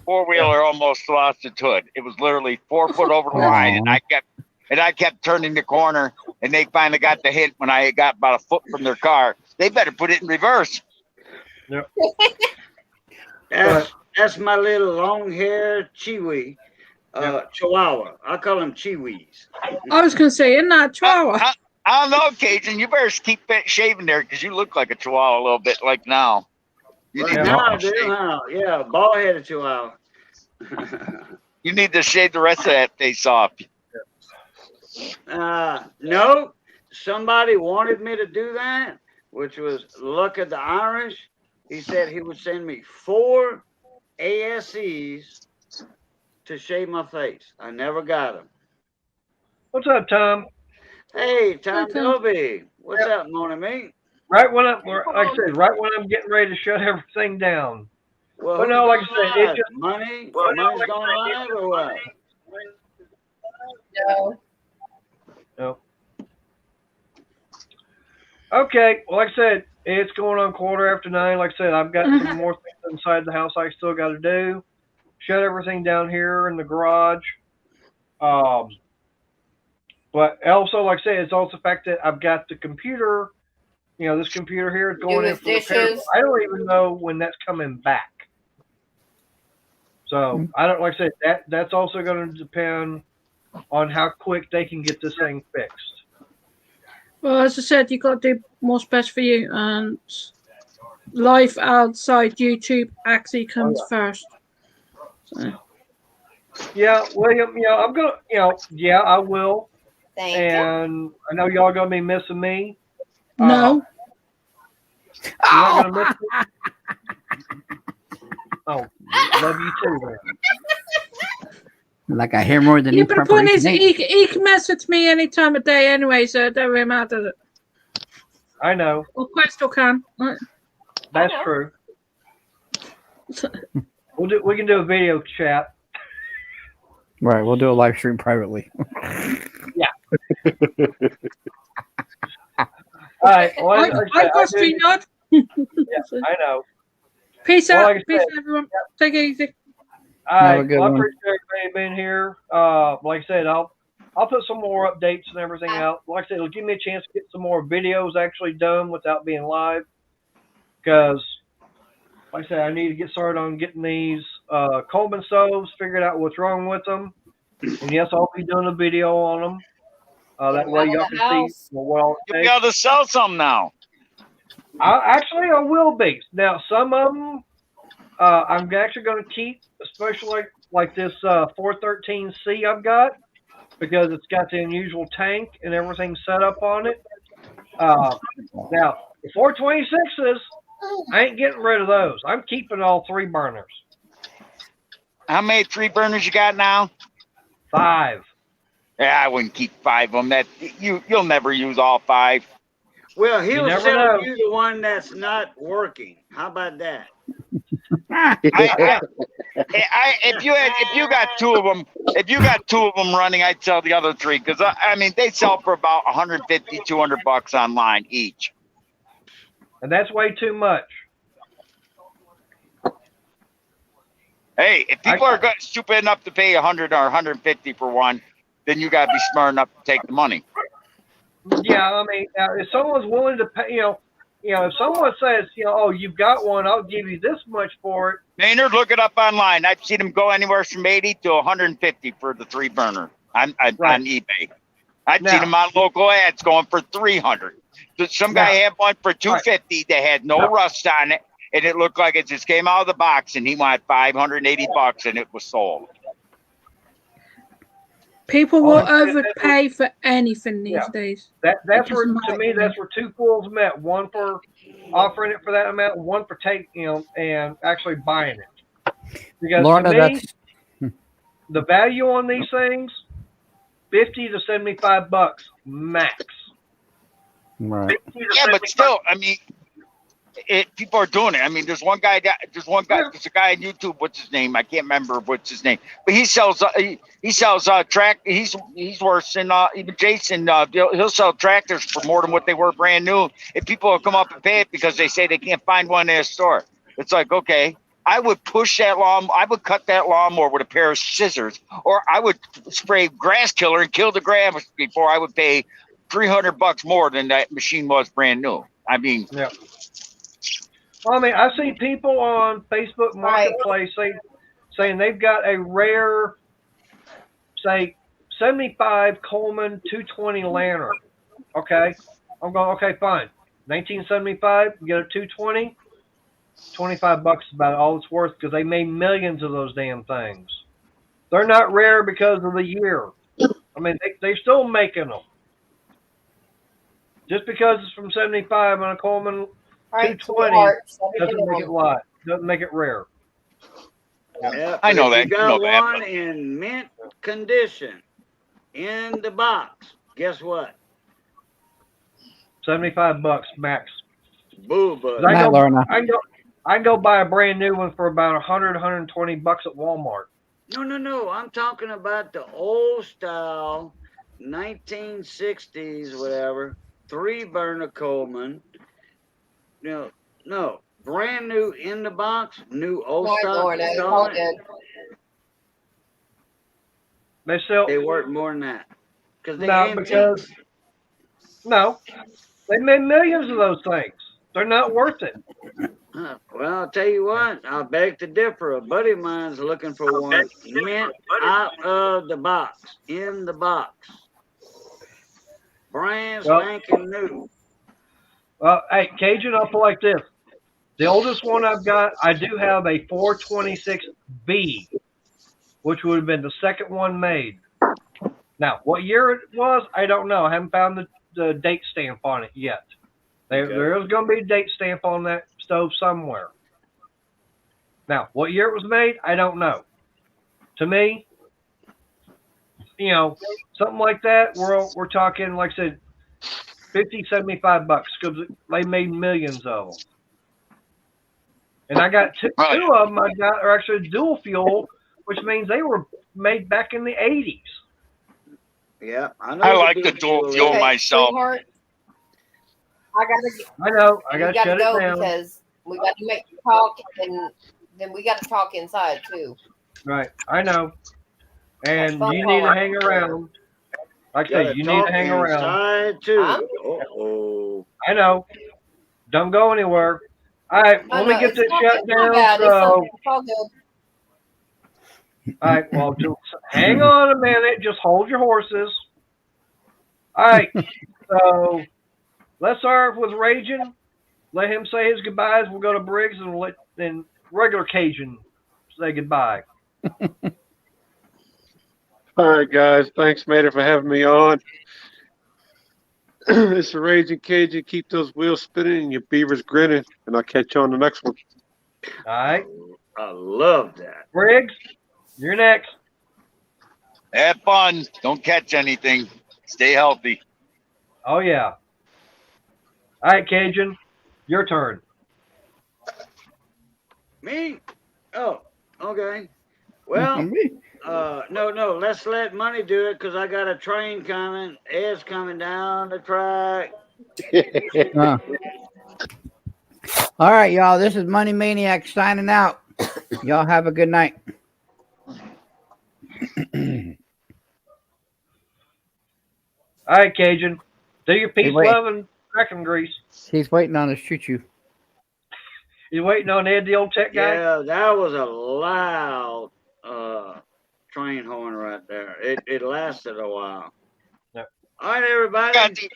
Four-wheeler almost lost its hood. It was literally 4 foot over the line, and I kept turning the corner, and they finally got the hint when I got about a foot from their car. They better put it in reverse. Yep. That's my little long-haired Chiwi, Chihuahua. I call him Chiwis. I was going to say, isn't that a Chihuahua? I don't know, Cajun. You better keep shaving there because you look like a Chihuahua a little bit like now. Now I do, huh? Yeah, bald-headed Chihuahua. You need to shave the rest of that face off. No, somebody wanted me to do that, which was Luck of the Irish. He said he would send me 4 ASEs to shave my face. I never got them. What's up, Tom? Hey, Tom Dobie. What's up, morning, mate? Right when I'm getting ready to shut everything down. Well, but no, like I said, it's just money's going live or what? No. Okay, well, like I said, it's going on 9:15. Like I said, I've got some more things inside the house I still got to do. Shut everything down here in the garage. But also, like I said, it's also the fact that I've got the computer. This computer here is going in for repair. I don't even know when that's coming back. So I don't, like I said, that's also going to depend on how quick they can get this thing fixed. Well, as I said, you got to do what's best for you, and life outside YouTube actually comes first. So. Yeah, William. I'm gonna. I will. Thank you. I know y'all gonna be missing me. No. You're not gonna miss me. Oh, love you too, man. Like I hear more than you. But the point is, he can message me any time of day anyway, so it don't really matter, does it? I know. Or Crystal can. That's know. true. We can do a video chat. Right, we'll do a live stream privately. All right. Well, I've got StreamYard. I know. Peace Well, out. like I Peace said- out, everyone. Take it easy. All Have a right. good Well, I one. appreciate everybody being here. Like I said, I'll put some more updates and everything out. Like I said, it'll give me a chance to get some more videos actually done without being live. Because, like I said, I need to get started on getting these Coleman stoves, figured out what's wrong with them. And yes, I'll be doing a video on them. That way y'all can see what all it You takes. got to sell some now. I will be. Now, some of them I'm actually going to keep, especially like this 413C I've got, because it's got the unusual tank and everything set up on it. Now, the 426s, I ain't getting rid of those. I'm keeping all 3 burners. How many 3 burners you got now? 5. Yeah, I wouldn't keep 5 of them. That you'll never use all 5. Well, You he'll never sell know. you the one that's not working. How about that? If you got 2 of them, running, I'd sell the other 3 because I mean they sell for about $150-$200 online each. And that's way too much. Hey, if people are stupid enough to pay $100 or $150 for one, then you got to be smart enough to take the money. Yeah, I mean, if someone's willing to pay, if someone says, oh, you've got one, I'll give you this much for it. Maynard, look it up online. I've seen them go anywhere from $80 to $150 for the 3 burner on eBay. I've seen them on local ads going for $300. Some guy had one for $250 that had no rust on it, and it looked like it just came out of the box, and he wanted $580, and it was sold. People will overpay for anything these days. That's where, to me, that's where 2 fools met. One for offering it for that amount, one for taking, and actually buying it. Because Lorna, to me, the value on these things, $50 to $75 max. Right. Yeah, but still, I mean, people are doing it. I mean, there's a guy on YouTube. What's his name? I can't remember what's his name. But he sells track. He's worse than even Jason. He'll sell tractors for more than what they were brand new. If people will come up and pay it because they say they can't find one in a store, it's like, okay, I would push that I would cut that lawnmower with a pair of scissors, or I would spray grass killer and kill the grass before I would pay $300 more than that machine was brand new. I mean, yeah. Well, I mean, I've seen people on Facebook Marketplace saying they've got a rare, say, 75 Coleman 220 lantern. Okay. I'm going, okay, fine. 1975, you get a 220, $25 is about all it's worth because they made millions of those damn things. They're not rare because of the year. I mean, they're still making them. Just because it's from 75 on a Coleman 220 doesn't make it live. Doesn't make it rare. Yeah, I know if that. You got You know that, one in mint condition in the box. Guess what? $75 max. Boo, bud. I can go buy a brand new one for about $100, $120 at Walmart. No. I'm talking about the old style, 1960s, whatever, 3-burner Coleman. No, brand new in the box, new old style. They worth more than that. They made millions of those things. They're not worth it. Well, I'll tell you what, I beg to differ. A buddy of mine's looking for one mint out of the box, in the box. Brand spanking new. Well, hey, Cajun, I'll put it like this. The oldest one I've got, I do have a 426B, which would have been the second one made. Now, what year it was, I don't know. I haven't found the date stamp on it yet. There is going to be a date stamp on that stove somewhere. Now, what year it was made, I don't know. To me, something like that, we're talking, like I said, $50, $75 because they made millions of them. And I got two Right. of them I got are actually dual fuel, which means they were made back in the 80s. Yeah, I know. I like the dual fuel Okay, myself. sweetheart, I gotta I know. I we got to gotta shut go it down. because we got to make the talk, and then we got to talk inside too. Right. I know. And phone you call need to out hang there. around. Like I Gotta say, you need talk to hang around. inside too. I'm- Uh-oh. I know. Don't go anywhere. All right. I Let me know, get it's this not- shut it's not down. bad. So, It's all good. all right. Well, just hang on a minute. Just hold your horses. All right. So let's start with Raging. Let him say his goodbyes. We'll go to Briggs and let then regular Cajun say goodbye. All right, guys. Thanks, Mater, for having me on. It's the Raging Cajun. Keep those wheels spinning and your beavers grinning. And I'll catch you on the next one. All right. I love that. Briggs, you're next. Have fun. Don't catch anything. Stay healthy. Oh, yeah. All right, Cajun, your turn. Me? Oh, okay. Well, no. Let's let Money do it because I got a train coming. Ed's coming down the track. All right, y'all. This is Money Maniac signing out. Y'all have a good night. All right, Cajun, do your peace, wait. love, and cracking grease. He's waiting on his choo-choo. You waiting on Ed, the old tech guy? Yeah, that was a loud train horn right there. It lasted a while. Yep. All right, everybody.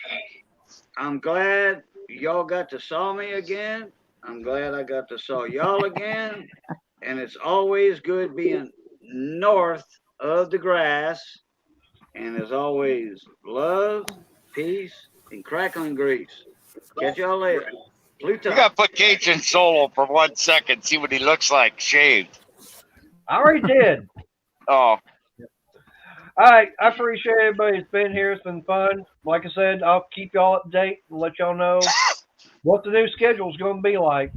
I'm glad y'all got to saw me again. I'm glad I got to saw y'all again. And it's always good being north of the grass. And as always, love, peace, and crackling grease. Catch y'all later. Pluto. You gotta put Cajun solo for 1 second. See what he looks like shaved. I already did. Oh, All right, I appreciate everybody that's been here. It's been fun. Like I said, I'll keep y'all up to date and let y'all know what the new schedule is going to be like.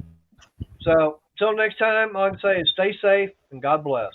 So, until next time, all I can say is stay safe and God bless.